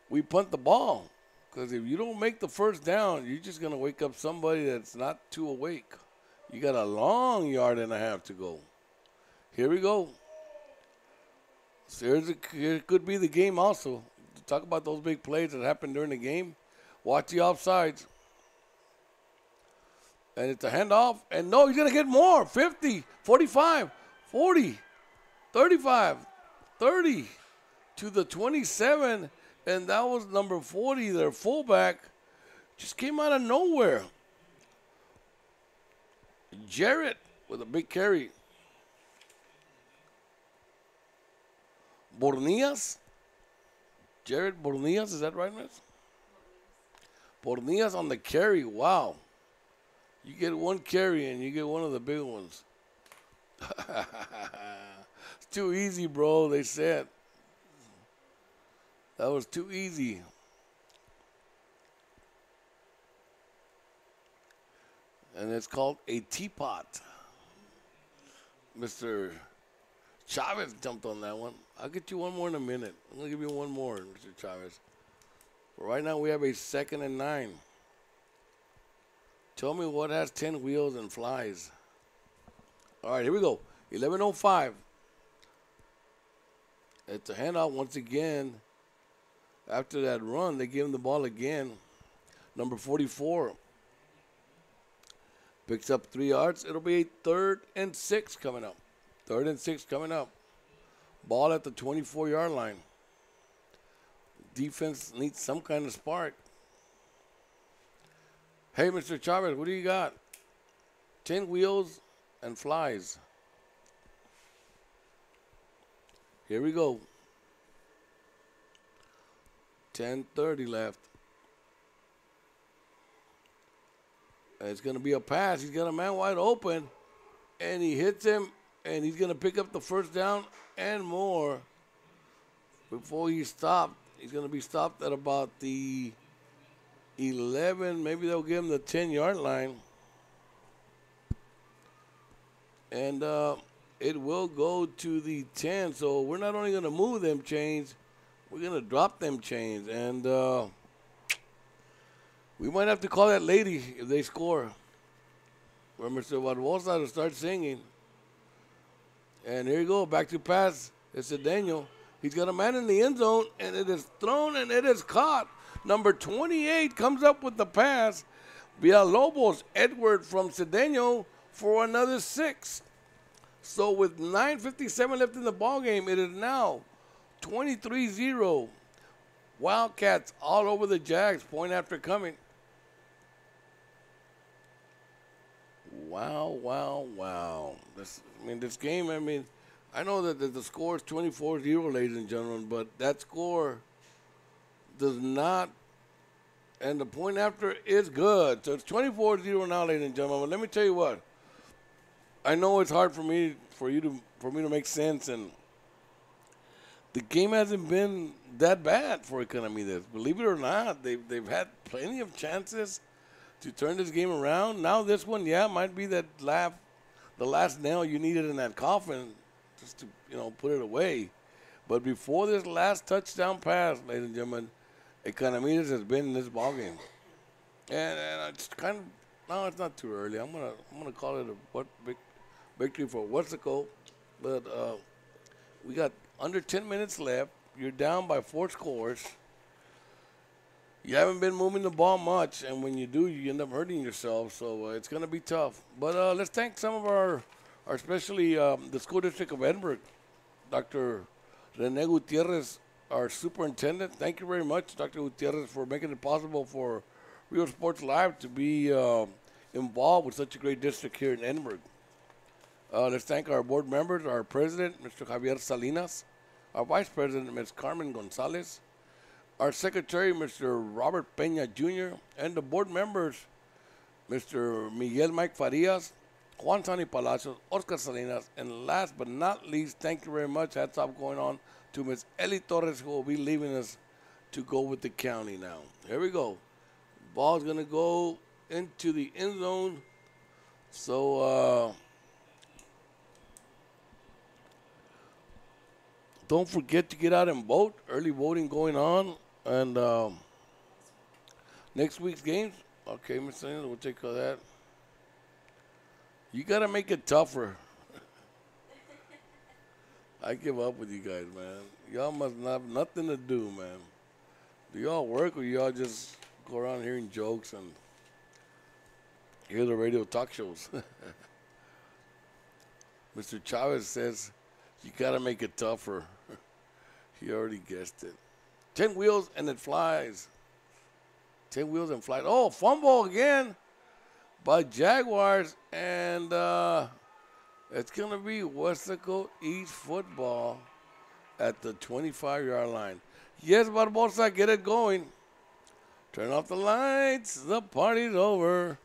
we punt the ball. Because if you don't make the 1st down, you're just going to wake up somebody that's not too awake. You got a long 1.5 yards to go. Here we go. So here could be the game also. Talk about those big plays that happened during the game. Watch the offsides. And it's a handoff. And no, he's going to get more. 50, 45, 40, 35, 30 to the 27. And that was number 40, their fullback. Just came out of nowhere. Jarrett with a big carry. Bornias. Jared Bornias, is that right, miss? Pornillas on the carry. Wow. You get one carry and you get one of the big ones. It's too easy, bro, they said. That was too easy. And it's called a teapot. Mr. Chavez jumped on that one. I'll get you one more in a minute. I'm going to give you one more, Mr. Chavez. But right now we have a 2nd and 9. Tell me what has 10 wheels and flies. All right, here we go. 11:05. It's a handoff once again. After that run, they give him the ball again. Number 44 picks up 3 yards. It'll be a 3rd and 6 coming up. 3rd and 6 coming up. Ball at the 24-yard line. Defense needs some kind of spark. Hey, Mr. Chavez, what do you got? 10 wheels and flies. Here we go. 10:30 left. And it's going to be a pass. He's got a man wide open, and he hits him, and he's going to pick up the 1st down and more. Before he stopped, he's going to be stopped at about the 11. Maybe they'll give him the 10-yard line. And it will go to the 10. So we're not only going to move them chains, we're going to drop them chains. And we might have to call that lady if they score. Or Mr. Barbosa to start singing. And here you go, back to pass. It's Daniel. He's got a man in the end zone, and it is thrown and it is caught. Number 28 comes up with the pass. Villalobos, Edward from Cedeno for another 6. So with 9:57 left in the ballgame, it is now 23-0. Wildcats all over the Jags, point after coming. Wow, wow, wow. This game, I know that the score is 24-0, ladies and gentlemen, but that score does not, and the point after is good. So it's 24-0 now, ladies and gentlemen. But let me tell you what. I know it's hard for me to make sense, and the game hasn't been that bad for Economedes. Believe it or not, they've had plenty of chances to turn this game around. Now this one, might be the last nail you needed in that coffin, just to put it away. But before this last touchdown pass, ladies and gentlemen, Economedes has been in this ballgame, and it's kind of no, it's not too early. I'm gonna call it a victory for Weslaco, but we got under 10 minutes left. You're down by 4 scores. You haven't been moving the ball much, and when you do, you end up hurting yourself. So it's going to be tough. But let's thank some of our especially the School District of Edinburg, Dr. Rene Gutierrez, our superintendent. Thank you very much, Dr. Gutierrez, for making it possible for Real Sports Live to be involved with such a great district here in Edinburg. Let's thank our board members, our president, Mr. Javier Salinas, our vice president, Ms. Carmen Gonzalez, our secretary, Mr. Robert Peña Jr., and the board members, Mr. Miguel Mike Farias, Juan Sani Palacios, Oscar Salinas, and last but not least, thank you very much. Hats off going on to Ms. Eli Torres, who will be leaving us to go with the county now. Here we go. Ball's going to go into the end zone. So, don't forget to get out and vote. Early voting going on. And next week's games, okay, Mr. Salinas, we'll take care of that. You got to make it tougher. I give up with you guys, man. Y'all must have nothing to do, man. Do y'all work or y'all just go around hearing jokes and hear the radio talk shows? Mr. Chavez says, you got to make it tougher. He already guessed it. 10 wheels and it flies. 10 wheels and flies. Oh, fumble again by Jaguars. And it's going to be Weslaco East football at the 25-yard line. Yes, Barbosa, get it going. Turn off the lights. The party's over.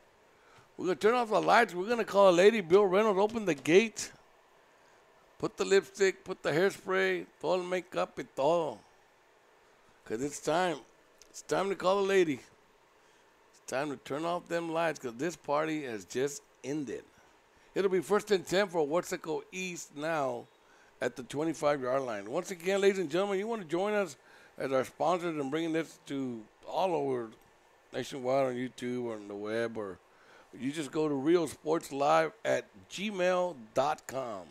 We're going to turn off the lights. We're going to call a lady, Bill Reynolds, open the gate. Put the lipstick, put the hairspray, todo el makeup y todo. Because it's time. It's time to call a lady. It's time to turn off them lights because this party has just ended. It'll be 1st and 10 for Weslaco East now at the 25-yard line. Once again, ladies and gentlemen, you want to join us as our sponsors and bringing this to all over nationwide on YouTube or on the web, or you just go to realsportslive@gmail.com.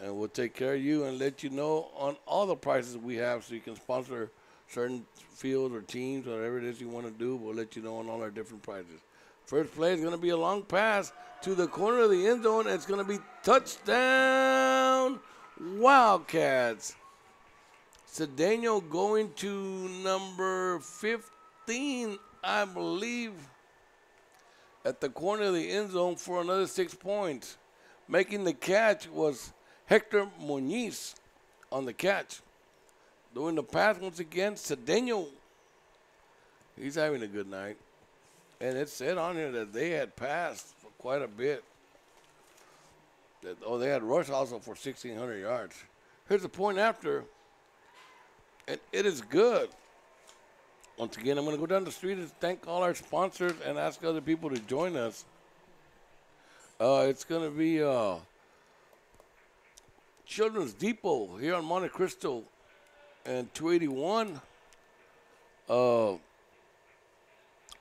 And we'll take care of you and let you know on all the prices we have so you can sponsor certain fields or teams, whatever it is you want to do. We'll let you know on all our different prices. First play is going to be a long pass to the corner of the end zone. It's going to be touchdown Wildcats. Cedeno going to number 15, I believe, at the corner of the end zone for another 6 points. Making the catch was Hector Muñiz on the catch. Doing the pass once again, Cedeno. He's having a good night. And it said on here that they had passed for quite a bit. They had rushed also for 1,600 yards. Here's the point after. And it is good. Once again, I'm going to go down the street and thank all our sponsors and ask other people to join us. It's going to be Children's Depot here on Monte Cristo and 281.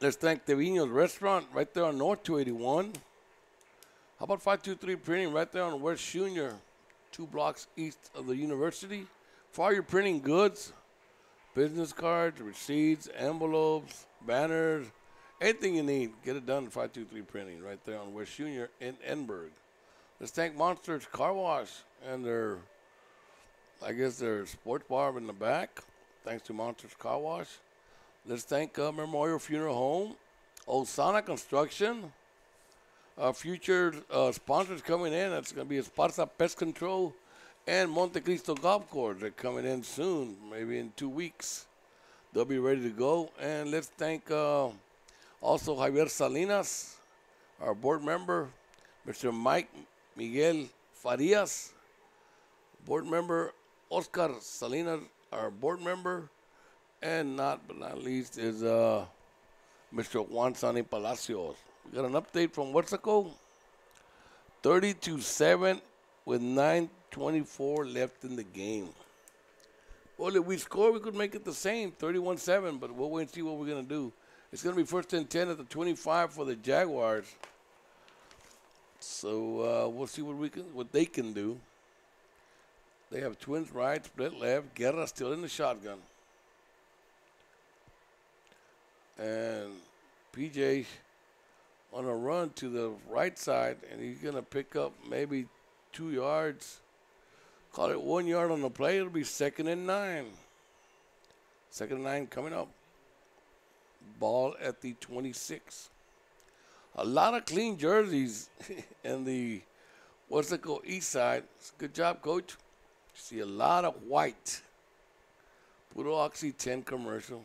Let's thank Tevino's Restaurant right there on North 281. How about 523 Printing right there on West Junior, 2 blocks east of the university. For all your printing goods, business cards, receipts, envelopes, banners, anything you need, get it done at 523 Printing right there on West Junior in Edinburg. Let's thank Monsters Car Wash and their sports bar in the back. Thanks to Monsters Car Wash. Let's thank Memorial Funeral Home, Osana Construction, future sponsors coming in. That's going to be Esparza Pest Control and Monte Cristo Golf Course. They're coming in soon, maybe in 2 weeks. They'll be ready to go. And let's thank also Javier Salinas, our board member, Mr. Mike Miguel Farias, board member Oscar Salinas, our board member, and not but not least is Mr. Juan Sani Palacios. We got an update from Weslaco. 30-7 with 9:24 left in the game. Well, if we score, we could make it the same, 31-7, but we'll wait and see what we're going to do. It's going to be 1st and 10 at the 25 for the Jaguars. So we'll see what they can do. They have twins right, split left. Guerra still in the shotgun. And PJ on a run to the right side, and he's going to pick up maybe 2 yards. Call it 1 yard on the play. It'll be 2nd and 9. 2nd and 9 coming up. Ball at the 26. A lot of clean jerseys in the Weslaco East side. Good job, Coach. See a lot of white. Puro Oxy 10 commercial.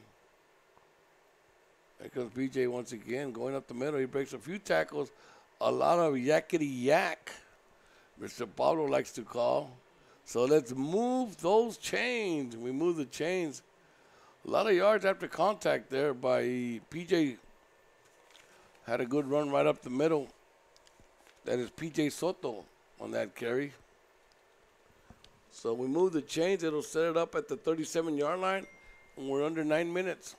There comes BJ once again, going up the middle. He breaks a few tackles. A lot of yakety yak, Mr. Pablo likes to call. So let's move those chains. We move the chains. A lot of yards after contact there by PJ. Had a good run right up the middle. That is PJ Soto on that carry. So we move the chains. It'll set it up at the 37-yard line, and we're under 9 minutes.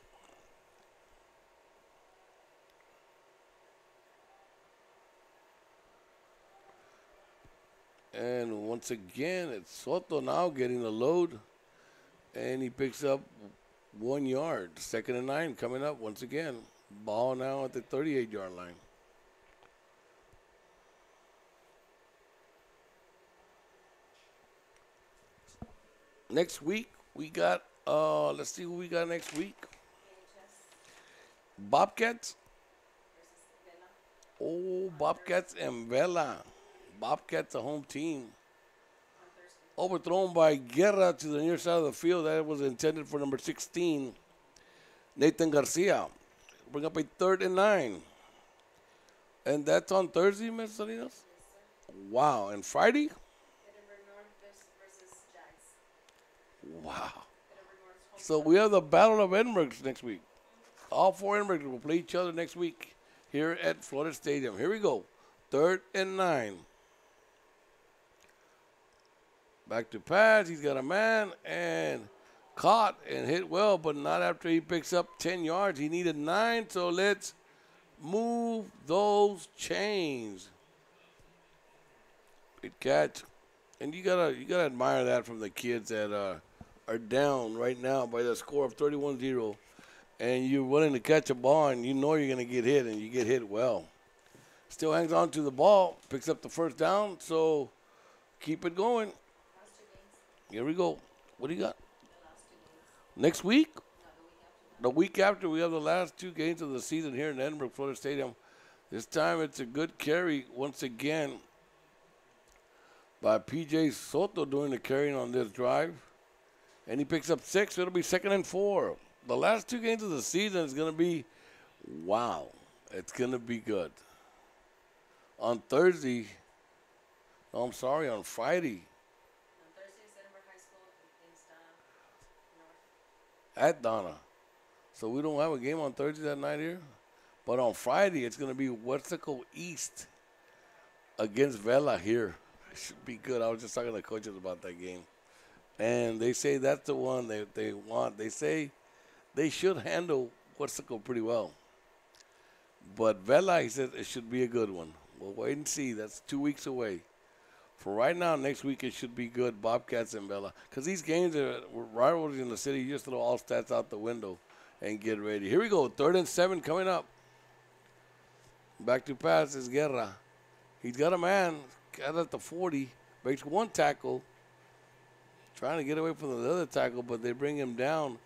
And once again, it's Soto now getting the load, and he picks up 1 yard. 2nd and 9 coming up once again. Ball now at the 38-yard line. Next week, we got, let's see who we got next week. Bobcats. Oh, Bobcats and Vela. Bobcats, a home team. Overthrown by Guerra to the near side of the field. That was intended for number 16. Nathan Garcia. Bring up a 3rd and 9. And that's on Thursday, Ms. Salinas? Wow. And Friday? Wow. So we have the Battle of Edinburgh next week. All 4 Edinburghs will play each other next week here at Florida Stadium. Here we go. 3rd and 9. Back to pass. He's got a man and caught and hit well, but not after he picks up 10 yards. He needed 9, so let's move those chains. Good catch. And you gotta admire that from the kids that are down right now by the score of 31-0. And you're willing to catch a ball, and you know you're going to get hit, and you get hit well. Still hangs on to the ball, picks up the 1st down, so keep it going. Here we go. What do you got? Next week? The week after, we have the last 2 games of the season here in Edinburg, Florida Stadium. This time it's a good carry once again by P.J. Soto doing the carrying on this drive. And he picks up 6, so it'll be 2nd and 4. The last 2 games of the season is going to be, wow, it's going to be good. On Thursday, no, I'm sorry, on Friday. On Thursday, Edinburgh High School against North. At Donna. So we don't have a game on Thursday that night here. But on Friday, it's going to be Weslaco East against Vela here. It should be good. I was just talking to the coaches about that game. And they say that's the one they want. They say they should handle Weslaco pretty well. But Vela, he said, it should be a good one. We'll wait and see. That's 2 weeks away. For right now, next week, it should be good, Bobcats and Vela. Because these games are rivalries in the city. You just throw all stats out the window and get ready. Here we go, 3rd and 7 coming up. Back to pass is Guerra. He's got a man, got at the 40, makes 1 tackle. Trying to get away from the other tackle, but they bring him down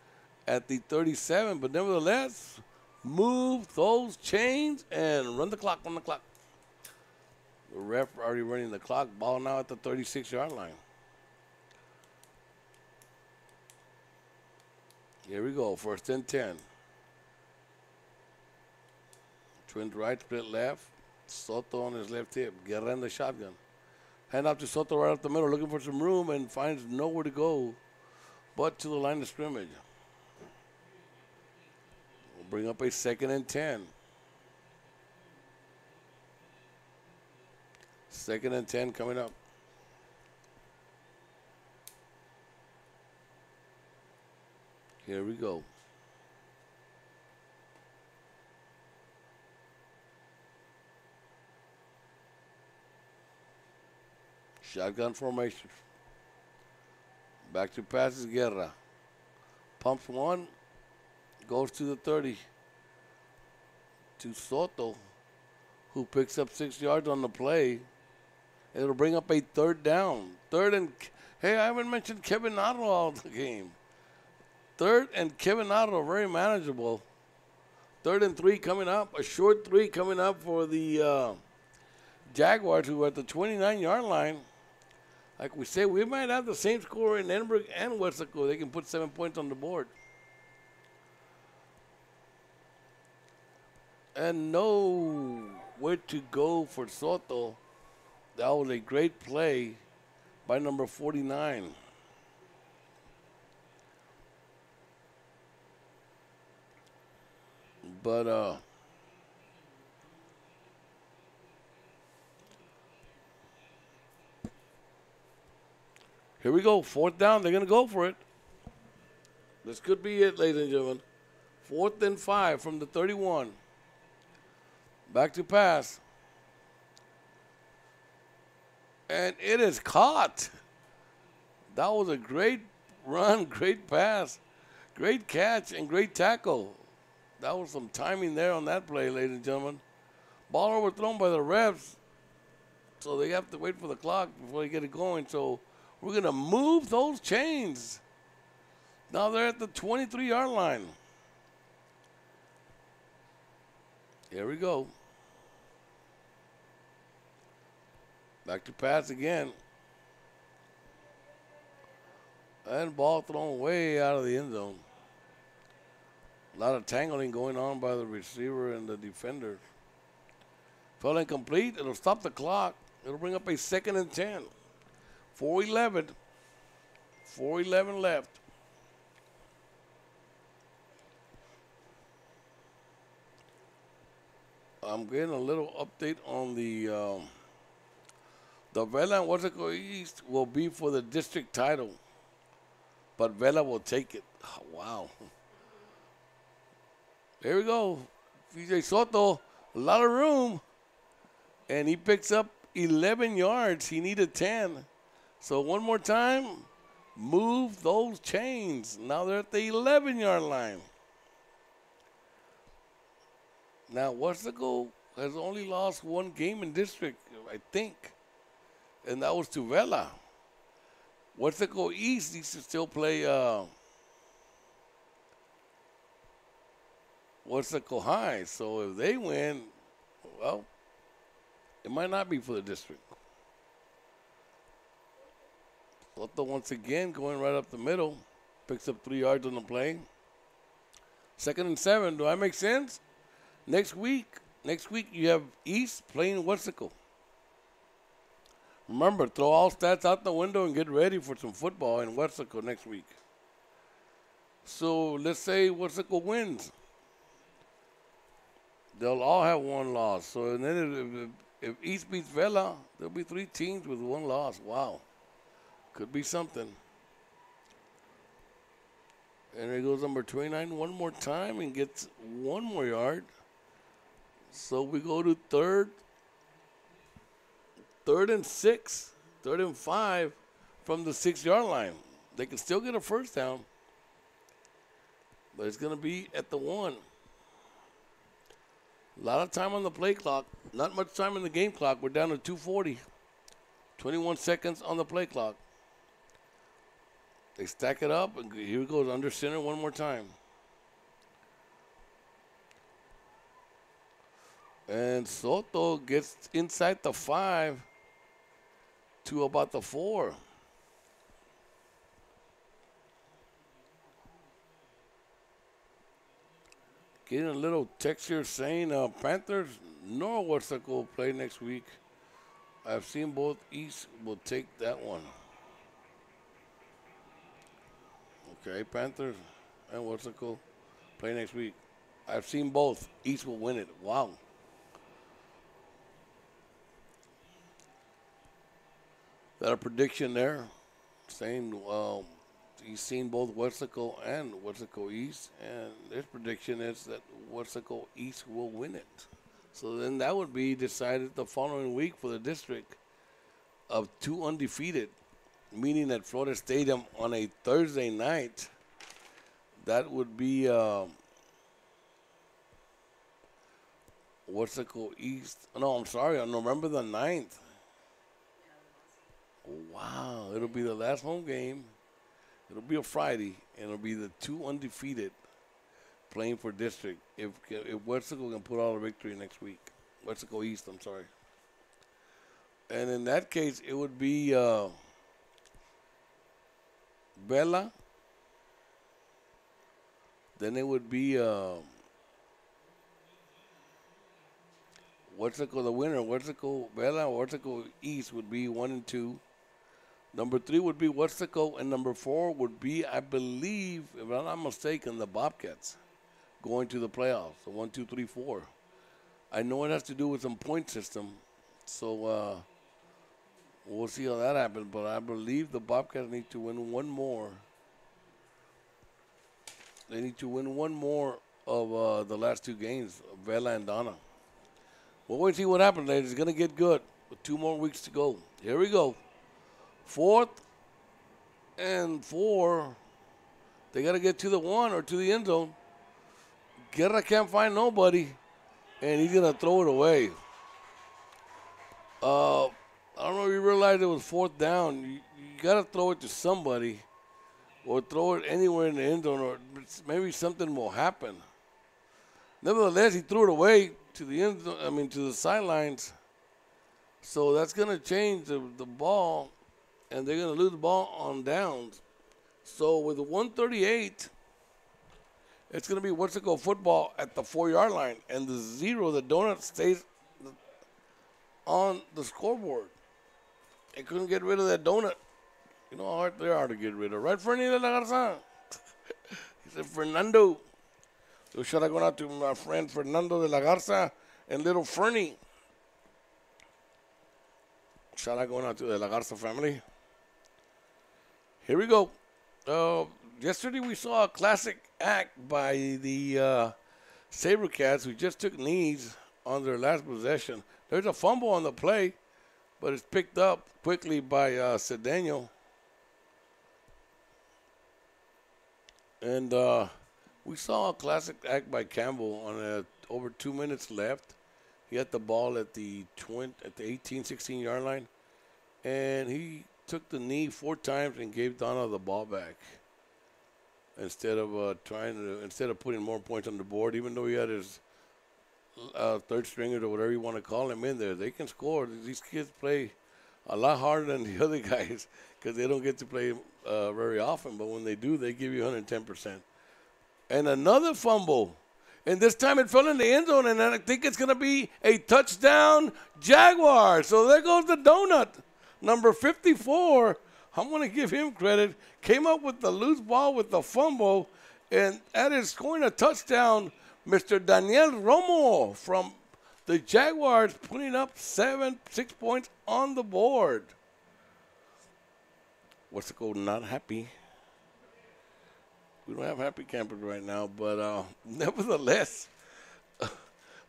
at the 37. But nevertheless, move those chains and run the clock, run the clock. The ref already running the clock. Ball now at the 36-yard line. Here we go, 1st and 10. Twins right, split left. Soto on his left hip. Guerra in the shotgun. Hand off to Soto right up the middle, looking for some room and finds nowhere to go but to the line of scrimmage. We'll bring up a 2nd and 10. 2nd and 10 coming up. Here we go. Shotgun formation. Back to passes, Guerra. Pumps 1. Goes to the 30. To Soto, who picks up 6 yards on the play. It'll bring up a 3rd down. 3rd and, hey, I haven't mentioned Kevin Otto all the game. 3rd and Kevin Otto, very manageable. 3rd and 3 coming up. A short 3 coming up for the Jaguars, who are at the 29-yard line. Like we say, we might have the same score in Edinburgh and Weslaco. They can put 7 points on the board. And nowhere to go for Soto. That was a great play by number 49. But here we go, 4th down. They're going to go for it. This could be it, ladies and gentlemen. 4th and 5 from the 31. Back to pass. And it is caught. That was a great run, great pass, great catch, and great tackle. That was some timing there on that play, ladies and gentlemen. Ball overthrown by the refs, so they have to wait for the clock before they get it going. So we're going to move those chains. Now they're at the 23-yard line. Here we go. Back to pass again. And ball thrown way out of the end zone. A lot of tangling going on by the receiver and the defender. Fell incomplete. It'll stop the clock. It'll bring up a 2nd and 10. 4:11. 4:11 left. I'm getting a little update on the Vela and Weslaco East will be for the district title, but Vela will take it. Oh, wow. There we go. VJ Soto, a lot of room, and he picks up 11 yards. He needed 10. So one more time, move those chains. Now they're at the 11-yard line. Now, Weslaco has only lost one game in district, I think, and that was to Vela. Weslaco East needs to still play Weslaco High. So if they win, well, it might not be for the district. Soto once again going right up the middle, picks up 3 yards on the play. 2nd and 7. Do I make sense? Next week you have East playing Weslaco. Remember, throw all stats out the window and get ready for some football in Weslaco next week. So let's say Weslaco wins. They'll all have 1 loss. So and then if East beats Vela, there'll be 3 teams with 1 loss. Wow. Could be something. And there goes number 29 one more time and gets 1 more yard. So we go to third and 6, 3rd and 5 from the 6-yard line. They can still get a first down, but it's going to be at the 1. A lot of time on the play clock, not much time in the game clock. We're down to 2:40, 21 seconds on the play clock. They stack it up, and here it goes under center one more time. And Soto gets inside the 5 to about the 4. Getting a little text here saying Panthers nor Weslaco play next week. I've seen both. East will take that one. Okay, Panthers and Weslaco play next week. I've seen both. East will win it. Wow. That a prediction there, saying he's seen both Weslaco and Weslaco East, and his prediction is that Weslaco East will win it. So then that would be decided the following week for the district of 2 undefeated, meaning at Florida Stadium on a Thursday night. That would be Weslaco East. No, I'm sorry, on November the 9th. Wow, it'll be the last home game. It'll be a Friday, and it'll be the 2 undefeated playing for district. If Weslaco can put out a victory next week. Weslaco East, I'm sorry. And in that case, it would be Vela. Then it would be Weslaco, the winner. Weslaco, Vela, Weslaco East would be 1 and 2. Number 3 would be Weslaco, and number 4 would be, I believe, if I'm not mistaken, the Bobcats going to the playoffs. So 1, 2, 3, 4. I know it has to do with some point system, so we'll see how that happens. But I believe the Bobcats need to win 1 more. They need to win 1 more of the last 2 games, Vela and Donna. We'll wait and see what happens, ladies. It's going to get good with 2 more weeks to go. Here we go. 4th and 4. They got to get to the 1 or to the end zone. Guerra can't find nobody, and he's going to throw it away. I don't know if you realize it was 4th down. You got to throw it to somebody or throw it anywhere in the end zone, or maybe something will happen. Nevertheless, he threw it away to the end zone, to the sidelines. So that's going to change the ball, and they're going to lose the ball on downs. So with the 138, It's going to be Weslaco football at the 4-yard line, and the 0, the donut, stays on the scoreboard. They couldn't get rid of that donut. You know how hard they are to get rid of. Right, Fernie de la Garza? He said, Fernando. So shout out going out to my friend Fernando de la Garza and little Fernie. Shout out going out to the La Garza family. Here we go. Yesterday we saw a classic act by the SaberCats who just took knees on their last possession. There's a fumble on the play, but it's picked up quickly by Cedeno. And we saw a classic act by Campbell on over 2 minutes left. He had the ball at the 18, 16-yard line, and he took the knee 4 times and gave Donna the ball back. Instead of putting more points on the board, even though he had his third stringers or whatever you want to call him in there, they can score. These kids play a lot harder than the other guys because they don't get to play very often. But when they do, they give you 110%. And another fumble. And this time it fell in the end zone, and I think it's going to be a touchdown Jaguar. So there goes the donut, number 54. I'm going to give him credit. Came up with the loose ball with the fumble, and that is scoring a touchdown, Mr. Daniel Romo from the Jaguars, putting up 6 points on the board. Weslaco not happy. We don't have happy campers right now, but nevertheless,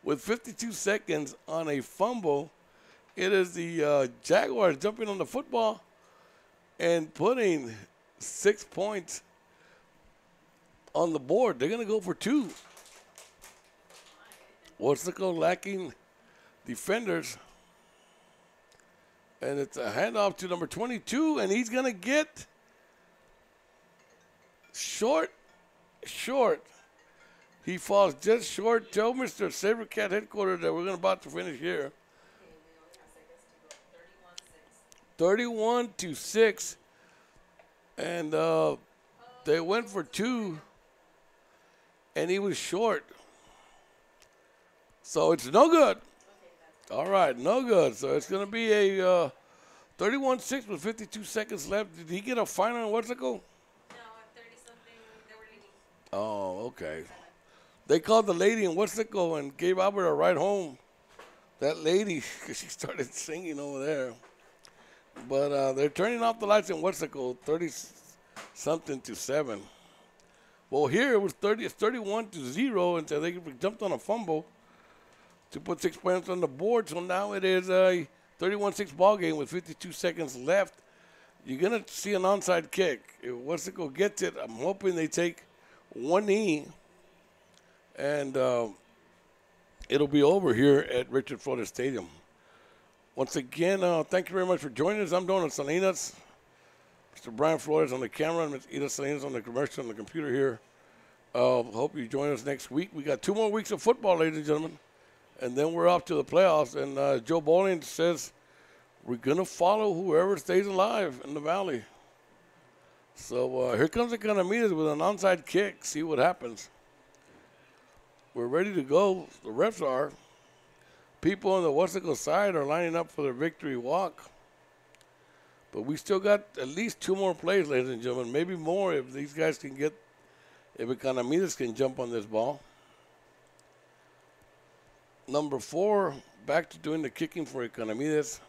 with 52 seconds on a fumble, it is the Jaguars jumping on the football and putting 6 points on the board. They're going to go for 2. Weslaco lacking defenders. And it's a handoff to number 22, and he's going to get short. He falls just short. Tell Mr. SaberCat headquarters that we're about to finish here. 31-6. And they went for 2, and he was short. So it's no good. All right, no good. So it's going to be a 31-6 with 52 seconds left. Did he get a final in Weslaco? No, at 30-something, they were leading. Oh, okay. They called the lady in Weslaco and gave Albert a ride home. That lady, because she started singing over there. But they're turning off the lights in Weslaco, 30-something to 7. Well, here it was 31-0 until they jumped on a fumble to put 6 points on the board. So now it is a 31-6 ball game with 52 seconds left. You're going to see an onside kick. If Weslaco gets it, I'm hoping they take one knee, and it'll be over here at Richard Flores Stadium. Once again, thank you very much for joining us. I'm Donald Salinas, Mr. Brian Flores on the camera, and Ms. Ida Salinas on the commercial on the computer here. Hope you join us next week. We got 2 more weeks of football, ladies and gentlemen, and then we're off to the playoffs. And Joe Bowling says we're going to follow whoever stays alive in the Valley. So here comes the Economedes with an onside kick. See what happens. We're ready to go. The refs are. People on the Weslaco side are lining up for their victory walk. But we still got at least 2 more plays, ladies and gentlemen. Maybe more if these guys can get, if Economedes can jump on this ball. Number 4, back to doing the kicking for Economedes.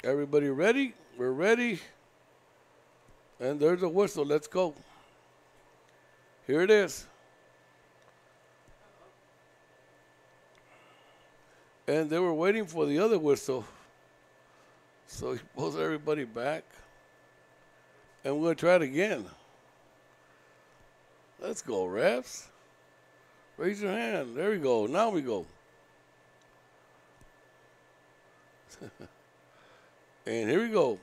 Everybody ready? We're ready. And there's a whistle. Let's go. Here it is. And they were waiting for the other whistle. So he pulls everybody back. And we're going to try it again. Let's go, refs. Raise your hand. There we go. Now we go. And here we go.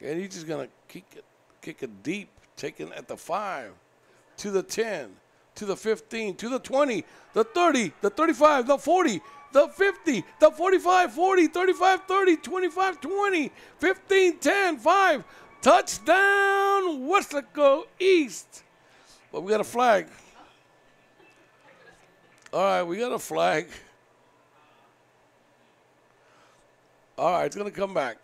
And he's just going to kick it deep, taking at the 5, to the 10, to the 15, to the 20, the 30, the 35, the 40, the 50, the 45, 40, 35, 30, 25, 20, 15, 10, 5. Touchdown, Weslaco East. But we got a flag. All right, we got a flag. All right, it's going to come back.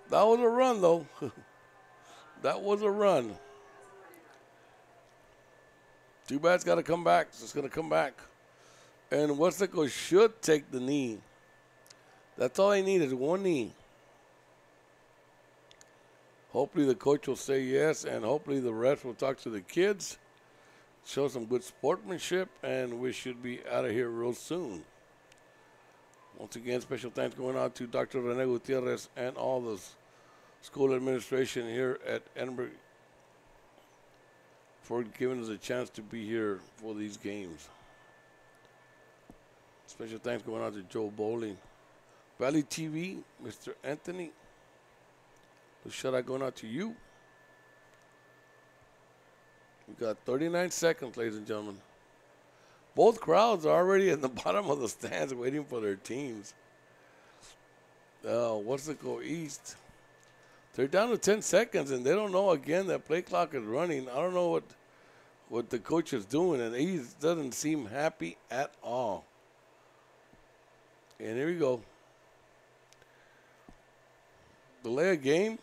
That was a run, though. That was a run. Too bad it's got to come back. It's going to come back. And Weslaco should take the knee. That's all they need is one knee. Hopefully the coach will say yes, and hopefully the refs will talk to the kids, show some good sportsmanship, and we should be out of here real soon. Once again, special thanks going out to Dr. Rene Gutierrez and all the school administration here at Edinburg for giving us a chance to be here for these games. Special thanks going out to Joe Bowling. Valley TV, Mr. Anthony. The shout out going out to you. We got 39 seconds, ladies and gentlemen. Both crowds are already at the bottom of the stands waiting for their teams. Weslaco East. They're down to 10 seconds, and they don't know, again, that play clock is running. I don't know what the coach is doing, and he doesn't seem happy at all. And here we go. Delay a game.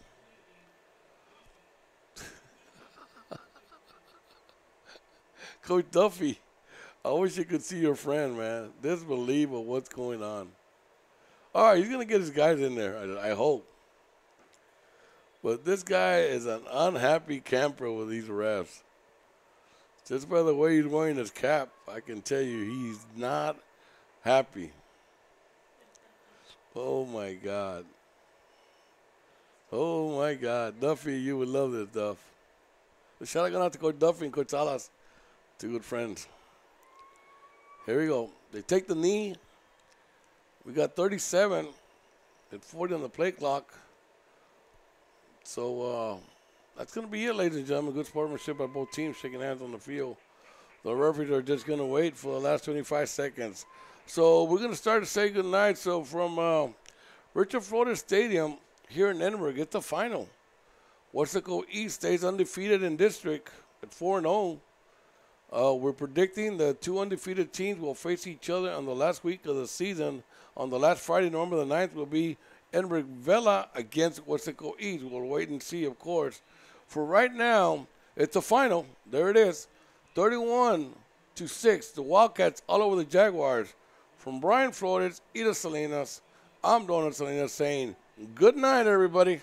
Coach Duffy, I wish you could see your friend, man. Disbelief of what's going on. All right, he's going to get his guys in there, I hope. But this guy is an unhappy camper with these refs. Just by the way he's wearing his cap, I can tell you he's not happy. Oh, my God. Oh, my God. Duffy, you would love this, Duff. The shout out going out to Coach Duffy and Coach Salas. Two good friends. Here we go. They take the knee. We got 37 and 40 on the play clock. So that's going to be it, ladies and gentlemen. Good sportsmanship by both teams, shaking hands on the field. The referees are just going to wait for the last 25 seconds. So we're going to start to say goodnight. So from Richard Flores Stadium here in Edinburgh, it's the final. Weslaco East stays undefeated in district at 4-0. We're predicting the two undefeated teams will face each other on the last week of the season. On the last Friday, November the 9th, will be Edinburg Vela against Weslaco East. We'll wait and see, of course. For right now, it's a final. There it is. 31-6. The Wildcats all over the Jaguars. From Brian Flores, Ida Salinas, I'm Donald Salinas saying good night, everybody.